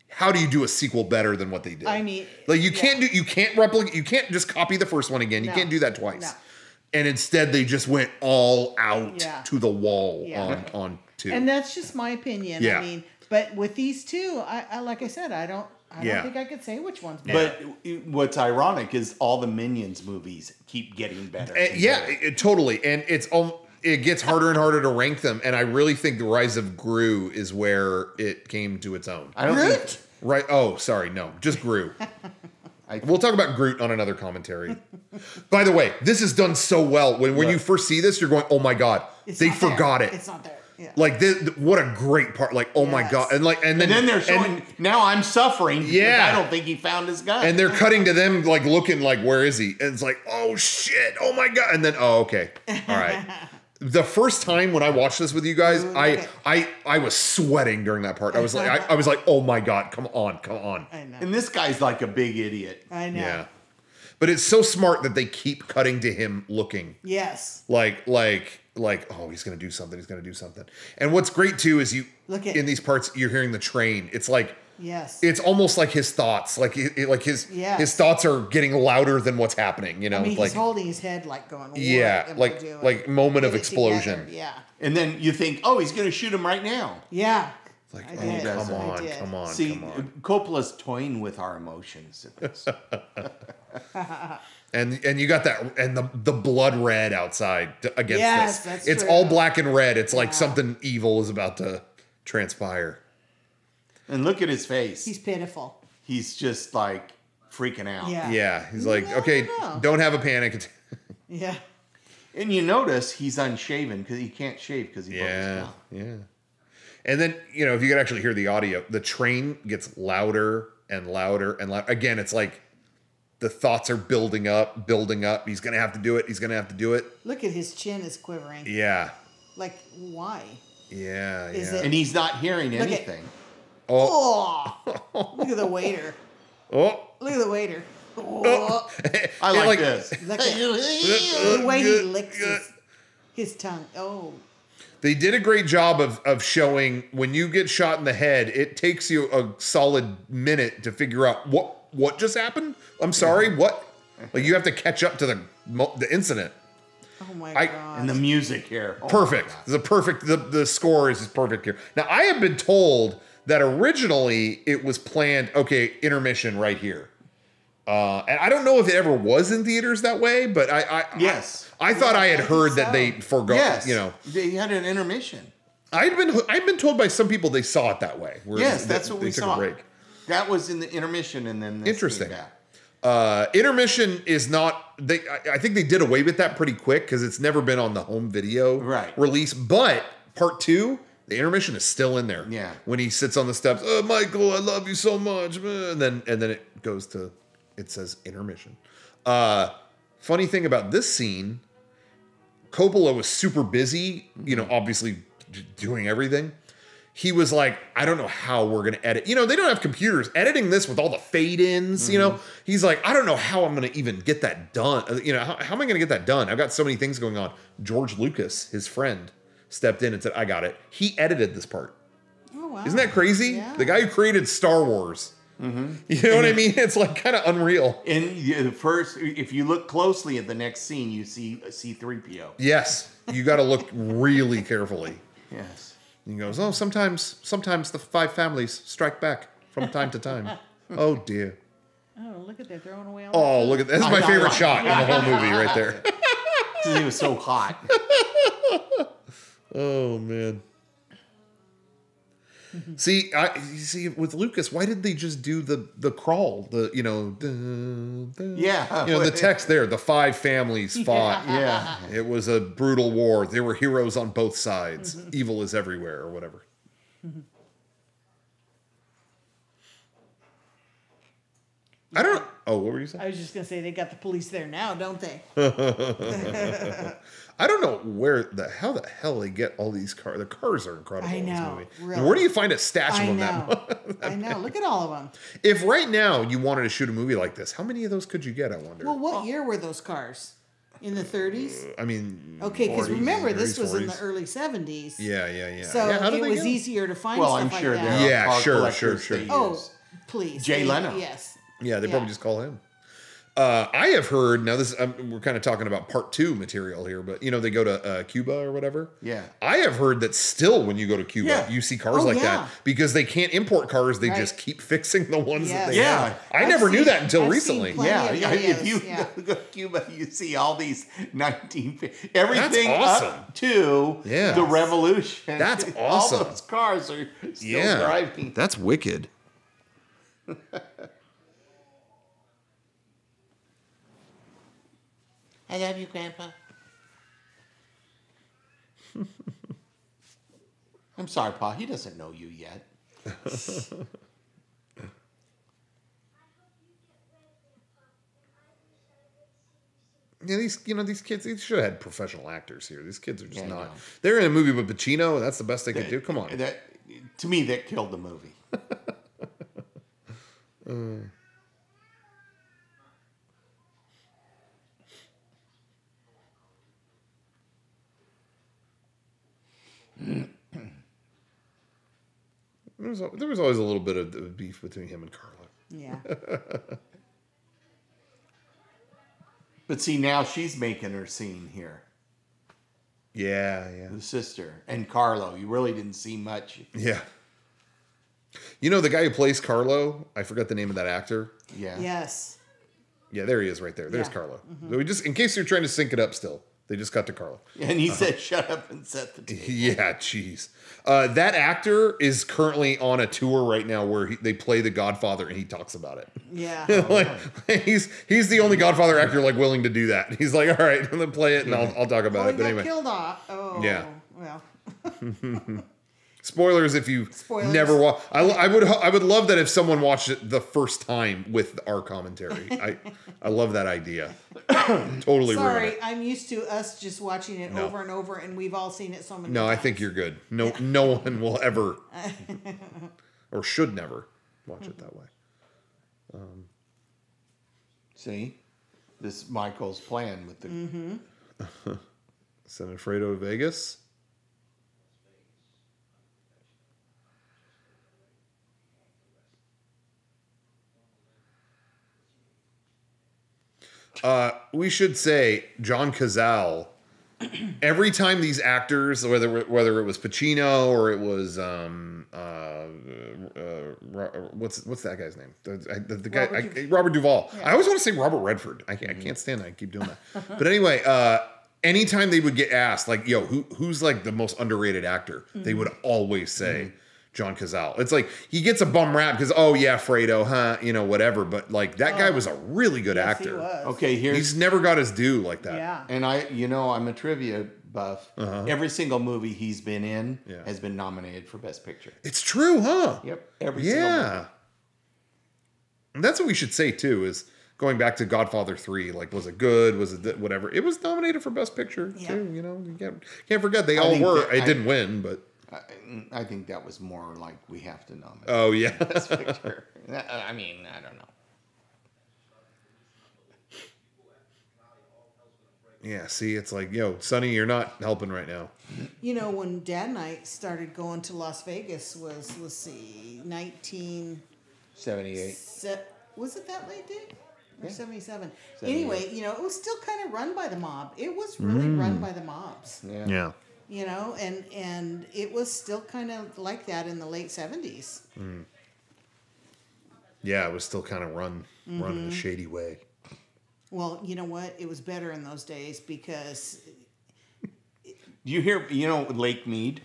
Speaker 1: how do you do a sequel better than what they did?
Speaker 3: I mean,
Speaker 1: like you can't replicate, you can't just copy the first one again. You can't do that twice.
Speaker 3: No.
Speaker 1: And instead they just went all out to the wall on two.
Speaker 3: And that's just my opinion.
Speaker 1: Yeah.
Speaker 3: I mean, but with these two, I like I said, I don't think I could say which one's better.
Speaker 2: But what's ironic is all the Minions movies keep getting better.
Speaker 1: Totally. And it gets harder and harder to rank them, and I really think the Rise of Gru is where it came to its own.
Speaker 2: I don't
Speaker 3: Groot?
Speaker 1: Right? Oh, sorry, no, just Gru. We'll talk about Groot on another commentary. By the way, this is done so well. When you first see this, you're going, "Oh my god, they forgot it."
Speaker 3: It's not there. Yeah.
Speaker 1: Like what a great part! Like, oh my god, and then
Speaker 2: they're showing. Now I'm suffering.
Speaker 1: Yeah,
Speaker 2: I don't think he found his gun.
Speaker 1: And they're cutting to them like looking like, "Where is he?" And it's like, "Oh shit! Oh my god!" And then, "Oh okay, all right." The first time when I watched this with you guys, I was sweating during that part. I was like, oh my god, come on.
Speaker 3: I know.
Speaker 2: And this guy's like a big idiot.
Speaker 3: I know.
Speaker 1: Yeah. But it's so smart that they keep cutting to him looking.
Speaker 3: Yes.
Speaker 1: Like, oh, he's gonna do something. And what's great too is in these parts you're hearing the train. It's like it's almost like his thoughts. Like his thoughts are getting louder than what's happening.
Speaker 3: I mean, he's holding his head like going.
Speaker 1: Like moment of explosion.
Speaker 3: Together. Yeah.
Speaker 2: And then you think, oh, he's gonna shoot him right now.
Speaker 3: Yeah.
Speaker 1: It's like, come on.
Speaker 2: See, Coppola's toying with our emotions.
Speaker 1: And you got that, and the blood red outside against this.
Speaker 3: That's
Speaker 1: it's
Speaker 3: true.
Speaker 1: all black and red. It's like something evil is about to transpire.
Speaker 2: And look at his face.
Speaker 3: He's pitiful.
Speaker 2: He's just like freaking out.
Speaker 1: Yeah. He's like, okay, don't have a panic.
Speaker 3: Yeah.
Speaker 2: And you notice he's unshaven because he can't shave because he broke his mouth.
Speaker 1: Yeah. And then, if you could actually hear the audio, the train gets louder and louder and louder. Again, it's like the thoughts are building up. He's going to have to do it.
Speaker 3: Look at his chin is quivering.
Speaker 1: Yeah.
Speaker 3: Like, why?
Speaker 1: Yeah.
Speaker 2: And he's not hearing anything.
Speaker 3: Look at the waiter.
Speaker 1: Oh.
Speaker 3: Look at the waiter. Oh.
Speaker 2: I like this.
Speaker 3: Look at the way he licks his... His tongue. Oh.
Speaker 1: They did a great job of showing when you get shot in the head, it takes you a solid minute to figure out what just happened. I'm sorry, what? Like you have to catch up to the incident.
Speaker 3: Oh my god!
Speaker 2: And the music here,
Speaker 1: perfect. The score is perfect here. Now I have been told that originally it was planned. Okay, intermission right here. And I don't know if it ever was in theaters that way, but I thought I had heard that they forgot.
Speaker 2: Yes,
Speaker 1: you know,
Speaker 2: they had an intermission.
Speaker 1: I'd been told by some people they saw it that way.
Speaker 2: Yes, that's what we saw.
Speaker 1: A break.
Speaker 2: That was in the intermission, and then this
Speaker 1: interesting.
Speaker 2: Came back.
Speaker 1: Intermission is not. I think they did away with that pretty quick because it's never been on the home video release. But part 2, the intermission is still in there.
Speaker 2: Yeah,
Speaker 1: when he sits on the steps, oh Michael, I love you so much, and then it goes to. It says intermission. Funny thing about this scene, Coppola was super busy, you know, obviously doing everything. He was like, I don't know how we're going to edit. You know, they don't have computers. Editing this with all the fade-ins, you know. He's like, I don't know how I'm going to even get that done. You know, how am I going to get that done? I've got so many things going on. George Lucas, his friend, stepped in and said, I got it. He edited this part.
Speaker 3: Oh, wow.
Speaker 1: Isn't that crazy?
Speaker 3: Yeah.
Speaker 1: The guy who created Star Wars. You know what I mean? It's like kind of unreal.
Speaker 2: And the first, if you look closely at the next scene, you see a C-3PO.
Speaker 1: Yes, you got to look really carefully.
Speaker 2: Yes.
Speaker 1: And he goes, oh, sometimes the 5 families strike back from time to time. Oh dear.
Speaker 3: Oh, look at that, throwing away all.
Speaker 1: Oh, look at that. This is my favorite shot in the whole movie right there.
Speaker 2: Because he was so hot.
Speaker 1: Oh man. See, with Lucas, why did they just do the crawl? The the text there. The 5 families fought.
Speaker 2: Yeah,
Speaker 1: it was a brutal war. There were heroes on both sides. Evil is everywhere, or whatever. I don't. Oh, what were you saying?
Speaker 3: I was just gonna say they got the police there now, don't they?
Speaker 1: I don't know how the hell they get all these cars. The cars are incredible
Speaker 3: I know,
Speaker 1: in this movie.
Speaker 3: really.
Speaker 1: And where do you find a stash of them?
Speaker 3: I know. Look at all of them.
Speaker 1: If right now you wanted to shoot a movie like this, how many of those could you get? I wonder.
Speaker 3: Well, what year were those cars? In the 30s?
Speaker 1: I mean,
Speaker 3: okay, because remember
Speaker 1: 30s,
Speaker 3: this was
Speaker 1: 40s.
Speaker 3: in the early 70s.
Speaker 1: Yeah.
Speaker 3: So it was easier to find stuff like that.
Speaker 2: Well, I'm sure
Speaker 1: sure.
Speaker 3: Oh, please.
Speaker 2: Jay Leno.
Speaker 3: Yes.
Speaker 1: Yeah, they probably just call him. I have heard, now this we're kind of talking about part 2 material here, but you know, they go to Cuba or whatever.
Speaker 2: Yeah.
Speaker 1: I have heard that still when you go to Cuba, you see cars like that because they can't import cars. They just keep fixing the ones that they have. I never knew that until recently.
Speaker 2: If you go to Cuba, you see all these 1950s, everything up to the revolution.
Speaker 1: That's awesome.
Speaker 2: All those cars are still driving.
Speaker 1: That's wicked.
Speaker 3: I love you, Grandpa.
Speaker 2: I'm sorry, Pa. He doesn't know you yet.
Speaker 1: Yeah, these kids, they should have had professional actors here. These kids are just not. They're in a movie with Pacino, and that's the best they could do. Come on.
Speaker 2: To me, that killed the movie.
Speaker 1: There was always a little bit of beef between him and Carla.
Speaker 3: Yeah.
Speaker 2: But see, now she's making her scene here.
Speaker 1: Yeah.
Speaker 2: The sister. And Carlo. You really didn't see much.
Speaker 1: Yeah. You know, the guy who plays Carlo, I forgot the name of that actor.
Speaker 2: Yeah.
Speaker 3: Yes.
Speaker 1: Yeah, there he is right there. There's Carlo. So we just, in case you're trying to sync it up still, they just got to Carlo.
Speaker 2: And he said, shut up and set the table.
Speaker 1: Yeah, jeez. That actor is currently on a tour right now where they play the Godfather and he talks about it.
Speaker 3: Yeah.
Speaker 1: He's the only Godfather actor willing to do that. He's like, all right, I'm going to play it and I'll talk about it. But anyway.
Speaker 3: Killed off. Oh.
Speaker 1: Yeah.
Speaker 3: Well.
Speaker 1: Spoilers if you never watch. I would love that if someone watched it the first time with our commentary. I love that idea. Totally.
Speaker 3: Sorry, I'm used to us just watching it over and over, and we've all seen it so many times.
Speaker 1: No, I think you're good. No one will ever or should never watch it that way.
Speaker 2: See, this Michael's plan with the.
Speaker 1: San Alfredo, Vegas. We should say John Cazale. Every time these actors, whether it was Pacino or it was what's that guy's name? The guy Robert Duvall. Yeah. I always want to say Robert Redford. I can't stand that. I keep doing that. But anyway, anytime they would get asked, like, yo, who's like the most underrated actor? They would always say John Cazale. It's like he gets a bum rap because, oh yeah, Fredo, huh? You know, whatever. But like that guy was a really good actor.
Speaker 3: He was.
Speaker 2: Okay,
Speaker 1: he's never got his due like that.
Speaker 3: Yeah.
Speaker 2: And I'm a trivia buff. Every single movie he's been in has been nominated for Best Picture.
Speaker 1: It's true, huh?
Speaker 2: Yep. Every single movie.
Speaker 1: And that's what we should say too, is going back to Godfather 3, like, was it good? Was it whatever? It was nominated for Best Picture too. You know, you can't forget they all were. It didn't win, but
Speaker 2: I think that was more like we have to nominate.
Speaker 1: Oh yeah,
Speaker 2: Best Picture. I mean, I don't know.
Speaker 1: Yeah, see, it's like, yo, Sonny, you're not helping right now.
Speaker 3: You know, when Dad and I started going to Las Vegas was, let's see,
Speaker 2: 1978.
Speaker 3: Was it that late, Dave? Or 77? Anyway, you know, it was still kind of run by the mob. It was really run by the mobs.
Speaker 1: Yeah.
Speaker 3: You know, and it was still kind of like that in the late 70s.
Speaker 1: Yeah, it was still kind of run in a shady way.
Speaker 3: Well, you know what? It was better in those days because...
Speaker 2: You hear, Lake Mead?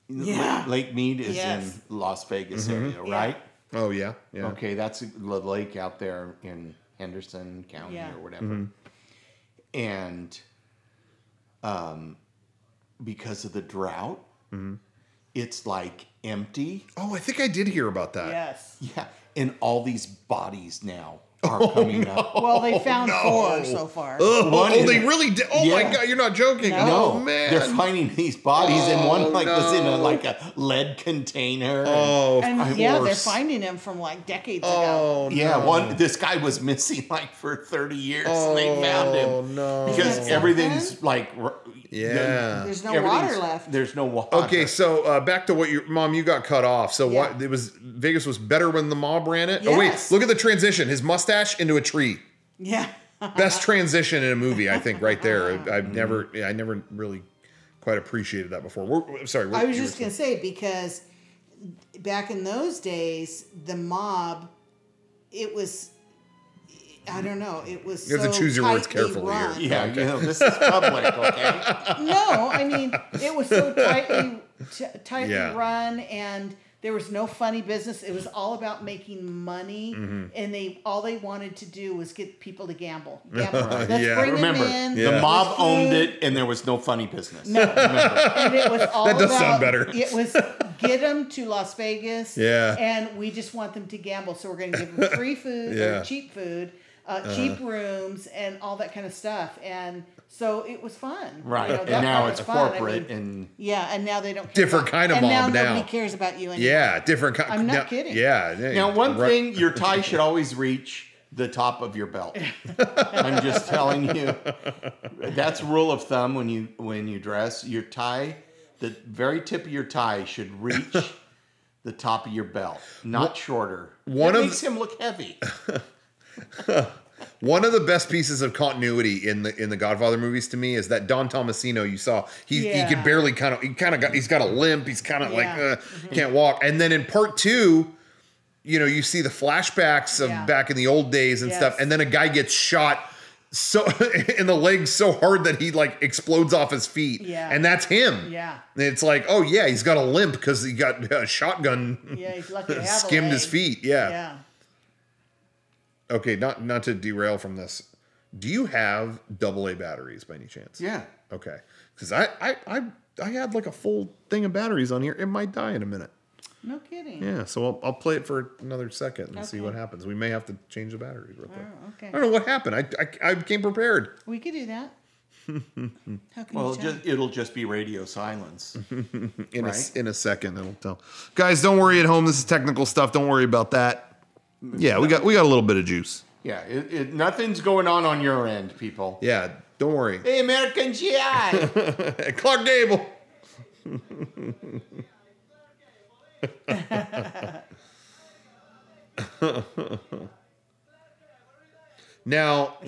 Speaker 3: Yeah.
Speaker 2: Lake Mead is in Las Vegas area, right?
Speaker 1: Oh, yeah.
Speaker 2: Okay, that's the lake out there in Henderson County or whatever. And because of the drought, it's like empty.
Speaker 1: Oh, I think I did hear about that.
Speaker 3: Yes.
Speaker 2: Yeah, and all these bodies now are coming up.
Speaker 3: Well, they found 4 so far.
Speaker 1: Oh, they really did. Oh, my God, you're not joking.
Speaker 3: No.
Speaker 1: Oh, man.
Speaker 2: They're finding these bodies, and one was in a lead container.
Speaker 1: Oh,
Speaker 3: and they're finding them from like decades ago.
Speaker 2: Yeah, this guy was missing like for 30 years, and they found him.
Speaker 1: Oh, no.
Speaker 2: Because everything's like...
Speaker 3: There's no water left.
Speaker 2: There's no water.
Speaker 1: Okay, so back to what your mom, you got cut off. So what? It was Vegas was better when the mob ran it.
Speaker 3: Yes.
Speaker 1: Oh wait, look at the transition. His mustache into a tree.
Speaker 3: Yeah.
Speaker 1: Best transition in a movie, I think, right there. I never really quite appreciated that before. Sorry.
Speaker 3: I was just gonna say, because back in those days, the mob, it was. I don't know. It was
Speaker 1: you have to choose your words carefully here.
Speaker 2: Yeah, this is public, okay?
Speaker 3: No, I mean, it was so tightly run, and there was no funny business. It was all about making money, and all they wanted to do was get people to gamble. Let's bring
Speaker 2: Remember,
Speaker 3: them in.
Speaker 2: The mob owned it, and there was no funny business.
Speaker 3: No, and it was all
Speaker 1: that does sound better.
Speaker 3: It was get them to Las Vegas, and we just want them to gamble, so we're going to give them free food or cheap food. Cheap rooms and all that kind of stuff, and so it was fun,
Speaker 2: right? And now it's corporate, and
Speaker 3: now they don't care
Speaker 1: different kind of mob now.
Speaker 3: Nobody cares about you anymore.
Speaker 1: Yeah, different kind.
Speaker 3: I'm not kidding.
Speaker 1: Yeah.
Speaker 2: Now, one thing, your tie should always reach the top of your belt. I'm just telling you, that's a rule of thumb when you dress. Your tie, the very tip of your tie should reach the top of your belt, not shorter. It makes him look heavy.
Speaker 1: One of the best pieces of continuity in the Godfather movies to me is that Don Tomasino, you saw, he could barely he's got a limp, he's kind of can't walk. And then in part 2, you see the flashbacks of back in the old days and stuff, and then a guy gets shot so in the leg so hard that he like explodes off his feet, and that's him. And it's like, oh yeah, he's got a limp because he got a shotgun.
Speaker 3: He's lucky to have
Speaker 1: skimmed his feet. Okay, not to derail from this. Do you have AA batteries by any chance?
Speaker 2: Yeah.
Speaker 1: Okay, because I had like a full thing of batteries on here. It might die in a minute.
Speaker 3: No kidding.
Speaker 1: Yeah, so I'll play it for another second and see what happens. We may have to change the batteries real quick.
Speaker 3: Oh, okay.
Speaker 1: I don't know what happened. I came prepared.
Speaker 3: We could do that. How can
Speaker 2: well, it'll just be radio silence.
Speaker 1: In a second, it'll tell. Guys, don't worry at home. This is technical stuff. Don't worry about that. Yeah, we got a little bit of juice.
Speaker 2: Yeah, nothing's going on your end, people.
Speaker 1: Yeah, Don't worry.
Speaker 2: Hey, American GI.
Speaker 1: Clark Gable. Now,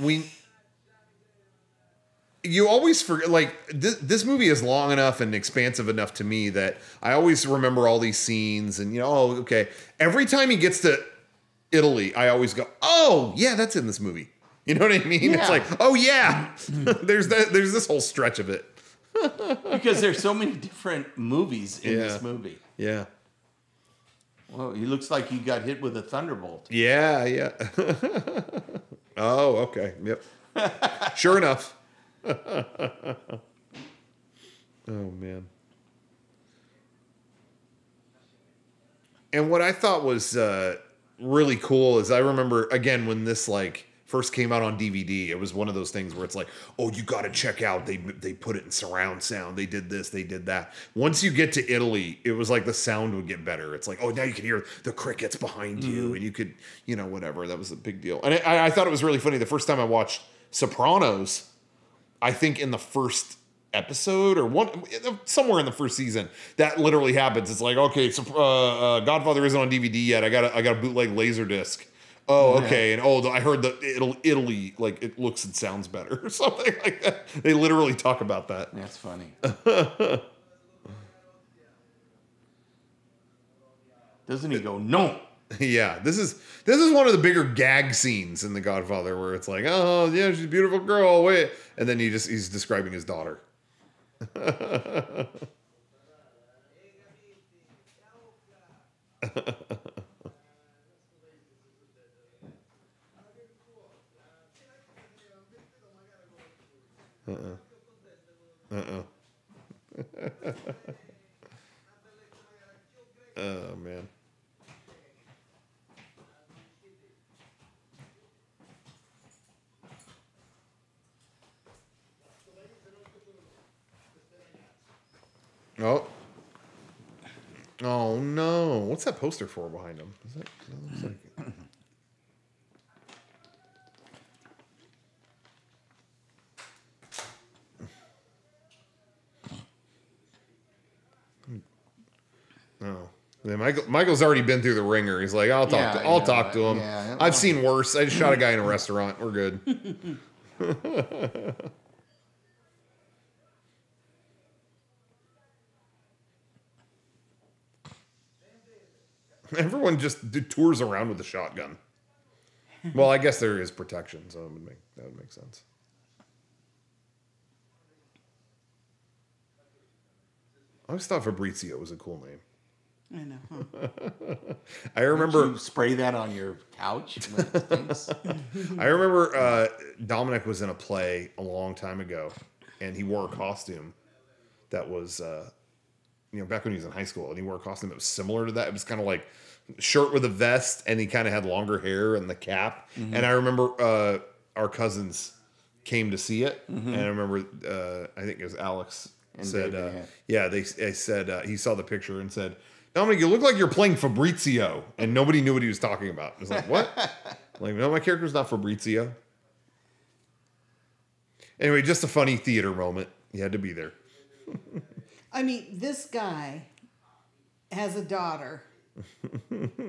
Speaker 1: you always forget, like, this movie is long enough and expansive enough to me that I always remember all these scenes and, oh, okay. Every time he gets to Italy, I always go, oh, yeah, that's in this movie. You know what I mean? Yeah. It's like, oh, yeah. There's this whole stretch of it.
Speaker 2: Because there's so many different movies in this movie.
Speaker 1: Yeah.
Speaker 2: Well, he looks like he got hit with a thunderbolt.
Speaker 1: Yeah. Oh, okay. Yep. Sure enough. Oh, man. And what I thought was really cool is I remember, again, when this, like, first came out on DVD, it was one of those things where it's like, oh, you got to check out. They put it in surround sound. They did this. They did that. Once you get to Italy, it was like the sound would get better. It's like, oh, now you can hear the crickets behind you, and you could, whatever. That was a big deal. And I thought it was really funny. The first time I watched Sopranos, I think in the first episode or somewhere in the first season, that literally happens. It's like, okay, Godfather isn't on DVD yet. I got a bootleg Laserdisc. Oh, okay. And I heard Italy, like, it looks and sounds better or something like that. They literally talk about that.
Speaker 2: That's funny. Doesn't he go, no?
Speaker 1: Yeah. This is one of the bigger gag scenes in The Godfather where it's like, oh, yeah, she's a beautiful girl. Wait. And then he's describing his daughter. Oh, man. Oh no. What's that poster for behind him? That looks like Oh. Yeah, Michael's already been through the ringer. He's like, I'll talk to him. Yeah, I've seen worse. I just shot a guy in a restaurant. We're good. Everyone just tours around with a shotgun. Well, I guess there is protection, so that would make sense. I always thought Fabrizio was a cool name.
Speaker 3: I know. Huh?
Speaker 1: I remember.
Speaker 2: Did you spray that on your couch when it stinks?
Speaker 1: I remember Dominic was in a play a long time ago, and he wore a costume that was, back when he was in high school, and he wore a costume that was similar to that. It was kind of like shirt with a vest, and he kind of had longer hair and the cap. Mm-hmm. And I remember our cousins came to see it, and I remember I think it was Alex and said, they said he saw the picture and said, Dominic, you look like you're playing Fabrizio. And nobody knew what he was talking about. I was like, what? Like, no, my character's not Fabrizio. Anyway, just a funny theater moment. You had to be there.
Speaker 3: I mean, this guy has a daughter.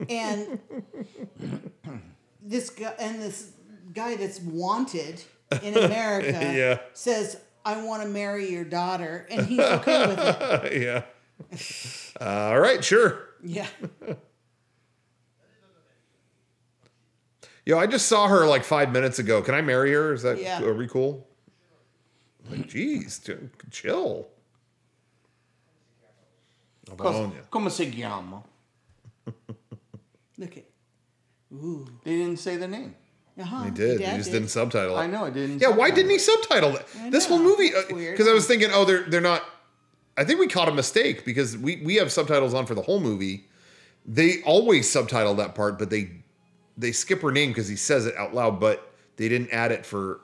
Speaker 3: And this guy that's wanted in America says, I want to marry your daughter. And he's okay with it.
Speaker 1: Yeah. All right, sure.
Speaker 3: Yeah.
Speaker 1: I just saw her like 5 minutes ago. Can I marry her? Is that are we cool? Like, geez, chill.
Speaker 2: Come se chiama?
Speaker 3: Look at. Ooh.
Speaker 2: They didn't say the name.
Speaker 1: He did. He just didn't subtitle it.
Speaker 2: I know, it didn't.
Speaker 1: Yeah, why didn't he subtitle it? This whole movie, because I was thinking, they're not. I think we caught a mistake because we have subtitles on for the whole movie. They always subtitle that part, but they skip her name because he says it out loud, but they didn't add it for.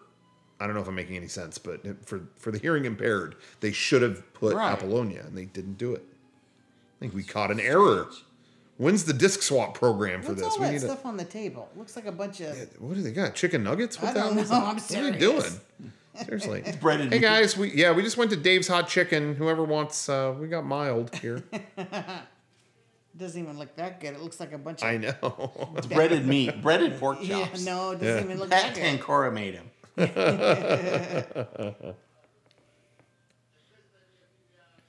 Speaker 1: I don't know if I'm making any sense, but for the hearing impaired, they should have put Apollonia, and they didn't do it. I think we caught an error. When's the disc swap program for this?
Speaker 3: What's all that stuff on the table? Looks like a bunch of...
Speaker 1: What do they got? Chicken nuggets?
Speaker 3: I don't know. I'm serious.
Speaker 1: What are you doing? Seriously.
Speaker 2: It's breaded
Speaker 1: Hey
Speaker 2: meat.
Speaker 1: guys, we just went to Dave's Hot Chicken. Whoever wants, we got mild here.
Speaker 3: Doesn't even look that good. It looks like a bunch of...
Speaker 1: I know.
Speaker 2: It's breaded meat, breaded pork chops.
Speaker 3: Yeah, no, it doesn't even look
Speaker 2: Pat
Speaker 3: that good.
Speaker 2: Tancora made him.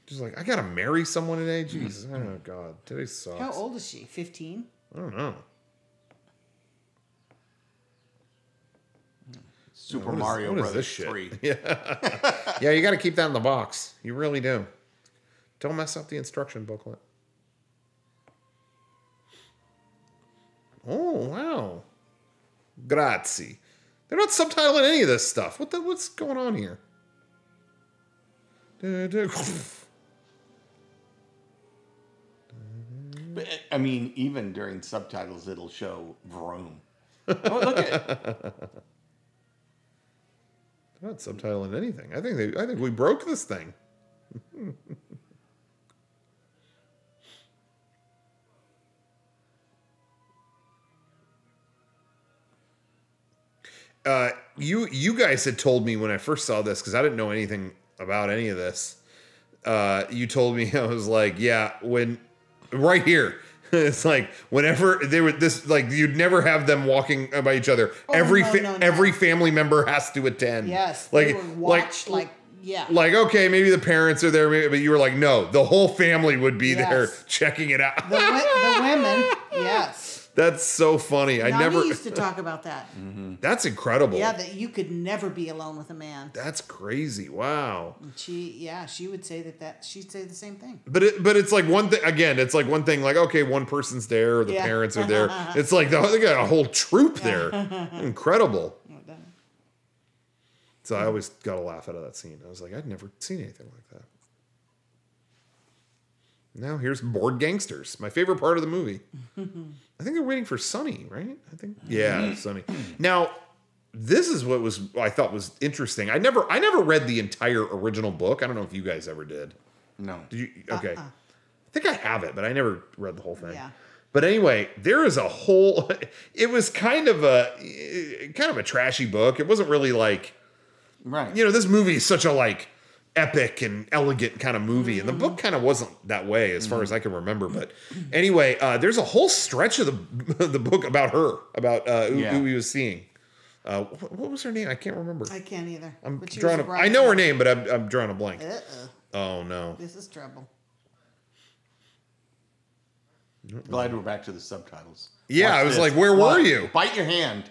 Speaker 1: Just like, I gotta marry someone today? Jesus. Oh, God. Today sucks.
Speaker 3: How old is she? 15?
Speaker 1: I don't know.
Speaker 2: Super Mario Brothers
Speaker 1: this shit?
Speaker 2: 3.
Speaker 1: Yeah, you gotta keep that in the box. You really do. Don't mess up the instruction booklet. Oh, wow. Grazie. They're not subtitling any of this stuff. What's going on here?
Speaker 2: But, I mean, even during subtitles, it'll show vroom. Oh, look at it.
Speaker 1: They're not subtitling anything. I think we broke this thing. You guys had told me when I first saw this, because I didn't know anything about any of this. You told me, I was like, yeah, when right here. It's like whenever they were this, like you'd never have them walking by each other.
Speaker 3: Oh,
Speaker 1: Every family member has to attend.
Speaker 3: Yes.
Speaker 1: Like
Speaker 3: They would watch, yeah.
Speaker 1: Like, okay, maybe the parents are there, but you were like, no, the whole family would be there checking it out.
Speaker 3: The women, yes.
Speaker 1: That's so funny. I never
Speaker 3: used to talk about that.
Speaker 2: Mm-hmm.
Speaker 1: That's incredible.
Speaker 3: Yeah, that you could never be alone with a man.
Speaker 1: That's crazy. Wow.
Speaker 3: And she would say she'd say the same thing.
Speaker 1: But it's like one thing again. It's like one thing. Like, okay, one person's there, or the parents are there. It's like they got a whole troop there. Incredible. So I always got a laugh out of that scene. I was like, I'd never seen anything like that. Now here's Bored Gangsters, my favorite part of the movie. I think they're waiting for Sonny, right? I think, yeah, Sonny. Now, this is what I thought was interesting. I never read the entire original book. I don't know if you guys ever did.
Speaker 2: No.
Speaker 1: Did you? Okay. I think I have it, but I never read the whole thing.
Speaker 3: Yeah.
Speaker 1: But anyway, there is a whole. It was kind of a trashy book. It wasn't really like,
Speaker 2: right.
Speaker 1: This movie is such a like epic and elegant kind of movie, and the book kind of wasn't that way as far as I can remember. But anyway, there's a whole stretch of the book about her, about who he was seeing. What was her name? I can't remember.
Speaker 3: I can't either.
Speaker 1: I know her name, but I'm drawing a blank. Oh no,
Speaker 3: this is trouble.
Speaker 2: Glad we're back to the subtitles.
Speaker 1: Yeah, I was like, where were you?
Speaker 2: Bite your hand.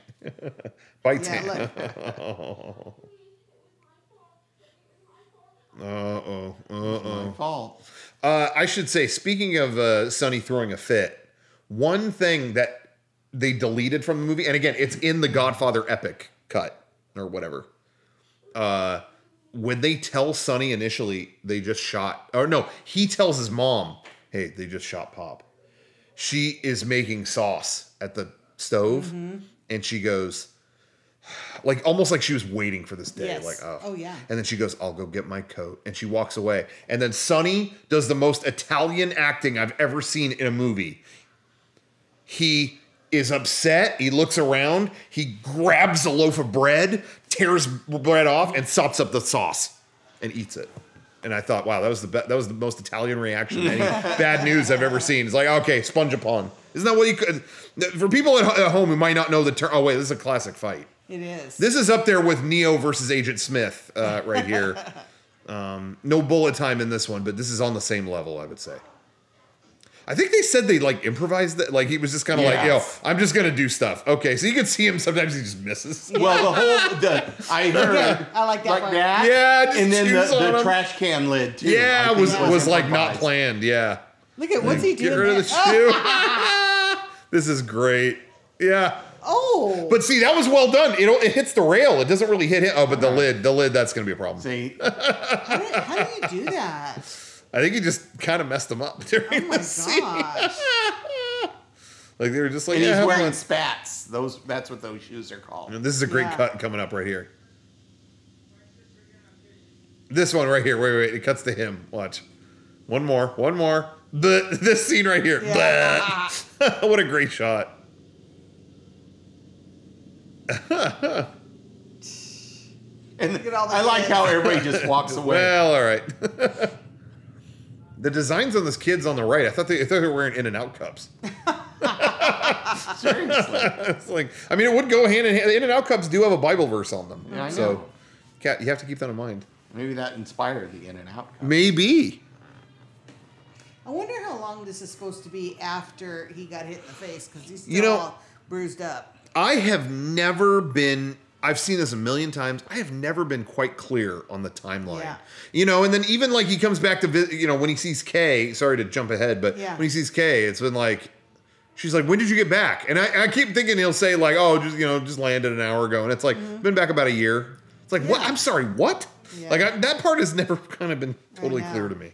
Speaker 1: Bites hand.
Speaker 2: My fault.
Speaker 1: I should say, speaking of Sonny throwing a fit, one thing that they deleted from the movie, and again, it's in the Godfather epic cut or whatever. When they tell Sonny initially, they just shot, or no, he tells his mom, hey, they just shot Pop. She is making sauce at the stove, and she goes, like almost like she was waiting for this day.
Speaker 3: Yes.
Speaker 1: Like,
Speaker 3: oh yeah.
Speaker 1: And then she goes, I'll go get my coat. And she walks away. And then Sonny does the most Italian acting I've ever seen in a movie. He is upset. He looks around. He grabs a loaf of bread, tears bread off, and sops up the sauce and eats it. And I thought, wow, that was the most Italian reaction to any bad news I've ever seen. It's like, okay, sponge upon. Isn't that what you could? For people at home who might not know the term, oh wait, this is a classic fight.
Speaker 3: It is.
Speaker 1: This is up there with Neo versus Agent Smith right here. No bullet time in this one, but this is on the same level, I would say. I think they said they like improvised that. Like he was just kind of like, I'm just going to do stuff. Okay, so you can see him sometimes he just misses.
Speaker 2: Well, I heard
Speaker 3: I like that
Speaker 2: like
Speaker 3: part.
Speaker 2: that.
Speaker 1: Yeah, just
Speaker 2: and then the
Speaker 1: on
Speaker 2: trash can lid too.
Speaker 1: Yeah, was like not planned. Yeah.
Speaker 3: Look at what's he doing.
Speaker 1: Get rid of the shoe. This is great. Yeah.
Speaker 3: Oh.
Speaker 1: But see, that was well done. It hits the rail. It doesn't really hit him. Oh, but the lid, that's going to be a problem.
Speaker 2: See,
Speaker 3: how do you do that?
Speaker 1: I think he just kind of messed them up during the scene.
Speaker 3: Gosh.
Speaker 1: Like they were just like,
Speaker 2: and
Speaker 1: yeah,
Speaker 2: he's wearing spats. That's what those shoes are called.
Speaker 1: And this is a great cut coming up right here. This one right here. Wait. It cuts to him. Watch. One more. This scene right here.
Speaker 3: Yeah.
Speaker 1: What a great shot.
Speaker 2: And I like how everybody just walks away.
Speaker 1: Well, all right. The designs on this kid's on the right. I thought they were wearing In-N-Out cups.
Speaker 2: Seriously.
Speaker 1: It's like, I mean, it would go hand in hand. The In-N-Out cups do have a Bible verse on them.
Speaker 2: Yeah, I know.
Speaker 1: So, you have to keep that in mind.
Speaker 2: Maybe that inspired the In-N-Out cup.
Speaker 1: Maybe.
Speaker 3: I wonder how long this is supposed to be after he got hit in the face, because he's still all bruised up.
Speaker 1: I have never been... I've seen this a million times. I have never been quite clear on the timeline. Yeah. You know, and then even like he comes back to visit, you know, when he sees Kay, sorry to jump ahead, but when he sees Kay, it's been like, she's like, when did you get back? And I keep thinking he'll say like, oh, just landed an hour ago. And it's like, been back about a year. It's like, what? I'm sorry, what? Yeah. Like that part has never kind of been totally clear to me.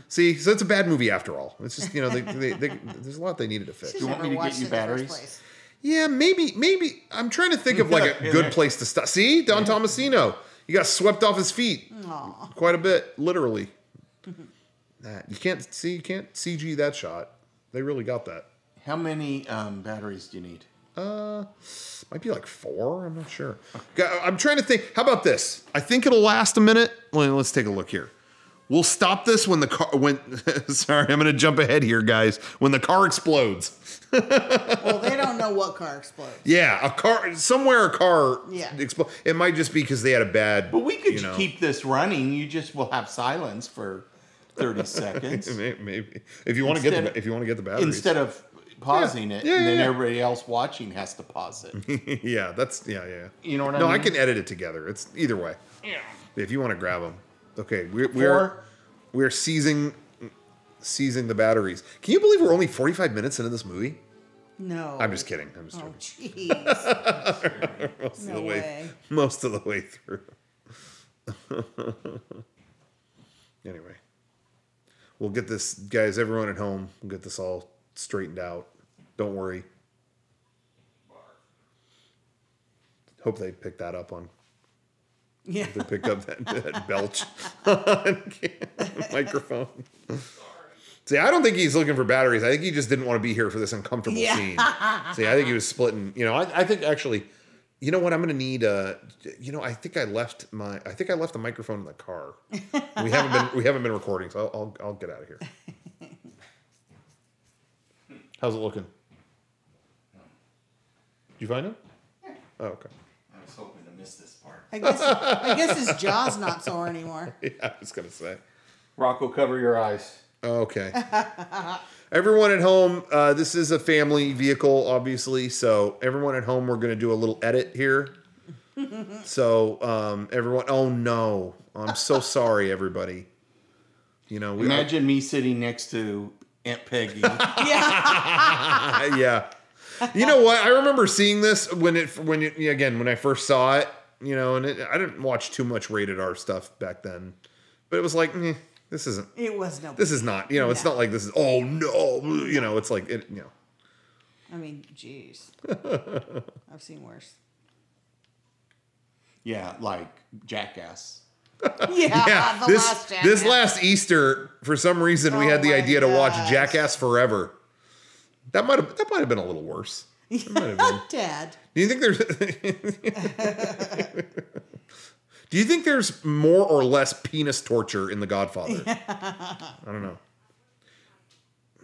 Speaker 1: See, so it's a bad movie after all. It's just, you know, there's a lot they needed to fix.
Speaker 2: Do you want me to get you batteries?
Speaker 1: Yeah, maybe. I'm trying to think of like a good place to start. See, Don Tomasino. He got swept off his feet. Aww. Quite a bit, literally. You can't CG that shot. They really got that.
Speaker 2: How many batteries do you need?
Speaker 1: Might be like 4. I'm not sure. I'm trying to think. How about this? I think it'll last a minute. Let's take a look here. We'll stop this when the car... Sorry, I'm going to jump ahead here, guys. When the car explodes.
Speaker 3: Well, they don't know what car explodes.
Speaker 1: Yeah, a car explodes. It might just be because they had a bad...
Speaker 2: But we could keep this running. You just will have silence for 30 seconds.
Speaker 1: Maybe. If you want to get the batteries.
Speaker 2: Instead of pausing it, and then everybody else watching has to pause it.
Speaker 1: Yeah.
Speaker 2: You know what I mean?
Speaker 1: No, I can edit it together. It's either way.
Speaker 2: Yeah.
Speaker 1: If you want to grab them. Okay, we're seizing the batteries. Can you believe we're only 45 minutes into this movie?
Speaker 3: No.
Speaker 1: I'm just kidding. I'm just
Speaker 3: joking.
Speaker 1: Jeez. Most of the way through. Anyway. We'll get this, guys, everyone at home, we'll get this all straightened out. Don't worry. Hope they picked that up on...
Speaker 3: Yeah.
Speaker 1: They picked up that belch on microphone. See, I don't think he's looking for batteries. I think he just didn't want to be here for this uncomfortable scene. See, I think he was splitting. You know, I think actually, you know what? I'm going to need I think I left the microphone in the car. We haven't been recording, so I'll get out of here. How's it looking? Did you find it?
Speaker 2: Yeah.
Speaker 1: Oh, okay.
Speaker 2: I was hoping to miss this part.
Speaker 3: I guess his jaw's not sore anymore.
Speaker 1: Yeah, I was going to say.
Speaker 2: Rocco, cover your eyes.
Speaker 1: Okay. Everyone at home, this is a family vehicle, obviously. So everyone at home, we're going to do a little edit here. So everyone, oh no. I'm so sorry, everybody. You know,
Speaker 2: Imagine me sitting next to Aunt Peggy.
Speaker 1: Yeah. You know what? I remember seeing this when I first saw it, you know, and I didn't watch too much rated R stuff back then, but it was like, this isn't.
Speaker 3: It was no.
Speaker 1: This is not. You know, it's not like this is. Oh no. You know, it's like it. You know.
Speaker 3: I mean, jeez. I've seen worse.
Speaker 2: Yeah, like Jackass.
Speaker 3: Yeah.
Speaker 1: This last Easter, for some reason, we had the idea to watch Jackass Forever. That might have been a little worse. It might have been.
Speaker 3: Dad.
Speaker 1: Do you think there's? Do you think there's more or less penis torture in The Godfather? I don't know.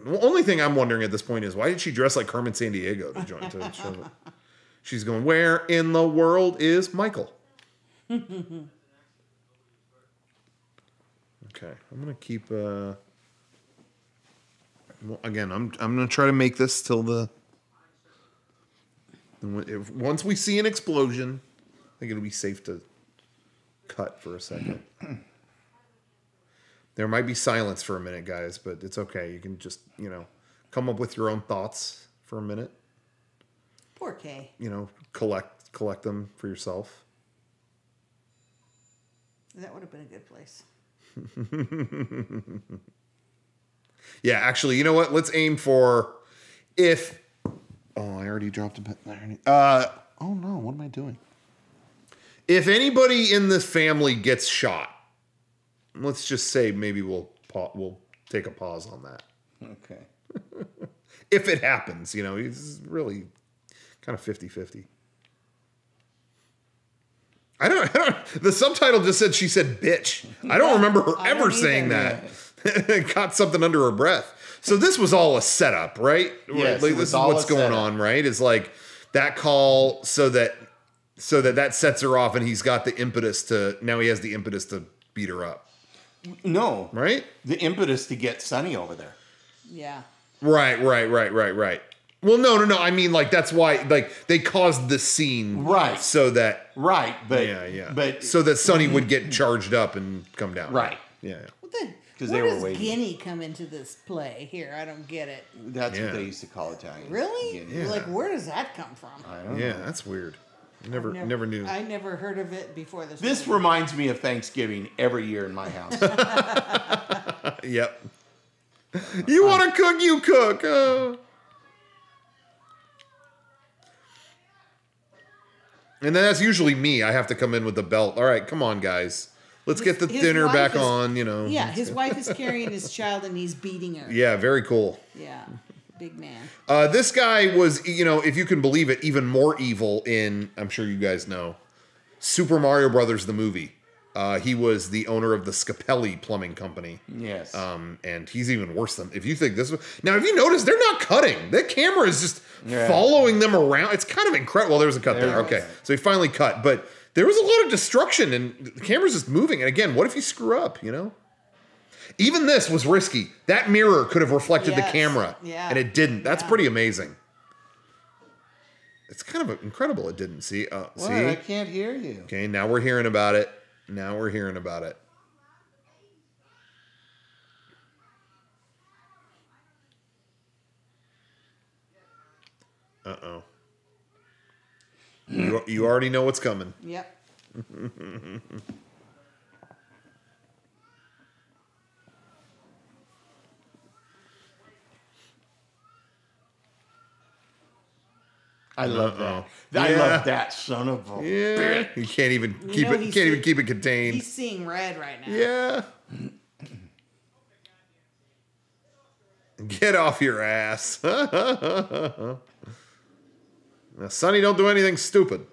Speaker 1: The only thing I'm wondering at this point is why did she dress like Carmen Sandiego to join to show it? She's going, where in the world is Michael? Okay, I'm gonna keep. Again, I'm gonna try to make this till once we see an explosion, I think it'll be safe to cut for a second. There might be silence for a minute, guys, but it's okay. You can just, come up with your own thoughts for a minute.
Speaker 3: Poor Kay.
Speaker 1: Collect them for yourself.
Speaker 3: That would have been a good place.
Speaker 1: Yeah, actually, you know what? Let's aim for if... Oh, I already dropped a bit. Oh, no. What am I doing? If anybody in this family gets shot, let's just say maybe we'll take a pause on that.
Speaker 2: Okay.
Speaker 1: If it happens, it's really kind of 50-50. I don't The subtitle just said she said bitch. I don't remember her ever saying that. Caught something under her breath. So this was all a setup, right?
Speaker 2: Yes,
Speaker 1: like, this is what's going on, right? It's like that call so that sets her off, and he's got the impetus to beat her up.
Speaker 2: No.
Speaker 1: Right?
Speaker 2: The impetus to get Sonny over there.
Speaker 3: Yeah.
Speaker 1: Right. Well, no. I mean, like, that's why, like, they caused the scene.
Speaker 2: Right.
Speaker 1: So that.
Speaker 2: Right. But.
Speaker 1: Yeah.
Speaker 2: But.
Speaker 1: So that Sonny would get charged up and come down.
Speaker 2: Right.
Speaker 1: Yeah.
Speaker 3: Where does Guinea come into this play here? I don't get it.
Speaker 2: That's what they used to call Italian.
Speaker 3: Really? Yeah. Like, where does that come from?
Speaker 2: I don't know.
Speaker 1: Yeah, that's weird. Never knew.
Speaker 3: I never heard of it before this.
Speaker 2: This reminds me of Thanksgiving every year in my house.
Speaker 1: Yep. You want to cook, you cook. And then that's usually me. I have to come in with the belt. All right, come on, guys. Let's get the dinner back on, you know.
Speaker 3: Yeah, his wife is carrying his child and he's beating her.
Speaker 1: Yeah, very cool.
Speaker 3: Yeah, big man.
Speaker 1: This guy was, you know, if you can believe it, even more evil in, I'm sure you guys know, Super Mario Brothers, the movie. He was the owner of the Scapelli Plumbing Company.
Speaker 2: Yes.
Speaker 1: And he's even worse than, if you think this was, now if you notice, they're not cutting. The camera is just following them around. It's kind of incredible. Well, there's a cut there. Okay. So he finally cut, but there was a lot of destruction and the camera's just moving. And again, what if you screw up, you know? Even this was risky. That mirror could have reflected the camera.
Speaker 3: Yeah.
Speaker 1: And it didn't. That's pretty amazing. It's kind of incredible it didn't. See? See?
Speaker 2: I can't hear you.
Speaker 1: Okay, now we're hearing about it. Uh-oh. You already know what's coming.
Speaker 3: Yep.
Speaker 2: I love that. I love that son of a bitch.
Speaker 1: You can't even keep it contained.
Speaker 3: He's seeing red right now.
Speaker 1: Yeah. Get off your ass. Now, Sonny, don't do anything stupid.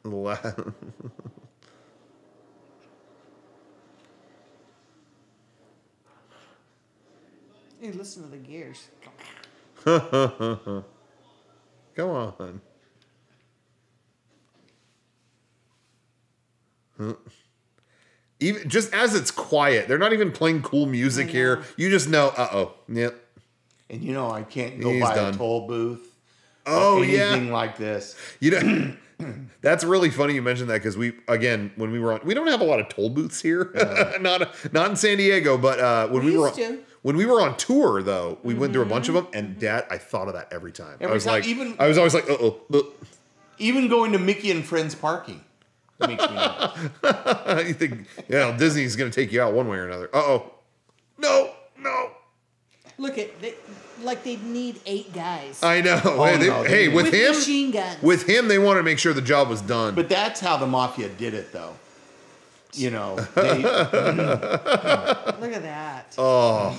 Speaker 3: Hey, listen to the gears.
Speaker 1: Come on. Even just as it's quiet, they're not even playing cool music here. You just know, yep.
Speaker 2: And you know, I can't go by a toll booth.
Speaker 1: Oh,
Speaker 2: anything like this.
Speaker 1: You know, that's really funny you mentioned that because when we were on, we don't have a lot of toll booths here, not in San Diego, but when we were on tour though, we went through a bunch of them, and I thought of that every time. I was always like,
Speaker 2: even going to Mickey and Friends parking makes me nervous.
Speaker 1: You think, Disney's going to take you out one way or another. No.
Speaker 3: Look at they need 8 guys.
Speaker 1: I know. With him,
Speaker 3: machine guns.
Speaker 1: With him, they wanted to make sure the job was done.
Speaker 2: But that's how the mafia did it, though. You know. Look
Speaker 3: at that.
Speaker 1: Oh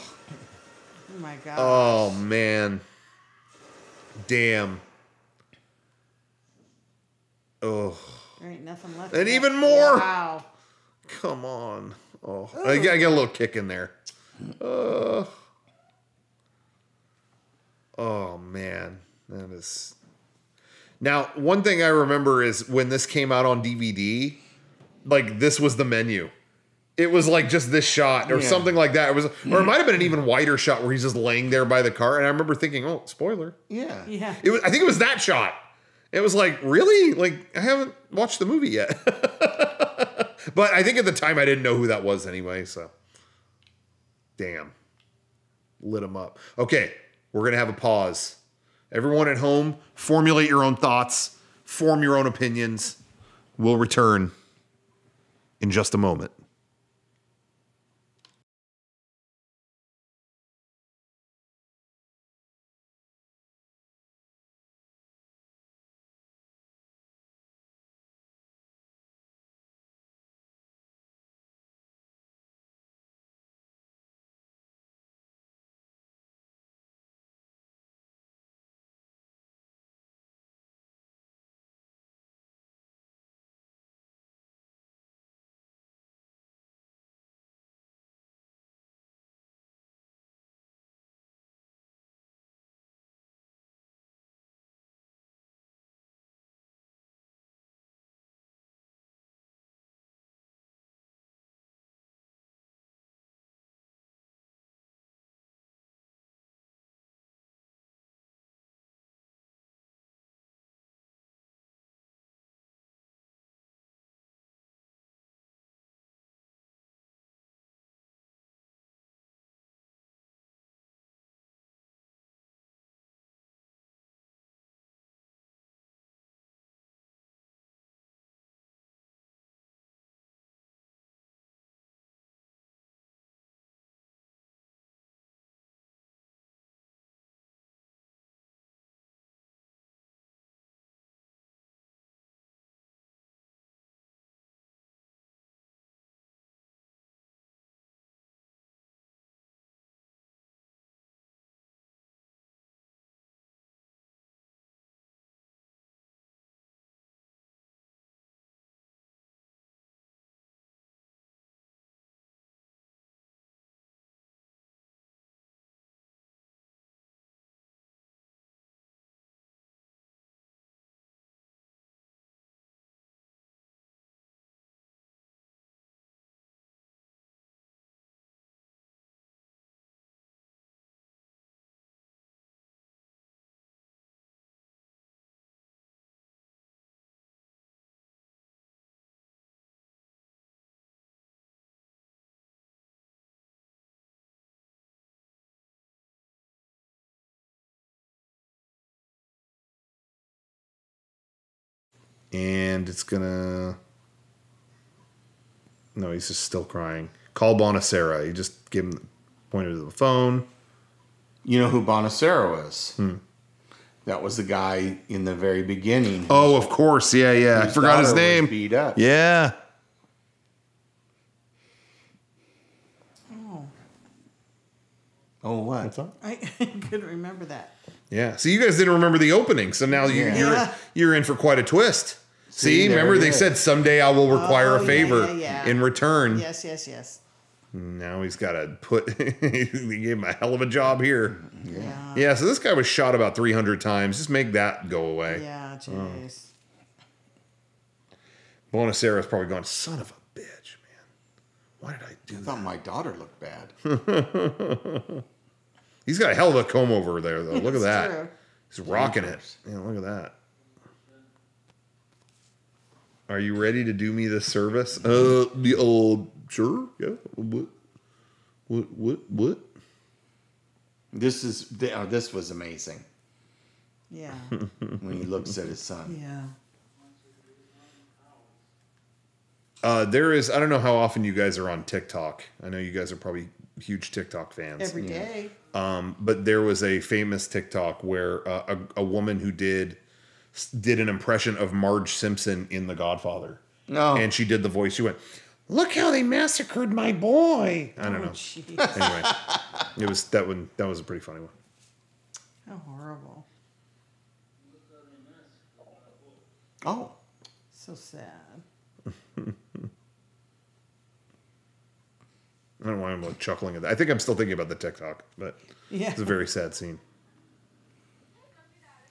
Speaker 3: my God.
Speaker 1: Oh man. Damn. Oh.
Speaker 3: There ain't nothing left.
Speaker 1: And even more.
Speaker 3: Wow.
Speaker 1: Come on. Oh, I get a little kick in there. Oh man, that is. Now, one thing I remember is when this came out on DVD, like this was the menu. It was like just this shot or something like that. It was, or it might have been an even wider shot where he's just laying there by the car. And I remember thinking, "Oh, spoiler."
Speaker 3: Yeah.
Speaker 1: It was. I think it was that shot. It was like, really? Like I haven't watched the movie yet. But I think at the time I didn't know who that was anyway. So, damn, lit him up. Okay. We're going to have a pause. Everyone at home, formulate your own thoughts, form your own opinions. We'll return in just a moment. And it's gonna... No, he's just still crying. Call Bonacera. He just gave him... Pointed to the phone.
Speaker 2: You know who Bonacera was? That was the guy in the very beginning.
Speaker 1: Oh, of course. Yeah. I forgot his name.
Speaker 2: Beat up.
Speaker 1: Yeah.
Speaker 2: Oh, what?
Speaker 1: What's up?
Speaker 3: I couldn't remember that.
Speaker 1: Yeah. So you guys didn't remember the opening. So now you're in for quite a twist. See, remember they said someday I will require a favor in return.
Speaker 3: Yes.
Speaker 1: Now he's got to put... He gave him a hell of a job here.
Speaker 3: Yeah.
Speaker 1: Yeah, so this guy was shot about 300 times. Just make that go away.
Speaker 3: Yeah, jeez.
Speaker 1: Bonacera's probably going, son of a bitch, man. Why did I do that?
Speaker 2: I thought my daughter looked bad.
Speaker 1: He's got a hell of a comb over there, though. Look at that.
Speaker 3: True.
Speaker 1: He's rocking it. Yeah, look at that. Are you ready to do me this service? Sure. Yeah. What?
Speaker 2: This was amazing.
Speaker 3: Yeah.
Speaker 2: When he looks at his son.
Speaker 3: Yeah.
Speaker 1: There is, I don't know how often you guys are on TikTok. I know you guys are probably huge TikTok fans.
Speaker 3: Every day.
Speaker 1: But there was a famous TikTok where a woman who did an impression of Marge Simpson in The Godfather.
Speaker 2: No.
Speaker 1: And she did the voice. She went, "Look how they massacred my boy." I don't know.
Speaker 3: Geez.
Speaker 1: Anyway, that was a pretty funny one.
Speaker 3: How horrible.
Speaker 2: Oh.
Speaker 3: So sad.
Speaker 1: I don't know why I'm chuckling at that. I think I'm still thinking about the TikTok, but it's a very sad scene.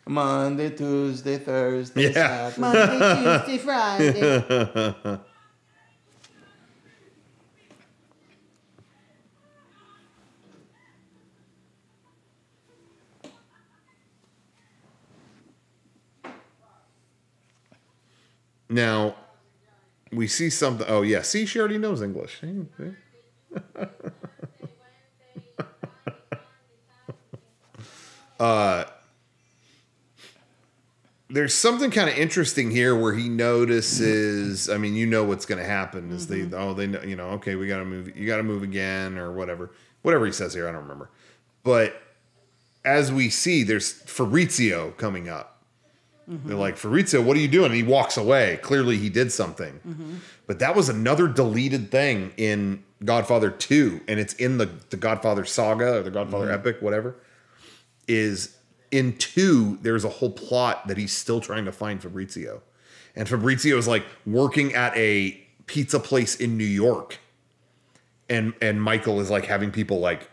Speaker 2: Monday, Tuesday, Thursday,
Speaker 1: Yeah.
Speaker 2: Saturday.
Speaker 3: Monday, Tuesday, Friday.
Speaker 1: Now, we see something. Oh, yeah. See, she already knows English. There's something kind of interesting here where he notices. I mean, you know what's going to happen is they know, okay, we got to move. You got to move again or whatever he says here. I don't remember. But as we see, there's Fabrizio coming up. They're like, "Fabrizio, what are you doing?" And he walks away. Clearly, he did something. But that was another deleted thing in Godfather 2, and it's in the Godfather saga or the Godfather epic, whatever. Is in 2, there's a whole plot that he's still trying to find Fabrizio. And Fabrizio is like working at a pizza place in New York. And Michael is like having people like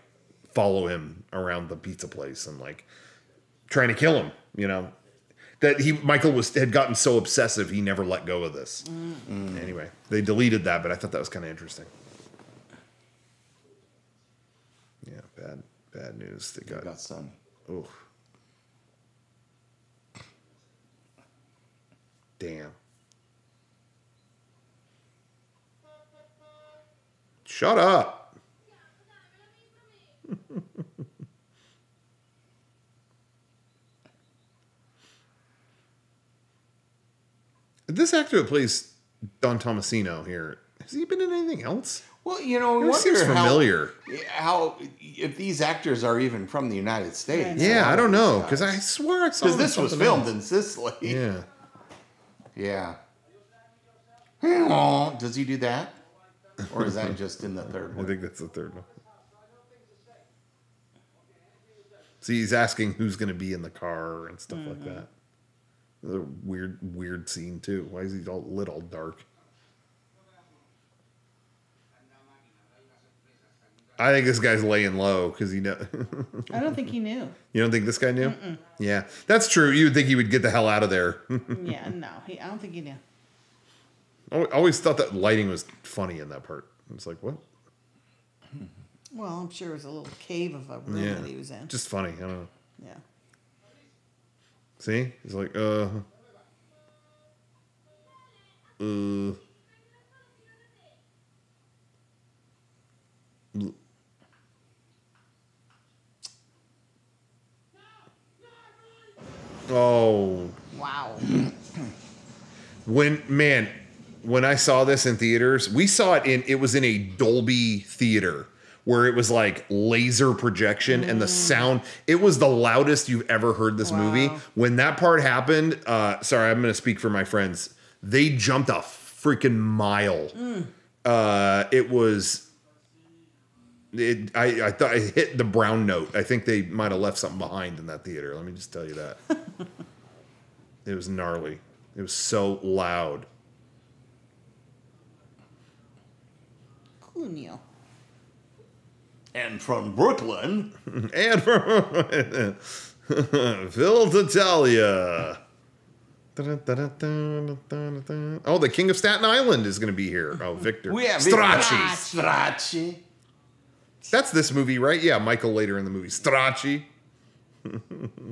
Speaker 1: follow him around the pizza place and like trying to kill him, That Michael had gotten so obsessive he never let go of this. Anyway, they deleted that, but I thought that was kind of interesting. Yeah, bad news. They got
Speaker 2: Sonny.
Speaker 1: Oh. Damn. Shut up. This actor that plays Don Tomasino here, has he been in anything else?
Speaker 2: Well, I
Speaker 1: seems
Speaker 2: wonder
Speaker 1: familiar.
Speaker 2: how if these actors are even from the United States.
Speaker 1: Yeah, I don't know, because I swear I saw
Speaker 2: because this was filmed in Sicily.
Speaker 1: Yeah.
Speaker 2: Yeah. Does he do that? Or is that just in the third one?
Speaker 1: I think that's the third one. See, he's asking who's going to be in the car and stuff like that. A weird scene, too. Why is he all lit all dark? I think this guy's laying low because he know.
Speaker 3: I don't think he knew.
Speaker 1: You don't think this guy knew? Yeah, that's true. You would think he would get the hell out of there.
Speaker 3: Yeah, no, I don't think he knew.
Speaker 1: I always thought that lighting was funny in that part. It's like, what?
Speaker 3: Well, I'm sure it was a little cave of a room that he was in.
Speaker 1: Just funny. I don't know.
Speaker 3: Yeah.
Speaker 1: See? He's like, Oh.
Speaker 3: Wow.
Speaker 1: When I saw this in theaters, we saw it was in a Dolby theater where it was like laser projection and the sound, it was the loudest you've ever heard this movie. When that part happened, sorry, I'm going to speak for my friends. They jumped a freaking mile. I thought it hit the brown note. I think they might have left something behind in that theater. Let me just tell you that. It was gnarly. It was so loud.
Speaker 3: Cunio.
Speaker 2: And from Brooklyn.
Speaker 1: And from Philadelphia. Oh, the King of Staten Island is going to be here. Oh, Victor.
Speaker 2: Strachey.
Speaker 1: That's this movie, right? Yeah, Michael later in the movie. Strachey.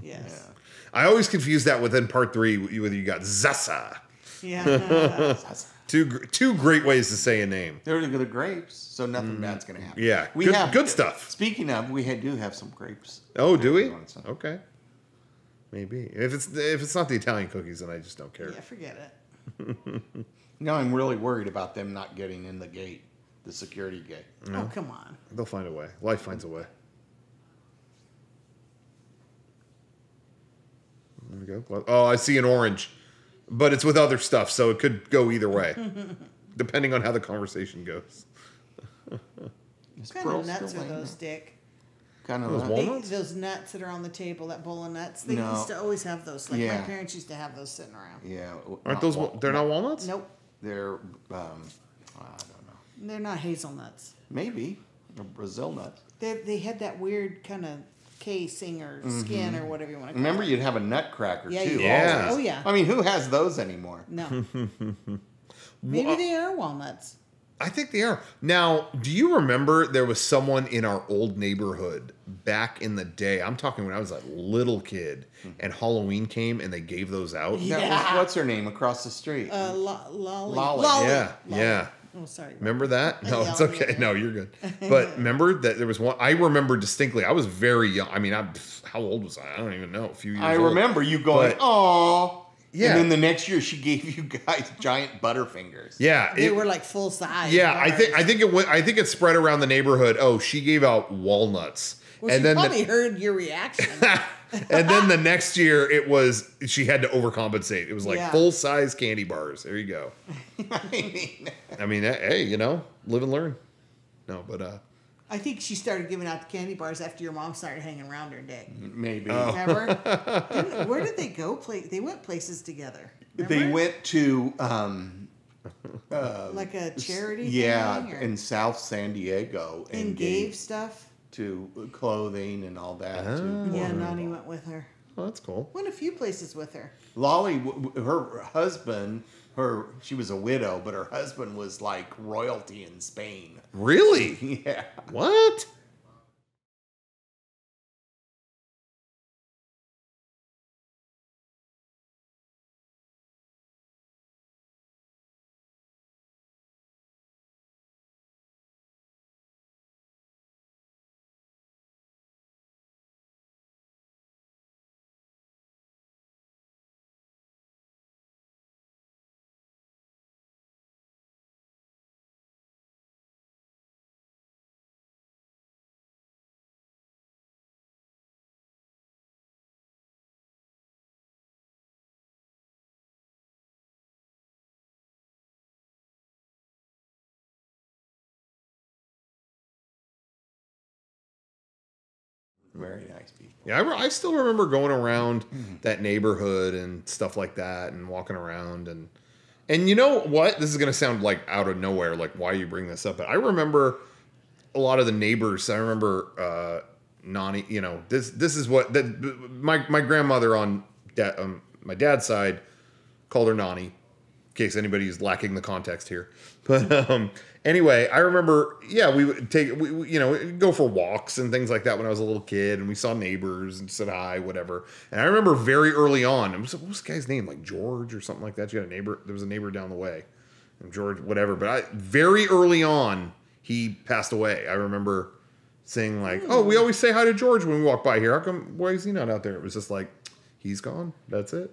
Speaker 3: Yes.
Speaker 2: Yeah.
Speaker 1: I always confuse that within part 3 whether you got Zassa.
Speaker 3: Yeah.
Speaker 1: Two great ways to say a name.
Speaker 2: They're the grapes, so nothing bad's going to happen.
Speaker 1: Yeah,
Speaker 2: we have
Speaker 1: good stuff.
Speaker 2: Speaking of, do have some grapes.
Speaker 1: Oh, do we? Okay. Maybe. If it's not the Italian cookies, then I just don't care.
Speaker 3: Yeah, forget it.
Speaker 2: Now I'm really worried about them not getting in the gate, the security gate.
Speaker 1: No.
Speaker 3: Oh, come on.
Speaker 1: They'll find a way. Life finds a way. There we go. Oh, I see an orange. But it's with other stuff, so it could go either way. Depending on how the conversation goes.
Speaker 3: What kind of nuts are those, Dick?
Speaker 2: Kind of
Speaker 1: those walnuts?
Speaker 3: Those nuts that are on the table, that bowl of nuts. They used to always have those. Like my parents used to have those sitting around.
Speaker 2: Yeah.
Speaker 1: Aren't those, they're not walnuts?
Speaker 3: Nope.
Speaker 2: They're, I don't know.
Speaker 3: They're not hazelnuts.
Speaker 2: Maybe. Or Brazil nuts.
Speaker 3: They had that weird kind of casing or skin or whatever you want to call
Speaker 2: Remember,
Speaker 3: it.
Speaker 2: you'd have a nutcracker too.
Speaker 1: Yeah.
Speaker 3: Oh, yeah.
Speaker 2: I mean, who has those anymore?
Speaker 3: No. Maybe they are walnuts.
Speaker 1: I think they are. Now, do you remember there was someone in our old neighborhood back in the day? I'm talking when I was a little kid, and Halloween came and they gave those out.
Speaker 3: Yeah.
Speaker 2: That was, what's her name across the street?
Speaker 3: Lolly.
Speaker 1: Yeah.
Speaker 3: Oh, sorry.
Speaker 1: Remember that? No,
Speaker 3: Yeah,
Speaker 1: it's okay.
Speaker 3: yeah.
Speaker 1: No, you're good. But remember that there was one. I remember distinctly. I was very young. I mean, how old was I? I don't even know. A few years.
Speaker 2: I
Speaker 1: old.
Speaker 2: remember you going,
Speaker 1: But-
Speaker 2: "Aw."
Speaker 1: Yeah.
Speaker 2: And then the next year, she gave you guys giant Butterfingers.
Speaker 1: Yeah.
Speaker 3: They were like full size.
Speaker 1: Yeah,
Speaker 3: bars.
Speaker 1: I think it spread around the neighborhood. Oh, she gave out walnuts.
Speaker 3: Well,
Speaker 1: and
Speaker 3: she
Speaker 1: then
Speaker 3: probably heard your reaction.
Speaker 1: and then the next year she had to overcompensate. It was like full size candy bars. There you go. I mean, hey, live and learn. No, but
Speaker 3: I think she started giving out the candy bars after your mom started hanging around her, Dick.
Speaker 2: Maybe.
Speaker 3: Remember? Where did they go? They went places together. Remember?
Speaker 2: They went to
Speaker 3: like a charity
Speaker 2: yeah,
Speaker 3: thing? Or
Speaker 2: in South San Diego.
Speaker 3: and gave stuff?
Speaker 2: to clothing and all that.
Speaker 3: Yeah, Nani went with her.
Speaker 1: oh, that's cool.
Speaker 3: Went a few places with her.
Speaker 2: Lolly, her husband, she was a widow, but her husband was like royalty in Spain.
Speaker 1: Really?
Speaker 2: Yeah.
Speaker 1: What?
Speaker 2: Very nice people.
Speaker 1: Yeah, I still remember going around that neighborhood and stuff like that, and walking around and you know what? This is gonna sound like out of nowhere, like why you bring this up, but I remember a lot of the neighbors. I remember Nani. This is what my grandmother on my dad's side called her Nani. In case anybody's lacking the context here. But anyway, I remember, we would go for walks and things like that when I was a little kid, and we saw neighbors and said hi, whatever. And I remember very early on, what was this guy's name? Like George or something like that. You got a neighbor. There was a neighbor down the way, and George, whatever. But very early on, he passed away. I remember saying like, "Oh, we always say hi to George when we walk by here. How come? Why is he not out there?" It was just like, he's gone. That's it.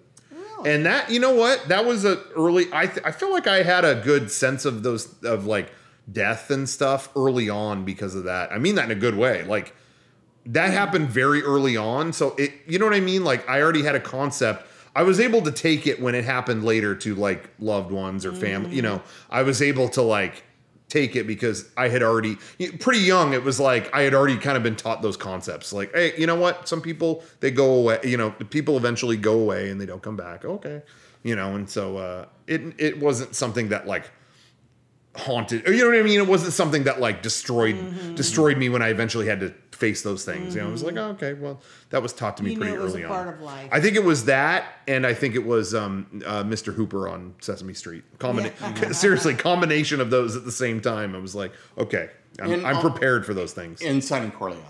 Speaker 1: And that, you know what? That was a early. I feel like I had a good sense of those of like death and stuff early on because of that. I mean that in a good way. Like that happened very early on. So it, you know what I mean? Like I already had a concept. I was able to take it when it happened later to like loved ones or family. You know, I was able to like take it because I had already pretty young. It was like I had already kind of been taught those concepts. Like, hey, you know what? Some people they go away. You know, people eventually go away and they don't come back. Okay, you know, and so it wasn't something that like haunted. Or, you know what I mean? It wasn't something that like destroyed me when I eventually had to face those things. You know, I was like, oh, okay, well, that was taught to me pretty early on.
Speaker 3: Part of life.
Speaker 1: I think it was that, and I think it was Mr. Hooper on Sesame Street. Seriously, combination of those at the same time. I was like, okay, I'm prepared for those things.
Speaker 2: And Sonny Corleone.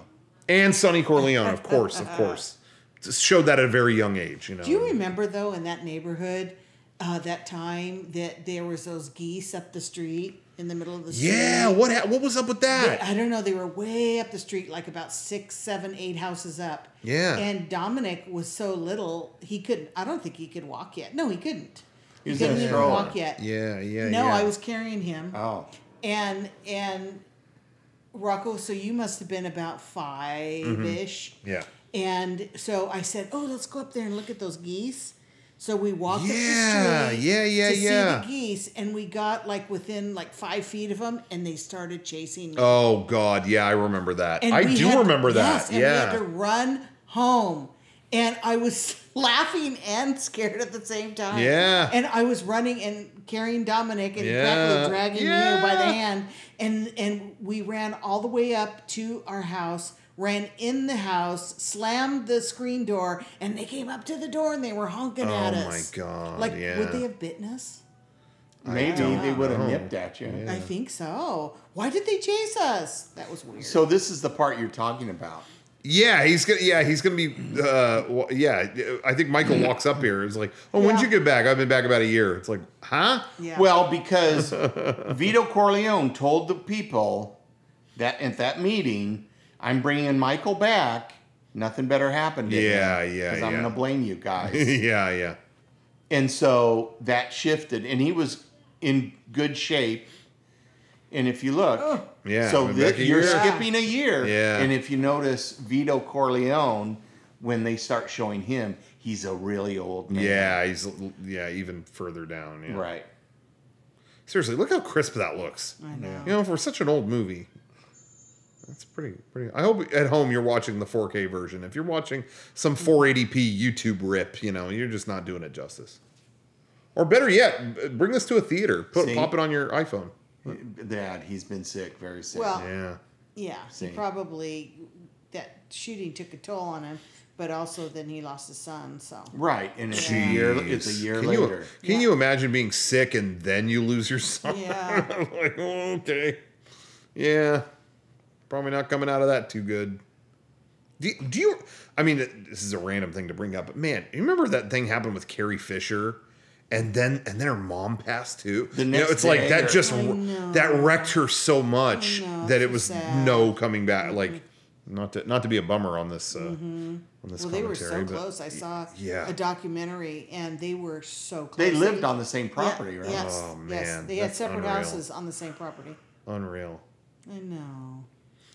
Speaker 1: And Sonny Corleone, of course, of course. Just showed that at a very young age. You know.
Speaker 3: Do you remember though in that neighborhood? That time that there was those geese up the street in the middle of the street.
Speaker 1: Yeah, what was up with that?
Speaker 3: I don't know. They were way up the street, like about 6, 7, 8 houses up.
Speaker 1: Yeah.
Speaker 3: And Dominic was so little, he couldn't. I don't think he could walk yet. No, he couldn't. He couldn't even walk yet.
Speaker 1: Yeah.
Speaker 3: No, I was carrying him.
Speaker 2: Oh.
Speaker 3: And Rocco, so you must have been about 5-ish.
Speaker 1: Yeah.
Speaker 3: And so I said, "Oh, let's go up there and look at those geese." So we walked up the street to see the geese, and we got like within like 5 feet of them, and they started chasing me.
Speaker 1: Oh God, yeah, I remember that. I do remember that.
Speaker 3: Yes, and we had to run home, and I was laughing and scared at the same time.
Speaker 1: Yeah,
Speaker 3: and I was running and carrying Dominic and practically dragging you by the hand, and we ran all the way up to our house. Ran in the house, slammed the screen door, and they came up to the door and they were honking at us.
Speaker 1: Oh my God!
Speaker 3: Like, would they have bitten us?
Speaker 2: Maybe they would have nipped at you.
Speaker 3: I think so. Why did they chase us? That was weird.
Speaker 2: So this is the part you're talking about.
Speaker 1: Yeah, he's gonna be. I think Michael walks up here. It's like, oh, when did you get back? I've been back about a year. It's like, huh?
Speaker 3: Yeah.
Speaker 2: Well, because Vito Corleone told the people that at that meeting, I'm bringing Michael back. Nothing better happened to him.
Speaker 1: Yeah.
Speaker 2: Because I'm going to blame you guys.
Speaker 1: Yeah.
Speaker 2: And so that shifted, and he was in good shape. And if you look, so you're skipping a year.
Speaker 1: Yeah.
Speaker 2: And if you notice, Vito Corleone, when they start showing him, he's a really old man.
Speaker 1: Yeah, he's even further down. Yeah.
Speaker 2: Right.
Speaker 1: Seriously, look how crisp that looks.
Speaker 3: I know.
Speaker 1: You know, for such an old movie. That's pretty. I hope at home you're watching the 4K version. If you're watching some 480p YouTube rip, you know, you're just not doing it justice. Or better yet, bring this to a theater. Pop it on your iPhone.
Speaker 2: Dad, he's been sick, very sick.
Speaker 3: Well,
Speaker 1: yeah.
Speaker 3: He probably, that shooting took a toll on him, but also then he lost his son, so.
Speaker 2: Right, and it's a year later.
Speaker 1: Can you imagine being sick and then you lose your son?
Speaker 3: Yeah.
Speaker 1: Like, okay. Yeah. Probably not coming out of that too good. Do you? I mean, this is a random thing to bring up, but man, you remember that thing happened with Carrie Fisher, and then her mom passed too. It's like that that wrecked her so much that it was no coming back. Like, not to be a bummer on this. On this
Speaker 3: they were so close. I saw a documentary, and they were so close.
Speaker 2: They lived on the same property, right?
Speaker 3: Yes,
Speaker 1: oh man,
Speaker 3: yes. They had separate houses on the same property.
Speaker 1: Unreal.
Speaker 3: I know.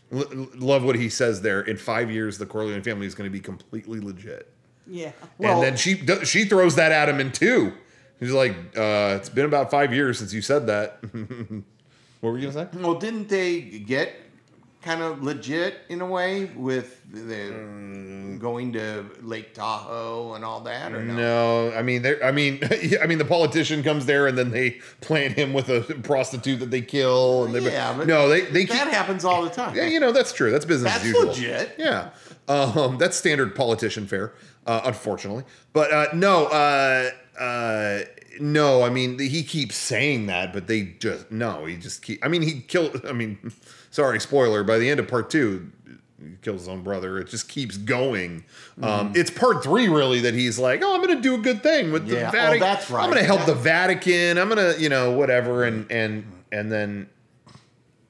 Speaker 1: Love what he says there. In 5 years, the Corleone family is going to be completely legit.
Speaker 3: Yeah.
Speaker 1: Well, and then she throws that at him in 2. He's like, it's been about 5 years since you said that. What were you going to say?
Speaker 2: Well, didn't they get kind of legit in a way with the going to Lake Tahoe and all that, or no?
Speaker 1: No, I mean, the politician comes there and then they plant him with a prostitute that they kill. And
Speaker 2: that happens all the time.
Speaker 1: Yeah, you know, that's true. That's business as usual.
Speaker 2: That's legit.
Speaker 1: Yeah, that's standard politician fare, unfortunately. But no. I mean, he keeps saying that, but he just keep. I mean, he killed. I mean, sorry, spoiler. By the end of part 2, he kills his own brother. It just keeps going. It's part 3 really that he's like, oh, I'm going to do a good thing with the Vatican. Oh, that's right. I'm going to help the Vatican. I'm going to, whatever. And then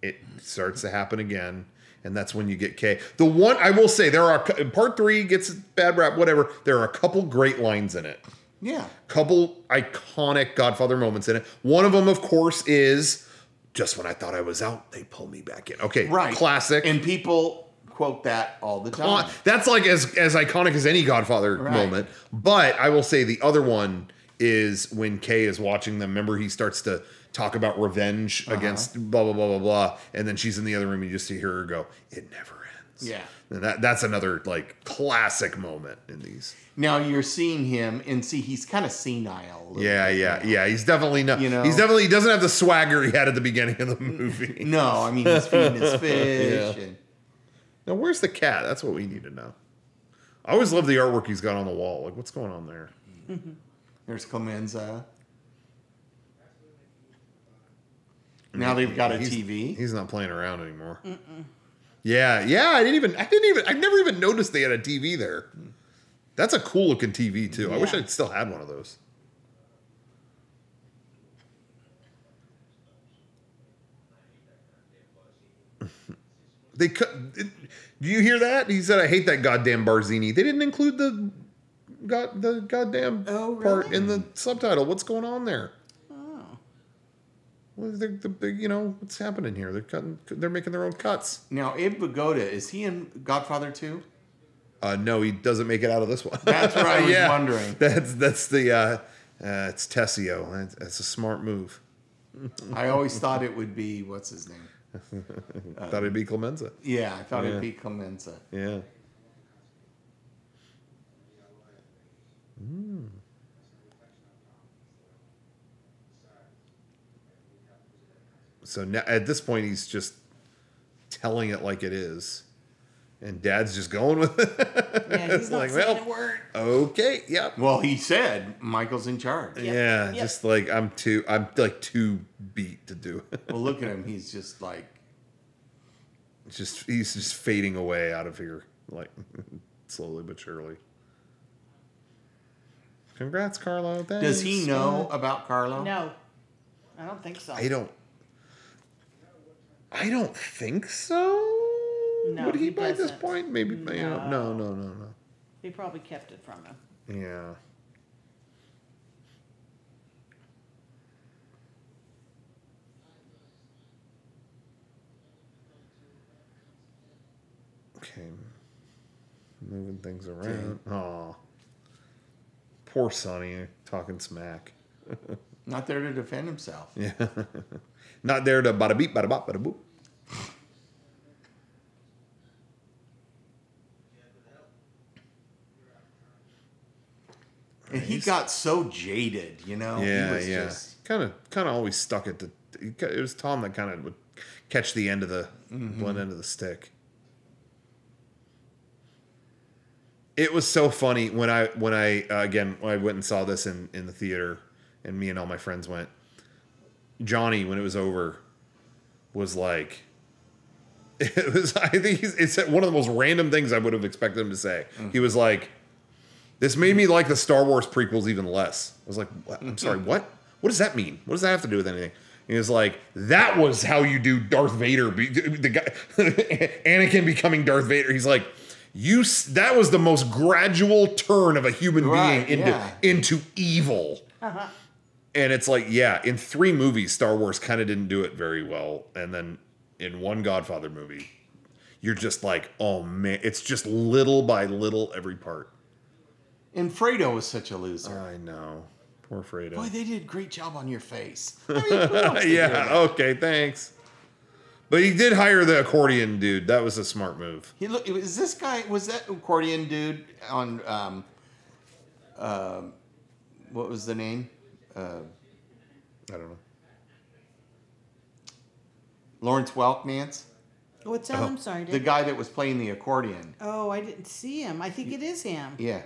Speaker 1: it starts to happen again. And that's when you get K. The one I will say, part 3 gets a bad rap, whatever. There are a couple great lines in it.
Speaker 2: Yeah.
Speaker 1: Couple iconic Godfather moments in it. One of them, of course, is just when I thought I was out, they pull me back in. Okay,
Speaker 2: Right.
Speaker 1: Classic.
Speaker 2: And people quote that all the time.
Speaker 1: That's like as iconic as any Godfather moment. But I will say the other one is when Kay is watching them. Remember, he starts to talk about revenge against blah, blah, blah, blah, blah. And then she's in the other room and you just hear her go, "It never ends."
Speaker 2: Yeah.
Speaker 1: And that's another like classic moment in these.
Speaker 2: Now you're seeing him and he's kind of senile.
Speaker 1: Yeah. He's definitely not.
Speaker 2: You know?
Speaker 1: He doesn't have the swagger he had at the beginning of the movie.
Speaker 2: No, I mean he's feeding his fish.
Speaker 1: Yeah.
Speaker 2: And
Speaker 1: now where's the cat? That's what we need to know. I always love the artwork he's got on the wall. Like what's going on there?
Speaker 2: There's Clemenza. Now they've got a TV.
Speaker 1: He's not playing around anymore. Yeah. I've never even noticed they had a TV there. That's a cool looking TV too. I wish I'd still had one of those. They cut. Do you hear that? He said, "I hate that goddamn Barzini." They didn't include the goddamn part in the subtitle. What's going on there? Oh, well, the big, what's happening here? They're making their own cuts.
Speaker 2: Now, Abe Vigoda, is he in Godfather 2?
Speaker 1: No, he doesn't make it out of this one.
Speaker 2: That's what I was wondering.
Speaker 1: That's the it's Tessio. That's a smart move.
Speaker 2: I always thought it would be what's his name.
Speaker 1: Thought it'd be Clemenza.
Speaker 2: Yeah, I thought it'd be Clemenza.
Speaker 1: Yeah. So now, at this point, he's just telling it like it is, and Dad's just going with it.
Speaker 3: Yeah, he's not saying a word.
Speaker 1: Okay, yeah.
Speaker 2: Well, he said Michael's in charge.
Speaker 1: Yeah, just like I'm too beat to do it.
Speaker 2: Well, look at him. He's just like,
Speaker 1: he's just fading away out of here, like slowly but surely. Congrats, Carlo. Thanks.
Speaker 2: Does he know about Carlo?
Speaker 3: No, I don't think so.
Speaker 1: I don't think so.
Speaker 3: No,
Speaker 1: would he by
Speaker 3: doesn't.
Speaker 1: this point? Maybe.
Speaker 3: No.
Speaker 1: No.
Speaker 3: He probably kept it from him.
Speaker 1: Yeah. Okay. Moving things around. Aw. Poor Sonny talking smack.
Speaker 2: Not there to defend himself.
Speaker 1: Yeah. Not there to bada beep, bada bop, bada boop.
Speaker 2: And he got so jaded,
Speaker 1: Yeah,
Speaker 2: he was
Speaker 1: yeah.
Speaker 2: Just...
Speaker 1: Kind of always stuck at it was Tom that kind of would catch the end of the one end of the stick. It was so funny when I went and saw this in the theater, and me and all my friends went. Johnny, when it was over, was like, it was. I think it's one of the most random things I would have expected him to say. He was like, "This made me like the Star Wars prequels even less." I was like, what? "I'm sorry, what? What does that mean? What does that have to do with anything?" He was like, "That was how you do Darth Vader, the guy, Anakin becoming Darth Vader." He's like, that was the most gradual turn of a human being into evil."
Speaker 3: Uh-huh.
Speaker 1: And it's like, yeah, in 3 movies, Star Wars kind of didn't do it very well. And then in one Godfather movie, you're just like, oh man, it's just little by little every part.
Speaker 2: And Fredo was such a loser.
Speaker 1: I know. Poor Fredo.
Speaker 2: Boy, they did a great job on your face. I mean, who wants to hear that?
Speaker 1: Okay, thanks. But he did hire the accordion dude. That was a smart move.
Speaker 2: Was that accordion dude on, what was the name?
Speaker 1: I don't know.
Speaker 2: Lawrence Welk, Nance?
Speaker 3: What's that? I'm sorry.
Speaker 2: The guy that was playing the accordion.
Speaker 3: Oh, I didn't see him. I think it is him.
Speaker 2: Yeah.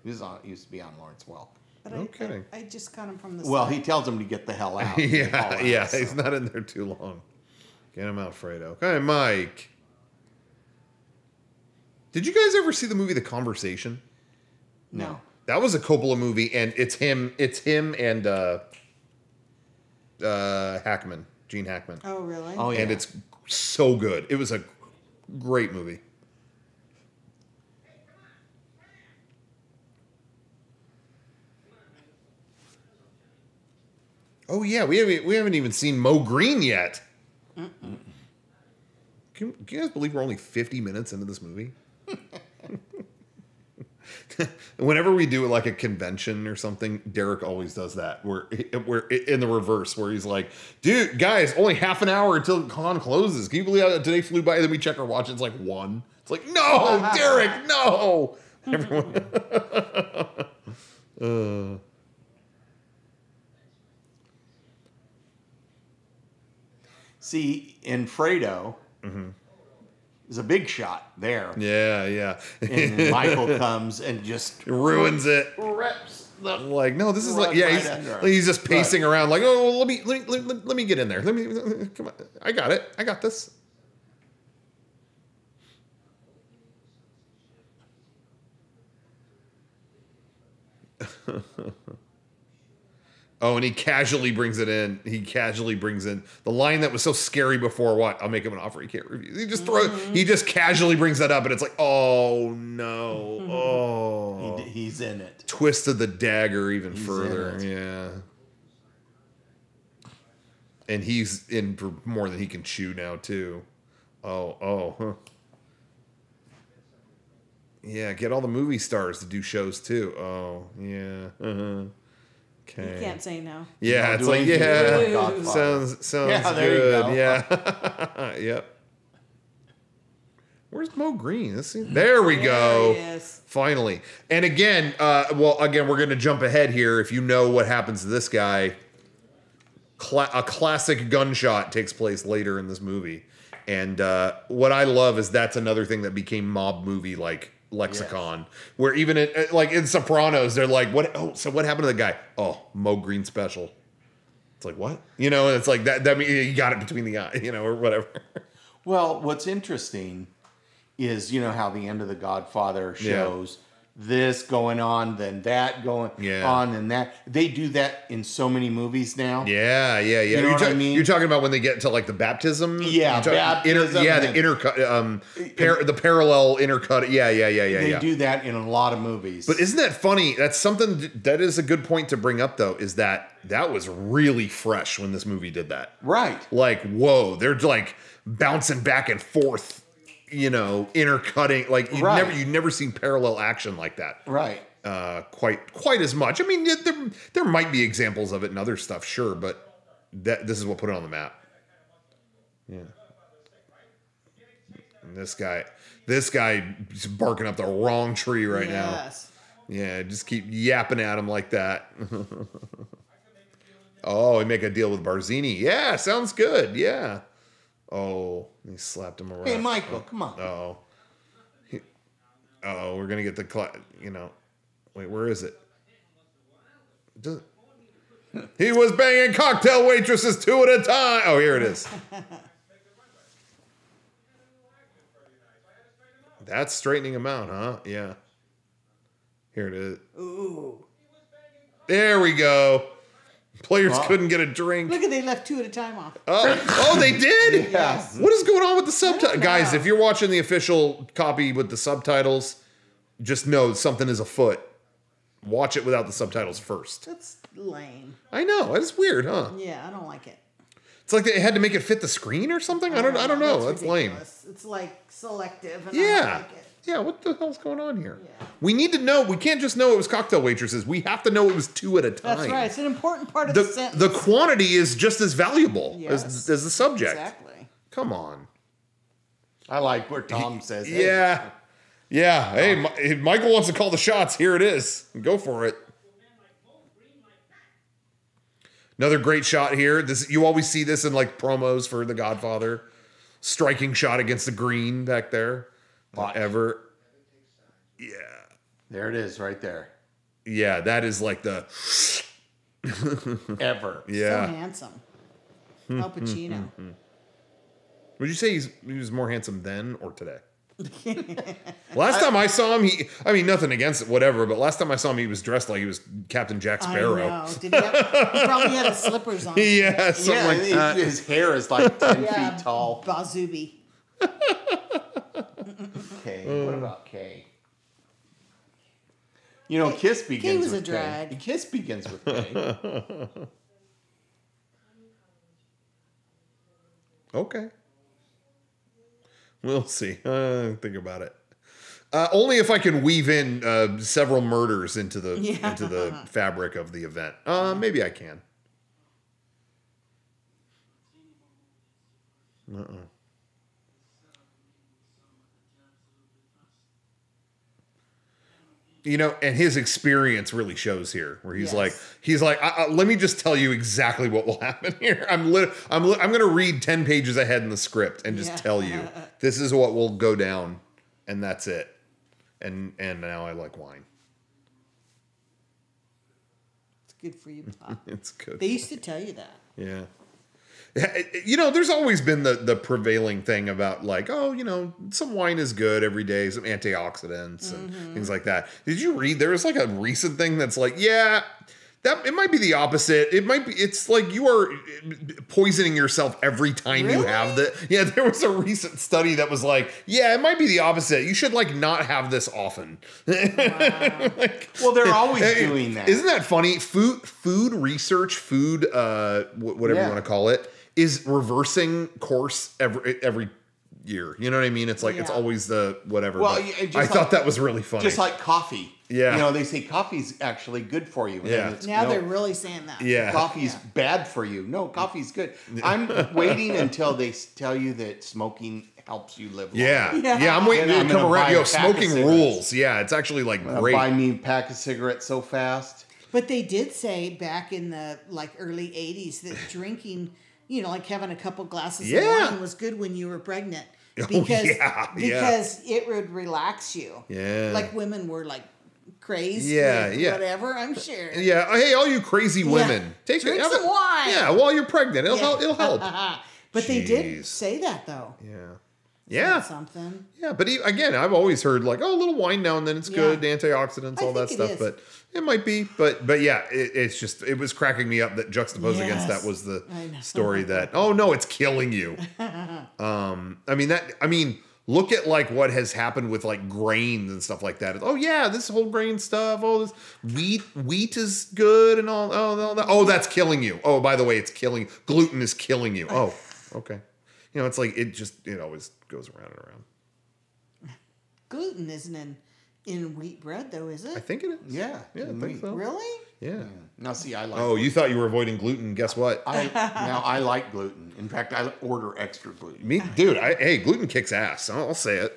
Speaker 2: He used to be on Lawrence Welk.
Speaker 3: But
Speaker 1: No kidding.
Speaker 3: I just got him from the
Speaker 2: Well,
Speaker 3: side.
Speaker 2: he tells him to get the hell out.
Speaker 1: Yeah. He's not in there too long. Get him out, Fredo. Okay, Mike. Did you guys ever see the movie The Conversation?
Speaker 2: No.
Speaker 1: That was a Coppola movie, and it's him and Hackman, Gene Hackman.
Speaker 3: Oh, really?
Speaker 2: Oh, yeah.
Speaker 1: And it's so good. It was a great movie. Oh yeah, we haven't even seen Mo Green yet. Can you guys believe we're only 50 minutes into this movie? Whenever we do like a convention or something, Derek always does that. We're in the reverse, where he's like, "Dude, guys, only half an hour until con closes. Can you believe how today flew by?" And then we check our watch. It's like 1. It's like, no, Derek, no. Everyone.
Speaker 2: See, in Fredo, there's a big shot there.
Speaker 1: Yeah.
Speaker 2: And Michael comes and just
Speaker 1: ruins it.
Speaker 2: Rips the
Speaker 1: like, no, this is like, yeah, he's just pacing around like, oh, let me get in there. Let me, come on. I got it. I got this. Oh, and he casually brings it in. He casually brings in the line that was so scary before. What? I'll make him an offer he can't refuse. He just He just casually brings that up, and it's like, oh no, oh,
Speaker 2: he's in it.
Speaker 1: Twisted the dagger even further. Yeah. And he's in for more than he can chew now too. Oh. Yeah, get all the movie stars to do shows too. Oh, yeah. Okay.
Speaker 3: You can't say no.
Speaker 1: Yeah, it's like, yeah. Sounds good. Yeah. Yep. Where's Mo Green? There we go.
Speaker 3: Yes.
Speaker 1: Finally. And again, we're going to jump ahead here. If you know what happens to this guy, a classic gunshot takes place later in this movie. And what I love is that's another thing that became mob movie like lexicon, where even in Sopranos, they're like, what? Oh, so what happened to the guy? Oh, Mo Green special. It's like, what? And it's like that means you got it between the eyes, or whatever.
Speaker 2: Well, what's interesting is, how the end of The Godfather shows this going on, then that going on, and that. They do that in so many movies now.
Speaker 1: Yeah.
Speaker 2: You know what I mean?
Speaker 1: You're talking about when they get to like the baptism?
Speaker 2: Yeah, baptism.
Speaker 1: The intercut, the parallel intercut. Yeah.
Speaker 2: They do that in a lot of movies.
Speaker 1: But isn't that funny? That's something that is a good point to bring up, though, is that was really fresh when this movie did that.
Speaker 2: Right.
Speaker 1: Like, whoa, they're like bouncing back and forth. Intercutting, like you've never seen parallel action like that,
Speaker 2: right?
Speaker 1: Quite as much. I mean, there might be examples of it in other stuff, sure, but this is what put it on the map. Yeah. And this guy is barking up the wrong tree right now. Yeah, just keep yapping at him like that. Oh, he make a deal with Barzini. Yeah, sounds good. Yeah. Oh, he slapped him around.
Speaker 2: Hey, Michael, come on.
Speaker 1: We're going to get the, wait, where is it? He was banging cocktail waitresses 2 at a time. Oh, here it is. That's straightening him out, huh? Yeah. Here it is.
Speaker 3: Ooh.
Speaker 1: There we go. Players couldn't get a drink.
Speaker 3: Look at they left 2 at a time off.
Speaker 1: Oh, they did?
Speaker 3: Yes.
Speaker 1: What is going on with the subtitles? Guys, if you're watching the official copy with the subtitles, just know something is afoot. Watch it without the subtitles first.
Speaker 3: That's lame.
Speaker 1: I know. It's weird, huh?
Speaker 3: Yeah, I don't like it.
Speaker 1: It's like they had to make it fit the screen or something? I don't know. That's lame.
Speaker 3: It's like selective and
Speaker 1: I
Speaker 3: don't like it.
Speaker 1: Yeah, what the hell's going on here?
Speaker 3: Yeah.
Speaker 1: We need to know. We can't just know it was cocktail waitresses. We have to know it was 2 at a time.
Speaker 3: That's right. It's an important part of the sentence.
Speaker 1: The quantity is just as valuable as the subject.
Speaker 3: Exactly.
Speaker 1: Come on.
Speaker 2: I like where Tom says,
Speaker 1: hey. Yeah. Hey, Michael wants to call the shots. Here it is. Go for it. Another great shot here. You always see this in like promos for The Godfather. Striking shot against the green back there. Ever. Yeah.
Speaker 2: There it is right there.
Speaker 1: Yeah, that is like the
Speaker 2: ever.
Speaker 1: Yeah.
Speaker 3: So handsome. Al Pacino.
Speaker 1: Would you say he was more handsome then or today? Last time I saw him, nothing against it, whatever, but last time I saw him, he was dressed like he was Captain Jack Sparrow.
Speaker 3: I know. He probably had his slippers on.
Speaker 1: Yeah, something like that.
Speaker 2: His hair is like 10 feet tall.
Speaker 3: Bazubi.
Speaker 2: Okay, what about Kay? Kiss begins
Speaker 3: Kay was
Speaker 2: with
Speaker 3: a drag.
Speaker 2: Kay. Kiss begins with Kay.
Speaker 1: Okay. We'll see. Think about it. Only if I can weave in several murders into the fabric of the event. Maybe I can. You know, and his experience really shows here, where he's like, let me just tell you exactly what will happen here. I'm going to read 10 pages ahead in the script and just tell you this is what will go down, and that's it. And now I like wine.
Speaker 3: It's good for you, Pop.
Speaker 1: It's good.
Speaker 3: They used to tell you that.
Speaker 1: Yeah. You know, there's always been the prevailing thing about like, oh, you know, some wine is good every day, some antioxidants and things like that. Did you read? There was like a recent thing that's like, yeah, that it might be the opposite. It's like you are poisoning yourself every time you have the. Yeah, there was a recent study that was like, yeah, it might be the opposite. You should like not have this often.
Speaker 3: Wow.
Speaker 2: Well, they're always doing that.
Speaker 1: Isn't that funny? Food research, whatever you want to call it, is reversing course every year. You know what I mean? It's like it's always the whatever.
Speaker 2: Well,
Speaker 1: I thought that was really funny.
Speaker 2: Just like coffee.
Speaker 1: Yeah.
Speaker 2: You know, they say coffee's actually good for you.
Speaker 1: Yeah.
Speaker 3: Now they're really saying that.
Speaker 1: Yeah.
Speaker 2: Coffee's bad for you. No, coffee's good. I'm waiting until they tell you that smoking helps you live longer.
Speaker 1: Yeah. I'm waiting to come around. Yo, smoking rules. Yeah, it's actually like great.
Speaker 2: Buy me a pack of cigarettes so fast.
Speaker 3: But they did say back in the like early 80s that drinking, you know, like having a couple glasses of wine was good when you were pregnant. Because it would relax you.
Speaker 1: Yeah.
Speaker 3: Like women were like crazed. Whatever, I'm sure.
Speaker 1: Yeah. Hey, all you crazy women,
Speaker 3: drink some wine.
Speaker 1: Yeah, while you're pregnant, it'll help.
Speaker 3: But they did say that though.
Speaker 1: Yeah.
Speaker 3: Something.
Speaker 1: Yeah, but again, I've always heard like, oh, a little wine now and then it's good, antioxidants, all that stuff. But it might be. But yeah, it was cracking me up that juxtaposed against that was the story that, oh no, it's killing you. I mean, look at like what has happened with like grains and stuff like that. Oh yeah, this whole grain stuff. Oh, this wheat is good and all. Oh, that. Oh, that's killing you. Oh, by the way, it's killing. Gluten is killing you. Oh, okay. You know, it's like it always goes around and around.
Speaker 3: Gluten isn't in wheat bread though, is it?
Speaker 1: I think it is.
Speaker 2: Yeah,
Speaker 1: I think so.
Speaker 3: Really?
Speaker 1: Yeah.
Speaker 2: Now see, I like.
Speaker 1: Oh, you thought you were avoiding gluten? Guess what?
Speaker 2: I like gluten. In fact, I order extra gluten.
Speaker 1: Me, dude. Hey, gluten kicks ass. I'll say it.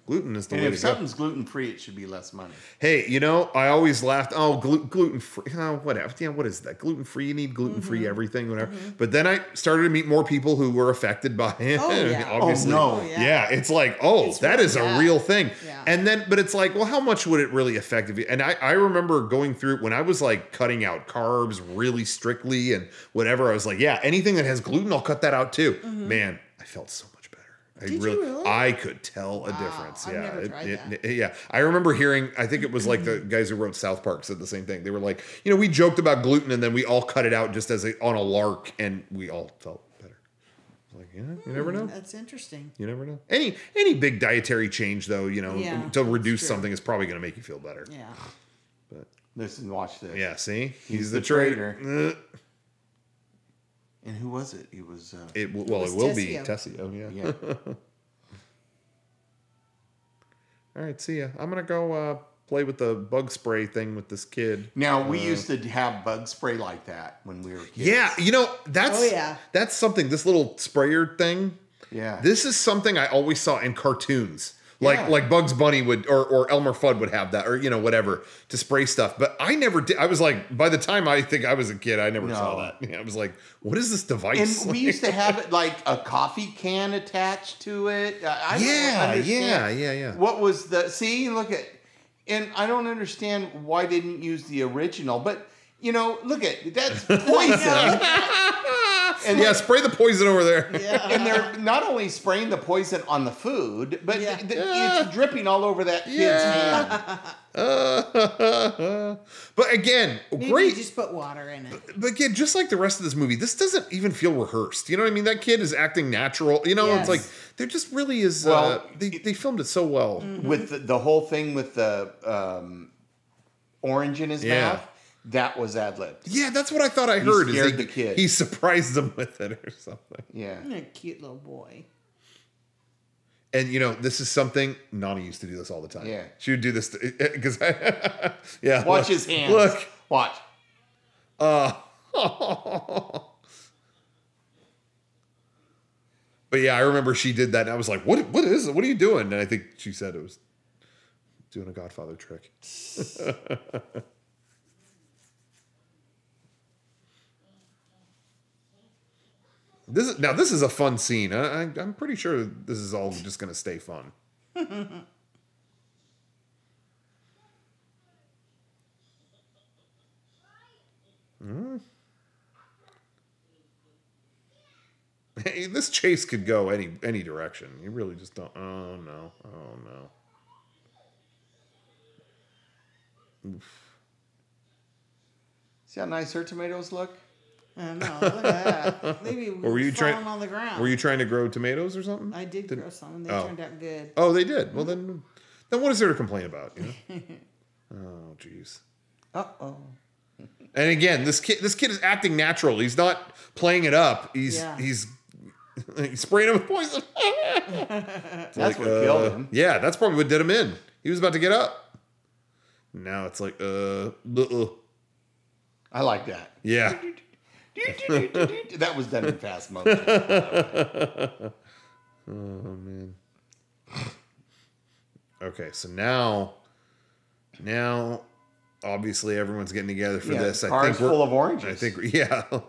Speaker 1: Gluten is the way to go.
Speaker 2: If something's gluten free, it should be less money.
Speaker 1: Hey, you know, I always laughed. Oh, gluten free. Oh, whatever. Yeah, what is that? Gluten free. You need gluten free everything, whatever. But then I started to meet more people who were affected by it.
Speaker 3: Oh, yeah.
Speaker 1: Obviously.
Speaker 2: Oh, no.
Speaker 1: Yeah, it's like, that is a real thing.
Speaker 3: Yeah.
Speaker 1: And then, but it's like, well, how much would it really affect you? And I remember going through when I was like cutting out carbs really strictly and whatever. I was like, yeah, anything that has gluten, I'll cut that out too. Man, I felt so much.
Speaker 3: Did you really?
Speaker 1: I could tell a difference.
Speaker 3: I've never tried that.
Speaker 1: Yeah. I remember hearing, I think it was like the guys who wrote South Park said the same thing. They were like, you know, we joked about gluten and then we all cut it out just on a lark and we all felt better. Like, yeah, you never know.
Speaker 3: That's interesting.
Speaker 1: You never know. Any big dietary change though, you know, to reduce something is probably going to make you feel better.
Speaker 3: Yeah.
Speaker 2: But listen, watch this.
Speaker 1: Yeah, see? He's the traitor.
Speaker 2: And who was it? It was.
Speaker 1: It will be Tessie. Oh yeah. All right, see ya. I'm gonna go play with the bug spray thing with this kid.
Speaker 2: Now we used to have bug spray like that when we were kids.
Speaker 1: Yeah, you know that's something. This little sprayer thing.
Speaker 2: Yeah.
Speaker 1: This is something I always saw in cartoons. Like Bugs Bunny would or Elmer Fudd would have that, or you know, whatever, to spray stuff. But I never did. I was like, by the time I think I was a kid, I never saw that. I was like, what is this device?
Speaker 2: And we used to have it like a coffee can attached to it. I don't understand.
Speaker 1: Yeah.
Speaker 2: What was the look at, and I don't understand why they didn't use the original, but you know, look at that's poison.
Speaker 1: And spray the poison over there.
Speaker 3: Yeah.
Speaker 2: And they're not only spraying the poison on the food, but it's dripping all over that kid's hand.
Speaker 1: But again,
Speaker 3: maybe
Speaker 1: great.
Speaker 3: Just put water in it.
Speaker 1: But again, just like the rest of this movie, this doesn't even feel rehearsed. You know what I mean? That kid is acting natural. You know, It's like there just really is. Well, they filmed it so well
Speaker 2: with the whole thing with the orange in his mouth. that was ad-libbed.
Speaker 1: Yeah, that's what I thought I heard.
Speaker 2: Scared the kid.
Speaker 1: He surprised them with it or something.
Speaker 2: Yeah.
Speaker 3: A cute little boy.
Speaker 1: And, this is something, Nani used to do this all the time.
Speaker 2: Yeah.
Speaker 1: She would do this, because, yeah.
Speaker 2: Watch his hands.
Speaker 1: Look.
Speaker 2: Watch.
Speaker 1: But yeah, I remember she did that, and I was like, what is it? What are you doing? And I think she said it was doing a Godfather trick. This is a fun scene. I'm pretty sure this is all just going to stay fun. Hey, this chase could go any direction. You really just don't. Oh no! Oh no! Oof.
Speaker 2: See how nice her tomatoes look?
Speaker 3: I know. Look at that. Maybe
Speaker 1: Were you
Speaker 3: falling on the ground.
Speaker 1: Were you trying to grow tomatoes or something?
Speaker 3: I did grow some, and they turned out good.
Speaker 1: Oh, they did. Well, then what is there to complain about? Oh, jeez.
Speaker 2: Uh-oh.
Speaker 1: And again, this kid is acting natural. He's not playing it up. He's spraying him with poison.
Speaker 2: That's what killed him.
Speaker 1: Yeah, that's probably what did him in. He was about to get up. Now it's like,
Speaker 2: I like that.
Speaker 1: Yeah.
Speaker 2: That was done in fast motion.
Speaker 1: Oh, man. Okay, so now, obviously everyone's getting together for this.
Speaker 2: I think we're full of oranges.
Speaker 1: I think, yeah.
Speaker 2: Oh.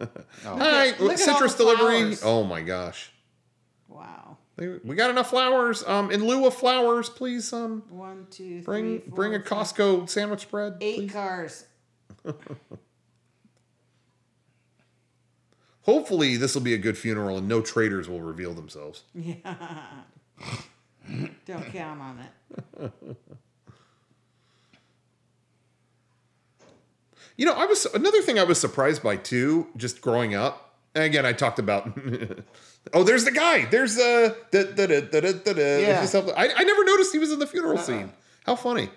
Speaker 1: All right,
Speaker 3: Look at
Speaker 1: citrus
Speaker 3: all the
Speaker 1: delivery.
Speaker 3: flowers.
Speaker 1: Oh my gosh.
Speaker 3: Wow.
Speaker 1: We got enough flowers. In lieu of flowers, please.
Speaker 3: 1, 2, 3,
Speaker 1: Bring
Speaker 3: 4,
Speaker 1: bring a
Speaker 3: 5,
Speaker 1: Costco sandwich spread.
Speaker 3: 8
Speaker 1: please.
Speaker 3: cars.
Speaker 1: Hopefully, this will be a good funeral and no traitors will reveal themselves.
Speaker 3: Yeah. Don't count on it.
Speaker 1: Another thing I was surprised by too, just growing up. And again, I talked about. Oh, there's the guy. There's I never noticed he was in the funeral scene. How funny.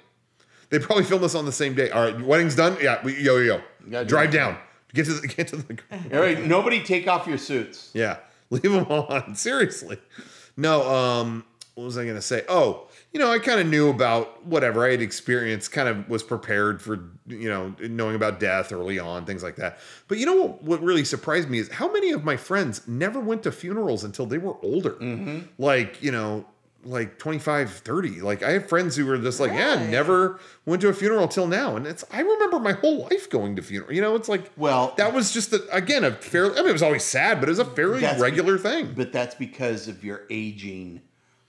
Speaker 1: They probably filmed this on the same day. All right, wedding's done. Yeah, yo. Drive down. Get to the.
Speaker 2: All right, nobody take off your suits.
Speaker 1: Yeah, leave them on. Seriously. No. What was I going to say? Oh, I kind of knew about whatever I had experienced. Kind of was prepared for knowing about death early on, things like that. But what really surprised me is how many of my friends never went to funerals until they were older. Mm-hmm. Like 25, 30. Like I have friends who were just like, never went to a funeral till now. And I remember my whole life going to funeral. It's like, well, that was just a fairly, it was always sad, but it was a fairly regular thing.
Speaker 2: But that's because of your aging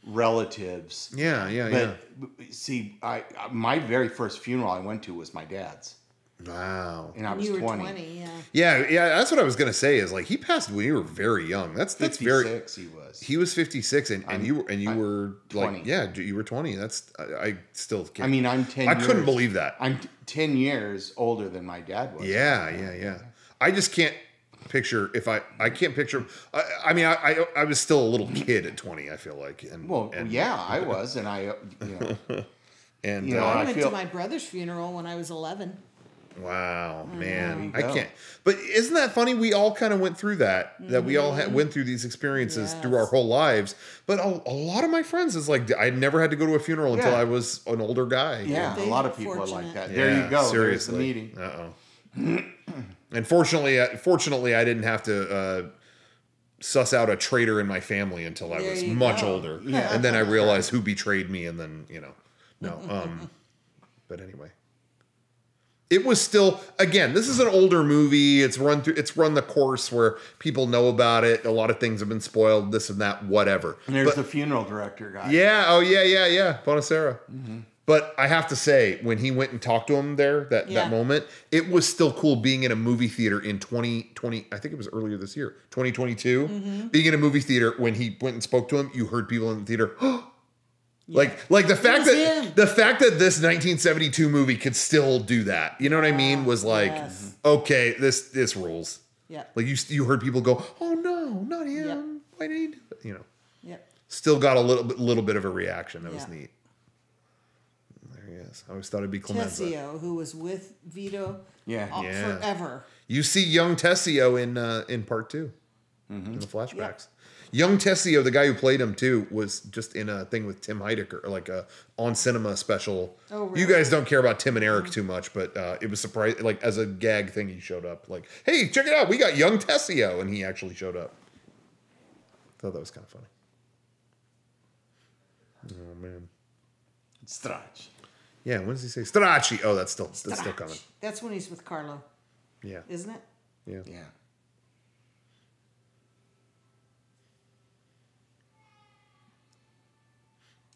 Speaker 2: relatives.
Speaker 1: Yeah.
Speaker 2: See, my very first funeral I went to was my dad's.
Speaker 1: Wow.
Speaker 2: And I was 20.
Speaker 1: Yeah, that's what I was going to say is like he passed when you were very young. That's
Speaker 2: 56
Speaker 1: very
Speaker 2: he was.
Speaker 1: He was 56 and you were
Speaker 2: 20.
Speaker 1: Like you were 20. That's I still can't.
Speaker 2: I mean, I'm 10
Speaker 1: I couldn't believe that.
Speaker 2: I'm 10 years older than my dad was.
Speaker 1: Yeah. I just can't picture I can't picture I was still a little kid at 20, I feel like. I
Speaker 2: was, and I
Speaker 1: and
Speaker 3: I went to my brother's funeral when I was 11.
Speaker 1: Wow, man, I can't. But isn't that funny? We all kind of went through that. Mm-hmm. That we all went through these experiences through our whole lives. But a lot of my friends is like I never had to go to a funeral until I was an older guy.
Speaker 2: Yeah, a lot of people are like that. There you go.
Speaker 1: Seriously,
Speaker 2: there's the meeting.
Speaker 1: And fortunately, I didn't have to suss out a traitor in my family until I was much older.
Speaker 2: Yeah.
Speaker 1: And then I realized who betrayed me, and then But anyway. It was still, again, this is an older movie. It's run the course where people know about it. A lot of things have been spoiled, this and that, whatever.
Speaker 2: And there's the funeral director guy.
Speaker 1: Yeah. Oh, yeah. Bonacera. Mm-hmm. But I have to say, when he went and talked to him there, that moment, it was still cool being in a movie theater in 2020. I think it was earlier this year, 2022. Mm-hmm. Being in a movie theater, when he went and spoke to him, you heard people in the theater, Like the fact that this 1972 movie could still do that, you know what I mean? Was like, okay, this rules.
Speaker 3: Yeah.
Speaker 1: Like you heard people go, oh no, not him. Yep. Why did he do that? Yep.
Speaker 3: Still
Speaker 1: got a little bit of a reaction. That was neat. There Yes, I always thought it'd be Clemenza.
Speaker 3: Tessio, who was with Vito
Speaker 1: Yeah.
Speaker 3: forever.
Speaker 1: You see young Tessio in part 2, in the flashbacks. Young Tessio, the guy who played him too, was just in a thing with Tim Heidecker, like a on cinema special.
Speaker 3: Oh, really?
Speaker 1: You guys don't care about Tim and Eric too much, but it was surprising. Like as a gag thing, he showed up. Like, hey, check it out, we got young Tessio, and he actually showed up. Thought that was kind of funny. Oh man,
Speaker 2: Stracci.
Speaker 1: Yeah, when does he say Stracci? Oh, that's still coming.
Speaker 3: That's when he's with Carlo.
Speaker 1: Yeah,
Speaker 3: isn't it?
Speaker 2: Yeah.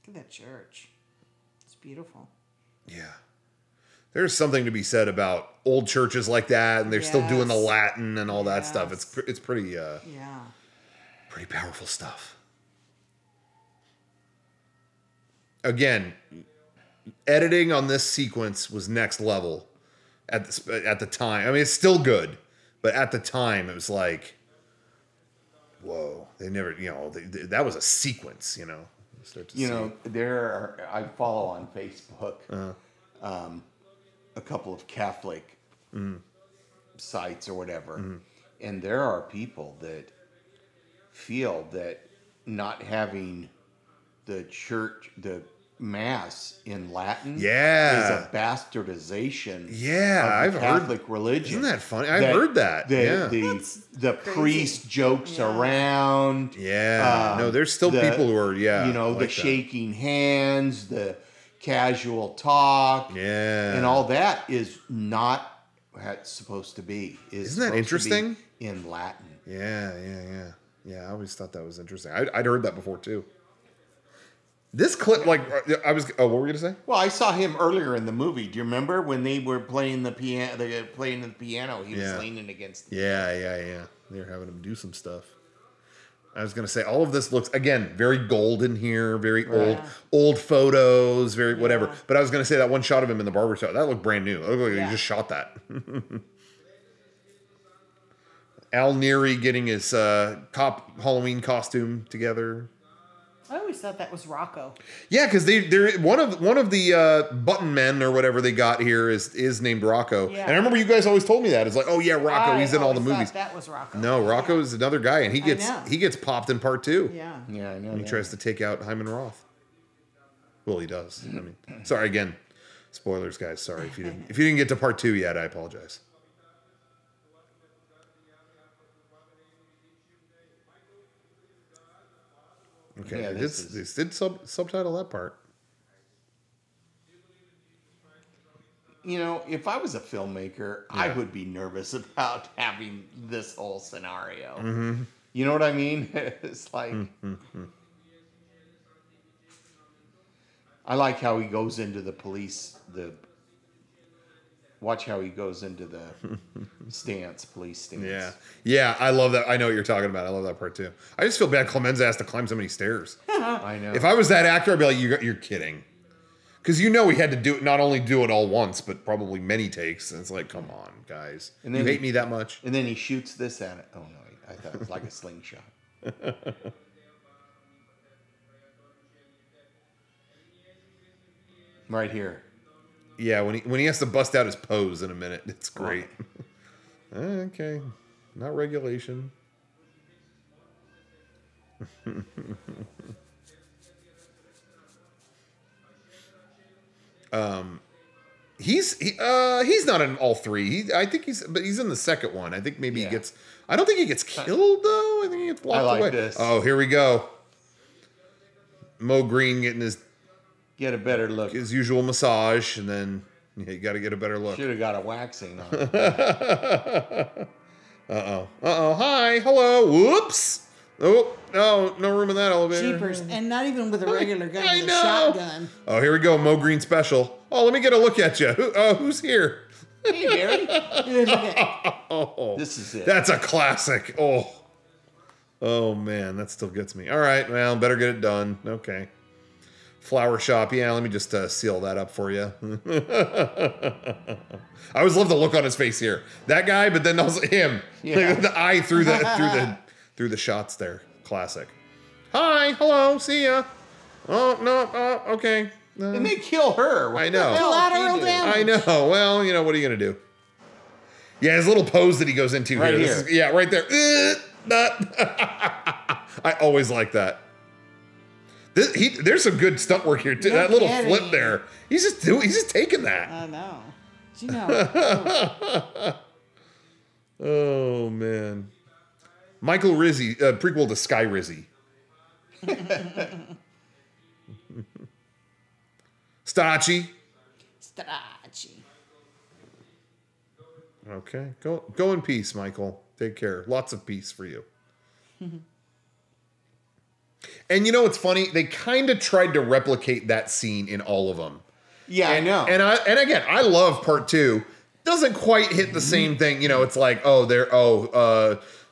Speaker 3: Look at that church. It's beautiful.
Speaker 1: Yeah. There's something to be said about old churches like that, and they're still doing the Latin and all that stuff. It's pretty pretty powerful stuff. Again, editing on this sequence was next level at the time. I mean, it's still good, but at the time it was like, whoa! They never, that was a sequence,
Speaker 2: I follow on Facebook a couple of Catholic sites or whatever, and there are people that feel that not having the church, the Mass in Latin, is a bastardization.
Speaker 1: Yeah,
Speaker 2: of the Catholic religion.
Speaker 1: Isn't that funny? I've heard that.
Speaker 2: The priest jokes around.
Speaker 1: Yeah, no, there's still people who are
Speaker 2: like the shaking hands, the casual talk, and all that is not how it's supposed to be.
Speaker 1: Isn't that interesting?
Speaker 2: In Latin.
Speaker 1: Yeah. I always thought that was interesting. I'd heard that before too. This clip, what were we gonna say?
Speaker 2: Well, I saw him earlier in the movie. Do you remember when they were playing the piano? They were playing the piano. He was leaning against.
Speaker 1: Yeah. They were having him do some stuff. I was gonna say all of this looks again very golden here, very old photos, very whatever. But I was gonna say that one shot of him in the barbershop that looked brand new. It looked like he just shot that. Al Neary getting his cop Halloween costume together.
Speaker 3: I always thought that was Rocco.
Speaker 1: Yeah, because they're one of the button men or whatever they got here is named Rocco. Yeah. And I remember you guys always told me that. It's like, oh yeah, Rocco, he's in all the movies.
Speaker 3: That was Rocco.
Speaker 1: No, Rocco is another guy, and he gets popped in part 2.
Speaker 3: Yeah,
Speaker 2: I know.
Speaker 1: And he tries to take out Hyman Roth. Well, he does. I mean, sorry again, spoilers, guys. Sorry if you didn't get to part 2 yet. I apologize. Okay, they did subtitle that part.
Speaker 2: If I was a filmmaker, I would be nervous about having this whole scenario. Mm-hmm. You know what I mean? It's like... I like how he goes into the police... Watch how he goes into the police stance.
Speaker 1: Yeah, I love that. I know what you're talking about. I love that part too. I just feel bad Clemenza has to climb so many stairs.
Speaker 2: I know.
Speaker 1: If I was that actor, I'd be like, you're kidding. Because he had to not only do it all once, but probably many takes. And it's like, come on, guys. And then you hate me that much?
Speaker 2: And then he shoots this at it. Oh, no. I thought it was like a slingshot. Right here.
Speaker 1: Yeah, when he has to bust out his pose in a minute, it's great. Okay, not regulation. He's not in all 3. I think he's in the second one. I think maybe he gets. I don't think he gets killed though. I think he gets locked away.
Speaker 2: This.
Speaker 1: Oh, here we go. Mo Green getting his.
Speaker 2: Get a better look.
Speaker 1: His usual massage, and then you got to get a better look.
Speaker 2: Should have got a waxing on.
Speaker 1: Hi, hello. Whoops. Oh, no room in that elevator.
Speaker 3: Jeepers, and not even with a regular gun, with a shotgun.
Speaker 1: Oh, here we go, Mo Green special. Oh, let me get a look at you. Who's here?
Speaker 2: Hey, Barry.
Speaker 1: Oh,
Speaker 2: this is it.
Speaker 1: That's a classic. Oh man, that still gets me. All right, well, better get it done. Okay. Flower shop. Yeah, let me just seal that up for you. I always love the look on his face here. That guy, but then also him. Yeah. The eye through the shots there. Classic. Hi, hello, see ya. Oh, no, okay.
Speaker 2: And they kill her.
Speaker 1: I know.
Speaker 3: Collateral damage.
Speaker 1: I know. Well, what are you going to do? Yeah, his little pose that he goes into
Speaker 2: right
Speaker 1: here. Right there. I always like that. There's some good stunt work here too.
Speaker 3: No
Speaker 1: that little
Speaker 3: kidding.
Speaker 1: flip there. He's just taking that.
Speaker 3: I know. Do you know?
Speaker 1: Oh man. Michael Rizzi, prequel to Sky Rizzi. Stracci. Okay. Go in peace, Michael. Take care. Lots of peace for you. And it's funny? They kind of tried to replicate that scene in all of them.
Speaker 2: Yeah, I know.
Speaker 1: And again, I love part 2. Doesn't quite hit the same thing. It's like,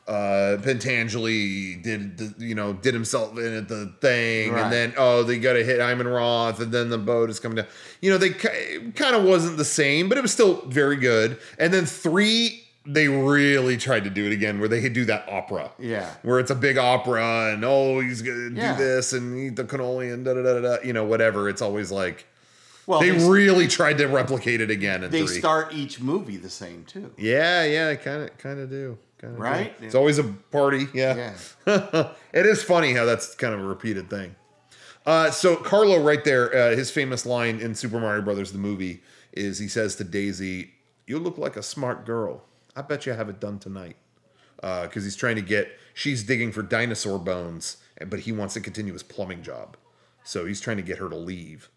Speaker 1: Pentangeli did himself in at the thing,
Speaker 2: right.
Speaker 1: and then they got to hit Hyman Roth, and then the boat is coming down. They kind of wasn't the same, but it was still very good. And then 3, they really tried to do it again, where they could do that opera, where it's a big opera, and he's gonna do this and eat the cannoli and da da da da, whatever. It's always like. Well, they really tried to replicate it again.
Speaker 2: They start each movie the same too.
Speaker 1: Yeah, kind of do.
Speaker 2: Right?
Speaker 1: It's always a party. Yeah. It is funny how that's kind of a repeated thing. So Carlo, right there, his famous line in Super Mario Brothers the movie is he says to Daisy, "You look like a smart girl. I bet you have it done tonight." Because he's trying to she's digging for dinosaur bones, but he wants to continue his plumbing job, so he's trying to get her to leave.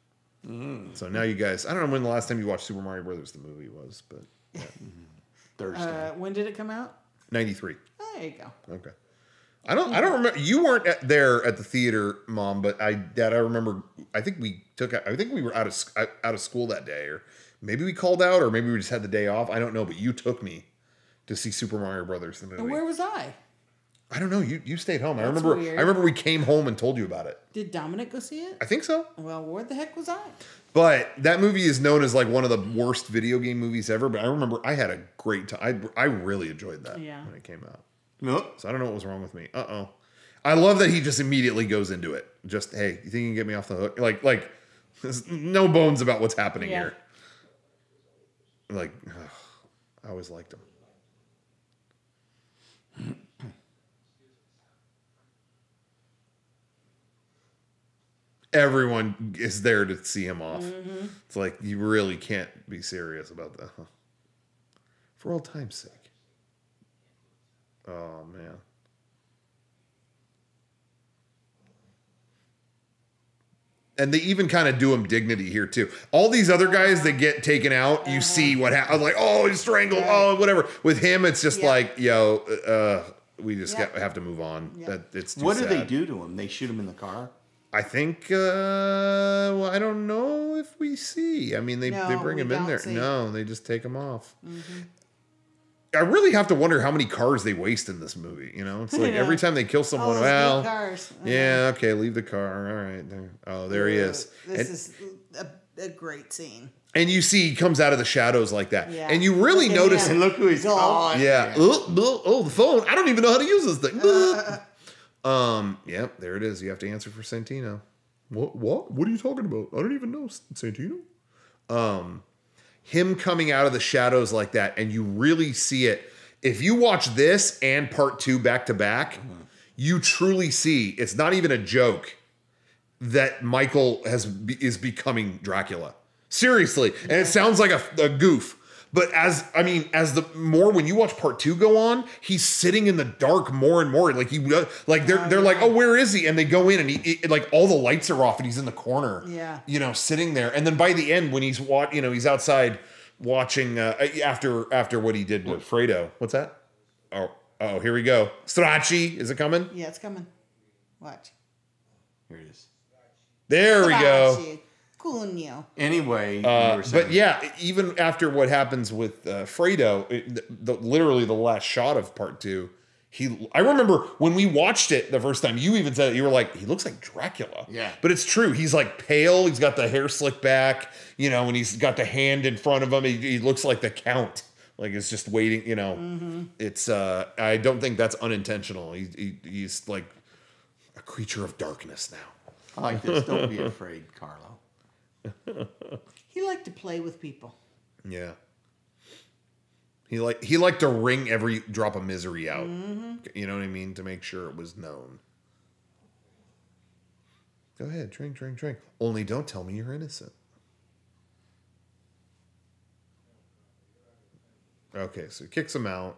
Speaker 1: So now you guys, I don't know when the last time you watched Super Mario Brothers the movie was, but
Speaker 2: Thursday.
Speaker 3: When did it come out?
Speaker 1: 93.
Speaker 3: There you go.
Speaker 1: Okay. I don't remember. You weren't there at the theater, Mom, but Dad, I remember. I think we were out of school that day, or maybe we called out, or maybe we just had the day off. I don't know, but you took me to see Super Mario Brothers the movie.
Speaker 3: And where was I?
Speaker 1: I don't know. You stayed home.
Speaker 3: That's
Speaker 1: I
Speaker 3: weird.
Speaker 1: remember we came home and told you about it.
Speaker 3: Did Dominic go see it?
Speaker 1: I think so.
Speaker 3: Well, where the heck was I?
Speaker 1: But that movie is known as like one of the worst video game movies ever. But I remember I had a great time. I really enjoyed that when it came out.
Speaker 2: Nope.
Speaker 1: So I don't know what was wrong with me. I love that he just immediately goes into it. Just, hey, you think you can get me off the hook? Like there's no bones about what's happening here. Like, I always liked him. Everyone is there to see him off. Mm-hmm. It's like, you really can't be serious about that. For old time's sake. Oh, man. And they even kind of do him dignity here, too. All these other guys that get taken out, you see what happens. Like, oh, he's strangled. Right. Oh, whatever. With him, it's just like, we just have to move on. It's too
Speaker 2: what
Speaker 1: sad.
Speaker 2: Do they do to him? They shoot him in the car?
Speaker 1: I think, I don't know if we see. I mean, they bring him in there. No, they just take him off. Mm-hmm. I really have to wonder how many cars they waste in this movie. It's like every time they kill someone,
Speaker 3: cars.
Speaker 1: Okay, leave the car. All right. There he is.
Speaker 3: This is a great scene.
Speaker 1: And you see he comes out of the shadows like that. Yeah. And you really notice.
Speaker 2: And look who he's calling.
Speaker 1: Yeah. Oh, the phone. I don't even know how to use this thing. Yep, there it is. You have to answer for Santino. What are you talking about? I don't even know Santino. Him coming out of the shadows like that, and you really see it. If you watch this and part 2 back to back, you truly see it's not even a joke that Michael is becoming Dracula. Seriously, and it sounds like a goof. But when you watch part 2 go on, he's sitting in the dark more and more. Like they're like, oh, where is he? And they go in and he like all the lights are off and he's in the corner. Yeah. Sitting there. And then by the end, when he's he's outside watching after what he did with Fredo. What's that? Oh, here we go. Stracci, is it coming?
Speaker 3: Yeah, it's coming. Watch.
Speaker 2: Here it is.
Speaker 1: There we go.
Speaker 2: Anyway,
Speaker 1: but yeah, even after what happens with Fredo, literally the last shot of part 2, I remember when we watched it the first time, you even said it, you were like, he looks like Dracula.
Speaker 2: Yeah.
Speaker 1: But it's true. He's like pale. He's got the hair slicked back, and he's got the hand in front of him. He looks like the Count. Like it's just waiting, Mm-hmm. It's, I don't think that's unintentional. He's like a creature of darkness now.
Speaker 2: I like this. Don't be afraid, Carlo.
Speaker 3: He liked to play with people.
Speaker 1: Yeah. He liked to wring every drop of misery out. You know what I mean? To make sure it was known. Go ahead, drink. Only don't tell me you're innocent. Okay, so he kicks him out.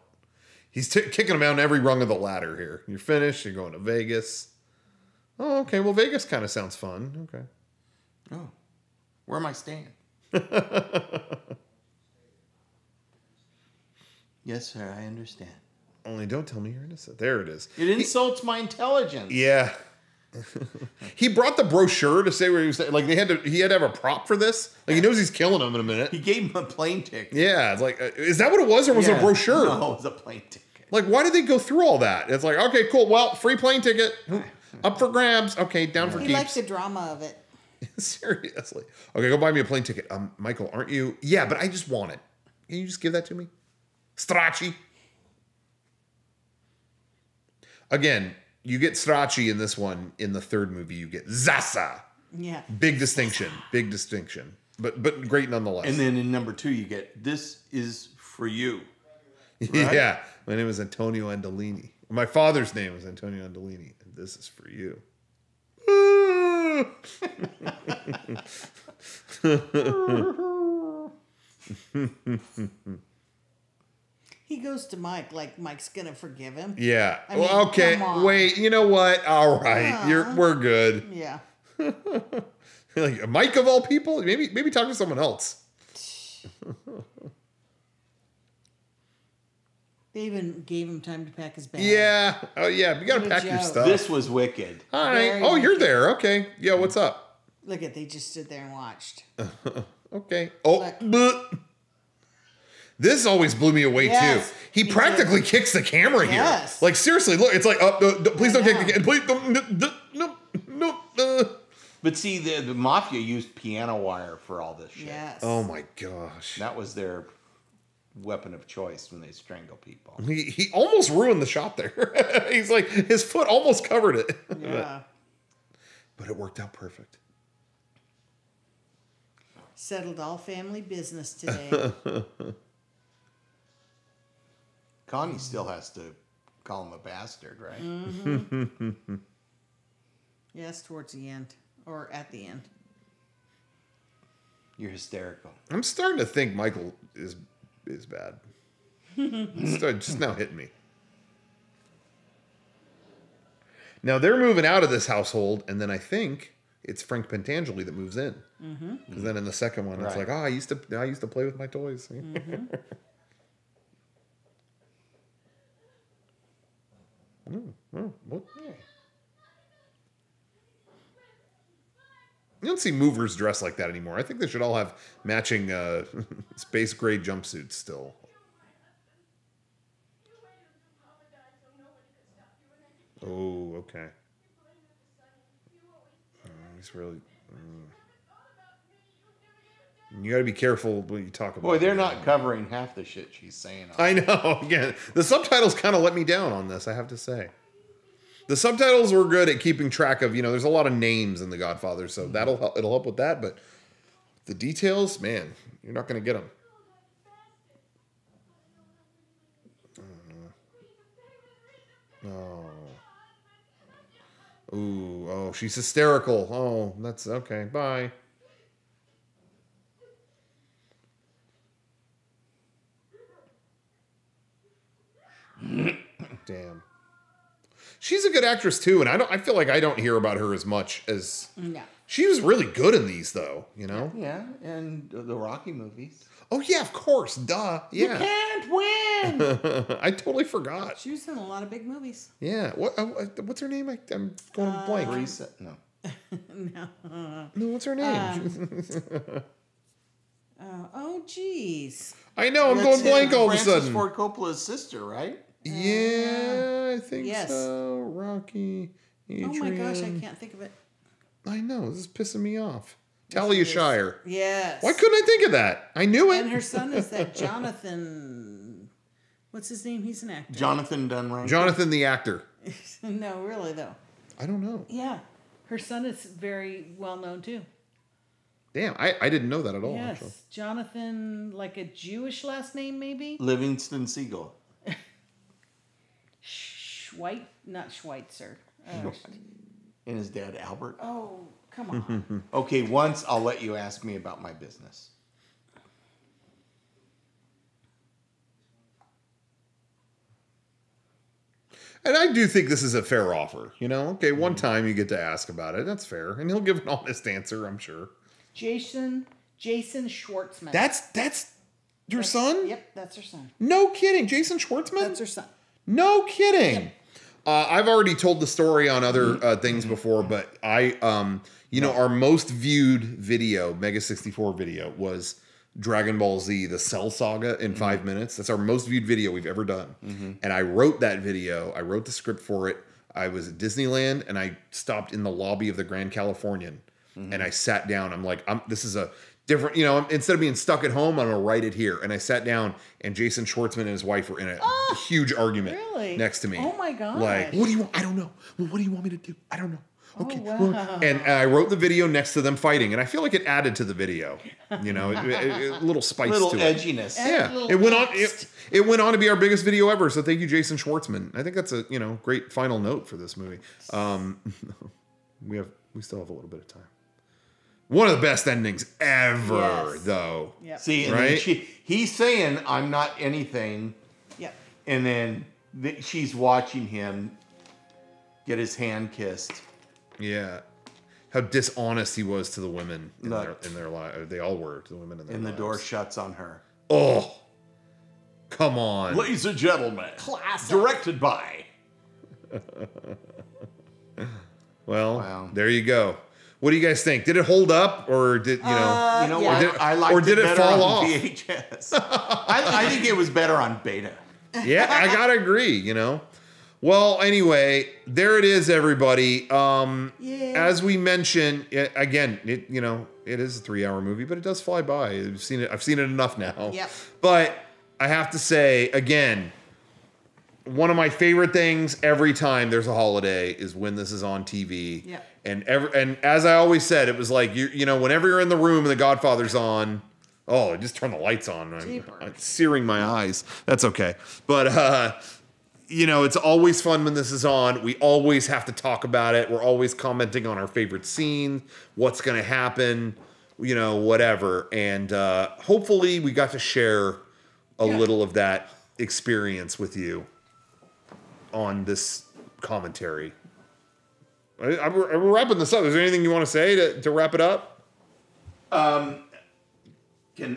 Speaker 1: He's kicking him out on every rung of the ladder here. You're finished. You're going to Vegas. Oh, okay. Well, Vegas kind of sounds fun. Okay.
Speaker 2: Oh, where am I staying? Yes, sir, I understand.
Speaker 1: Only don't tell me you're innocent. There it is.
Speaker 2: It insults my intelligence.
Speaker 1: Yeah. He brought the brochure to say where he was. Like he had to have a prop for this. Like he knows he's killing him in a minute.
Speaker 2: He gave him a plane ticket.
Speaker 1: Yeah, it's like, is that what it was, or was it a brochure?
Speaker 2: No, it was a plane ticket.
Speaker 1: Like, why did they go through all that? It's like, okay, cool. Well, free plane ticket, up for grabs. Okay, down for keeps.
Speaker 3: He likes the drama of it.
Speaker 1: Seriously. Okay, go buy me a plane ticket. Michael, aren't you? Yeah, but I just want it. Can you just give that to me? Stracci. Again, you get Stracci in this one. In the third movie, you get Zasa.
Speaker 3: Yeah.
Speaker 1: Big distinction. But great nonetheless.
Speaker 2: And then in number 2, you get, this is for you. Right?
Speaker 1: Yeah. My name is Antonio Andolini. My father's name is Antonio Andolini. And this is for you.
Speaker 3: He goes to Mike like Mike's gonna forgive him.
Speaker 1: Yeah.
Speaker 3: I mean,
Speaker 1: well, okay. Wait. You know what? All right. We're good.
Speaker 3: Yeah.
Speaker 1: Like Mike of all people. Maybe talk to someone else.
Speaker 3: They even gave him time to pack his bag.
Speaker 1: Yeah. Oh yeah. You gotta pack your stuff.
Speaker 2: This was wicked.
Speaker 1: All right. Oh, you're there. Okay. Yeah. What's up?
Speaker 3: Look at, they just stood there and watched.
Speaker 1: Okay. Oh. This always blew me away too. He practically kicks the camera here.
Speaker 3: Yes.
Speaker 1: Like seriously, look. It's like, please don't kick the camera. Please don't. No.
Speaker 2: But see, the mafia used piano wire for all this shit.
Speaker 3: Yes.
Speaker 1: Oh my gosh.
Speaker 2: That was their weapon of choice when they strangle people.
Speaker 1: He almost ruined the shot there. He's like, his foot almost covered it.
Speaker 3: Yeah.
Speaker 1: But it worked out perfect.
Speaker 3: Settled all family business today.
Speaker 2: Connie still has to call him a bastard, right?
Speaker 3: Mm-hmm. Yes, towards the end. Or at the end.
Speaker 2: You're hysterical.
Speaker 1: I'm starting to think Michael is bad. It's just now hitting me. Now they're moving out of this household, and then I think it's Frank Pentangeli that moves in. Because then in the second one, it's like, I used to play with my toys. What? You don't see movers dressed like that anymore. I think they should all have matching space gray jumpsuits still. Oh, okay. He's really... You got to be careful when you talk about...
Speaker 2: Boy, they're not covering half the shit she's saying.
Speaker 1: I know. Again, the subtitles kind of let me down on this, I have to say. The subtitles were good at keeping track of, there's a lot of names in The Godfather, so it'll help with that, but the details, man, you're not going to get them. Oh, she's hysterical. Oh, that's okay. Bye. Damn. She's a good actress too, and I feel like I don't hear about her as much as... No. She was really good in these, though,
Speaker 2: Yeah, and the Rocky movies.
Speaker 1: Oh, yeah, of course. Duh. Yeah.
Speaker 3: You can't win!
Speaker 1: I totally forgot.
Speaker 3: She was in a lot of big movies.
Speaker 1: Yeah. What's her name? I'm going blank.
Speaker 2: Teresa? No.
Speaker 1: No, what's her name?
Speaker 3: Oh, jeez.
Speaker 1: I know, I'm going blank all of a sudden.
Speaker 2: Francis Ford Coppola's sister, right?
Speaker 1: Yeah, I think so. Rocky, Adrian.
Speaker 3: Oh my gosh, I can't think of it.
Speaker 1: I know, this is pissing me off. Talia Shire.
Speaker 3: Yes.
Speaker 1: Why couldn't I think of that? I knew it.
Speaker 3: And her son is that Jonathan. What's his name? He's an actor.
Speaker 2: Jonathan Dunn.
Speaker 1: Jonathan the actor.
Speaker 3: No, really though.
Speaker 1: I don't know.
Speaker 3: Yeah, her son is very well known too.
Speaker 1: Damn, I didn't know that at all.
Speaker 3: Yes,
Speaker 1: actually.
Speaker 3: Jonathan, like a Jewish last name, maybe.
Speaker 2: Livingston Seagull.
Speaker 3: Not Schweitzer.
Speaker 2: And his dad, Albert.
Speaker 3: Oh, come on.
Speaker 2: Okay, once I'll let you ask me about my business.
Speaker 1: And I do think this is a fair offer. You know, okay, one time you get to ask about it. That's fair. And he'll give an honest answer, I'm sure.
Speaker 3: Jason Schwartzman.
Speaker 1: That's your son?
Speaker 3: Yep, that's her son.
Speaker 1: No kidding. Jason Schwartzman?
Speaker 3: That's her son.
Speaker 1: No kidding.
Speaker 3: Yep.
Speaker 1: I've already told the story on other things before, but our most viewed video, Mega 64 video, was Dragon Ball Z, the Cell Saga in 5 minutes. That's our most viewed video we've ever done. And I wrote that video. I wrote the script for it. I was at Disneyland and I stopped in the lobby of the Grand Californian and I sat down. I'm like, this is a different, instead of being stuck at home, I'm going to write it here. And I sat down and Jason Schwartzman and his wife were in a huge argument next to me.
Speaker 3: Oh my God.
Speaker 1: Like, what do you want? I don't know. Well, what do you want me to do? I don't know. Okay.
Speaker 3: Oh, wow.
Speaker 1: And I wrote the video next to them fighting, and I feel like it added to the video. A little spice
Speaker 2: little
Speaker 1: to it.
Speaker 2: Edginess.
Speaker 1: Yeah. It went on to be our biggest video ever. So thank you, Jason Schwartzman. I think that's a great final note for this movie. We still have a little bit of time. One of the best endings ever, though.
Speaker 3: Yep.
Speaker 2: See, and
Speaker 1: right?
Speaker 2: then he's saying, I'm not anything.
Speaker 3: Yep.
Speaker 2: And then she's watching him get his hand kissed.
Speaker 1: Yeah. How dishonest he was to the women in their lives. They all were to the women in their lives.
Speaker 2: And the door shuts on her.
Speaker 1: Oh. Come on.
Speaker 2: Ladies and gentlemen.
Speaker 3: Classic.
Speaker 2: Directed by.
Speaker 1: Well,
Speaker 2: Wow.
Speaker 1: there you go. What do you guys think? Did it hold up, or did
Speaker 2: I liked
Speaker 1: did it
Speaker 2: better
Speaker 1: fall
Speaker 2: on
Speaker 1: off?
Speaker 2: VHS. I think it was better on Beta.
Speaker 1: Yeah, I gotta agree. Well, anyway, there it is, everybody. As we mentioned, again, it is a 3-hour movie, but it does fly by. I've seen it enough now.
Speaker 3: Yep.
Speaker 1: But I have to say, again, one of my favorite things every time there's a holiday is when this is on TV.
Speaker 3: Yep.
Speaker 1: And as I always said, it was like whenever you're in the room and The Godfather's on, just turn the lights on. I'm searing my eyes. That's okay. But it's always fun when this is on. We always have to talk about it. We're always commenting on our favorite scene, what's going to happen, whatever. And hopefully we got to share a little of that experience with you on this commentary. We're wrapping this up. Is there anything you want to say to wrap it up?
Speaker 2: Can I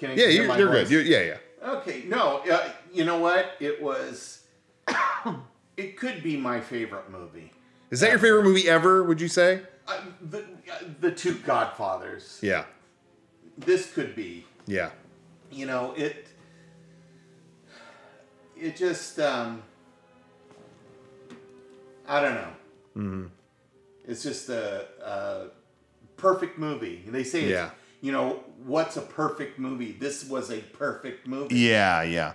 Speaker 1: you're
Speaker 2: voice?
Speaker 1: good. Yeah.
Speaker 2: Okay, no, you know what? It was. It could be my favorite movie.
Speaker 1: Is that your favorite movie ever? Would you say?
Speaker 2: The two Godfathers.
Speaker 1: Yeah.
Speaker 2: This could be.
Speaker 1: Yeah.
Speaker 2: It just. I don't know. Mm-hmm. It's just a perfect movie. They say, what's a perfect movie? This was a perfect movie.
Speaker 1: Yeah.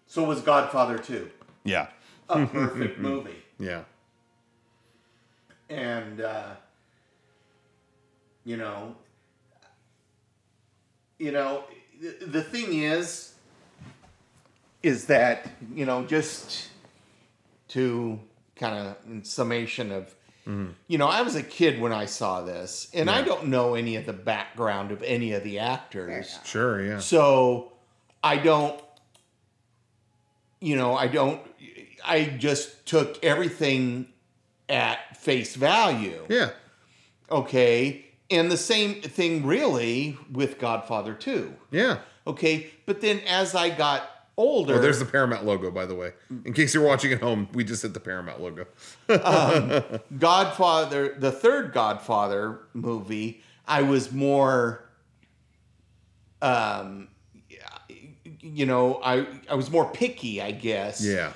Speaker 2: So was Godfather 2.
Speaker 1: Yeah.
Speaker 2: A perfect movie.
Speaker 1: Yeah.
Speaker 2: And, the thing is that, just to kind of in summation of, I was a kid when I saw this, and I don't know any of the background of any of the actors.
Speaker 1: Sure, yeah.
Speaker 2: So I just took everything at face value.
Speaker 1: Yeah.
Speaker 2: Okay. And the same thing really with Godfather 2.
Speaker 1: Yeah.
Speaker 2: Okay. But then as I got older.
Speaker 1: Oh, there's the Paramount logo, by the way. In case you're watching at home, we just hit the Paramount logo.
Speaker 2: Godfather, the third Godfather movie, I was more, I was more picky, I guess.
Speaker 1: Yeah.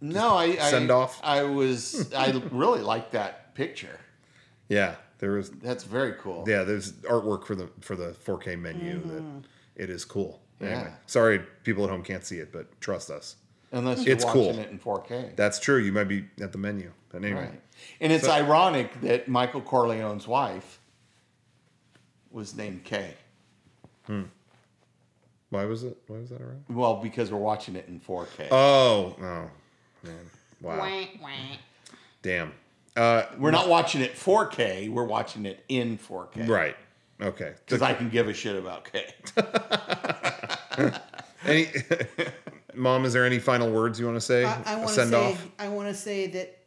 Speaker 2: No,
Speaker 1: send off.
Speaker 2: I really liked that picture.
Speaker 1: Yeah,
Speaker 2: that's very cool.
Speaker 1: Yeah, there's artwork for the 4K menu that it is cool. Anyway,
Speaker 2: Yeah.
Speaker 1: sorry, people at home can't see it, but trust us.
Speaker 2: Unless you're
Speaker 1: It's
Speaker 2: watching
Speaker 1: cool.
Speaker 2: it in 4K.
Speaker 1: That's true. You might be at the menu. But anyway.
Speaker 2: Right. And it's ironic that Michael Corleone's wife was named Kay.
Speaker 1: Why was it? Why was that around?
Speaker 2: Well, because we're watching it in 4K.
Speaker 1: Oh, man. Wow. Damn.
Speaker 2: We're not watching it 4K. We're watching it in 4K.
Speaker 1: Right. Okay.
Speaker 2: Because I can give a shit about K.
Speaker 1: Mom, is there any final words you want to say?
Speaker 3: I want to say that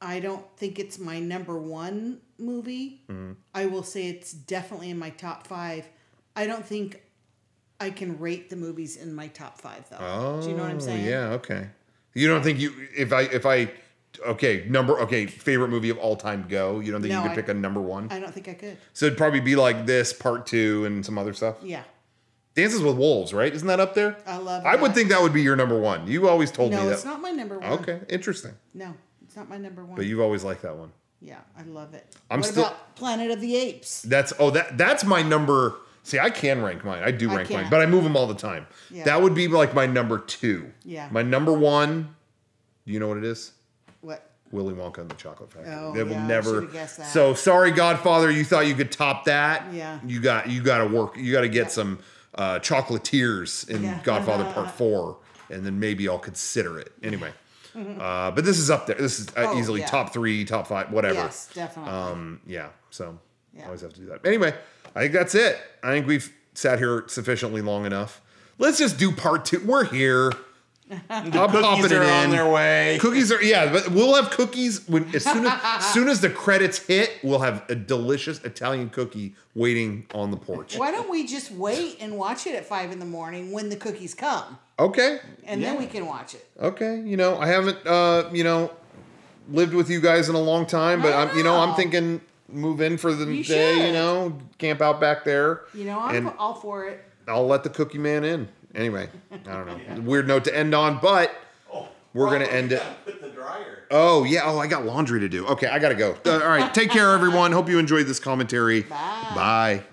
Speaker 3: I don't think it's my number one movie. Mm-hmm. I will say it's definitely in my top 5. I don't think I can rate the movies in my top 5 though.
Speaker 1: Oh,
Speaker 3: do you know what I'm saying?
Speaker 1: Yeah. Okay. You don't think favorite movie of all time, go. You don't think you could pick a number 1?
Speaker 3: I don't think I could.
Speaker 1: So it'd probably be like this, part 2, and some other stuff.
Speaker 3: Yeah.
Speaker 1: Dances with Wolves, right? Isn't that up there?
Speaker 3: I love that.
Speaker 1: I would think that would be your number 1. You always told me that.
Speaker 3: No, it's not my number 1.
Speaker 1: Okay, interesting.
Speaker 3: No, it's not my number 1.
Speaker 1: But you've always liked that one.
Speaker 3: Yeah, I love it.
Speaker 1: What
Speaker 3: about Planet of the Apes?
Speaker 1: That's my number. See, I can rank mine. I do rank mine, but I move them all the time.
Speaker 3: Yeah.
Speaker 1: That would be like my number 2.
Speaker 3: Yeah.
Speaker 1: My number 1, do you know what it is?
Speaker 3: What?
Speaker 1: Willy Wonka and the Chocolate Factory.
Speaker 3: Oh,
Speaker 1: they will never.
Speaker 3: I should have guessed that.
Speaker 1: So sorry, Godfather. You thought you could top that?
Speaker 3: Yeah.
Speaker 1: You got to work. You got to get some chocolatiers in Godfather Part 4, and then maybe I'll consider it. Anyway. But this is up there. This is easily top 3, top 5, whatever.
Speaker 3: Yes, definitely.
Speaker 1: Yeah. So I always have to do that. Anyway, I think that's it. I think we've sat here sufficiently long enough. Let's just do part 2. We're here.
Speaker 2: I'm popping it in. On their way.
Speaker 1: Cookies are but we'll have cookies as soon as the credits hit. We'll have a delicious Italian cookie waiting on the porch.
Speaker 3: Why don't we just wait and watch it at 5 in the morning when the cookies come?
Speaker 1: Okay.
Speaker 3: And then we can watch it.
Speaker 1: Okay. I haven't lived with you guys in a long time, but I'm thinking move in for the day. Camp out back there.
Speaker 3: I'm all for it.
Speaker 1: I'll let the cookie man in. Anyway, I don't know. Weird note to end on, but we're going to end it.
Speaker 2: Put the dryer.
Speaker 1: Oh, yeah. Oh, I got laundry to do. Okay, I got to go. All right. Take care, everyone. Hope you enjoyed this commentary.
Speaker 3: Bye.
Speaker 1: Bye.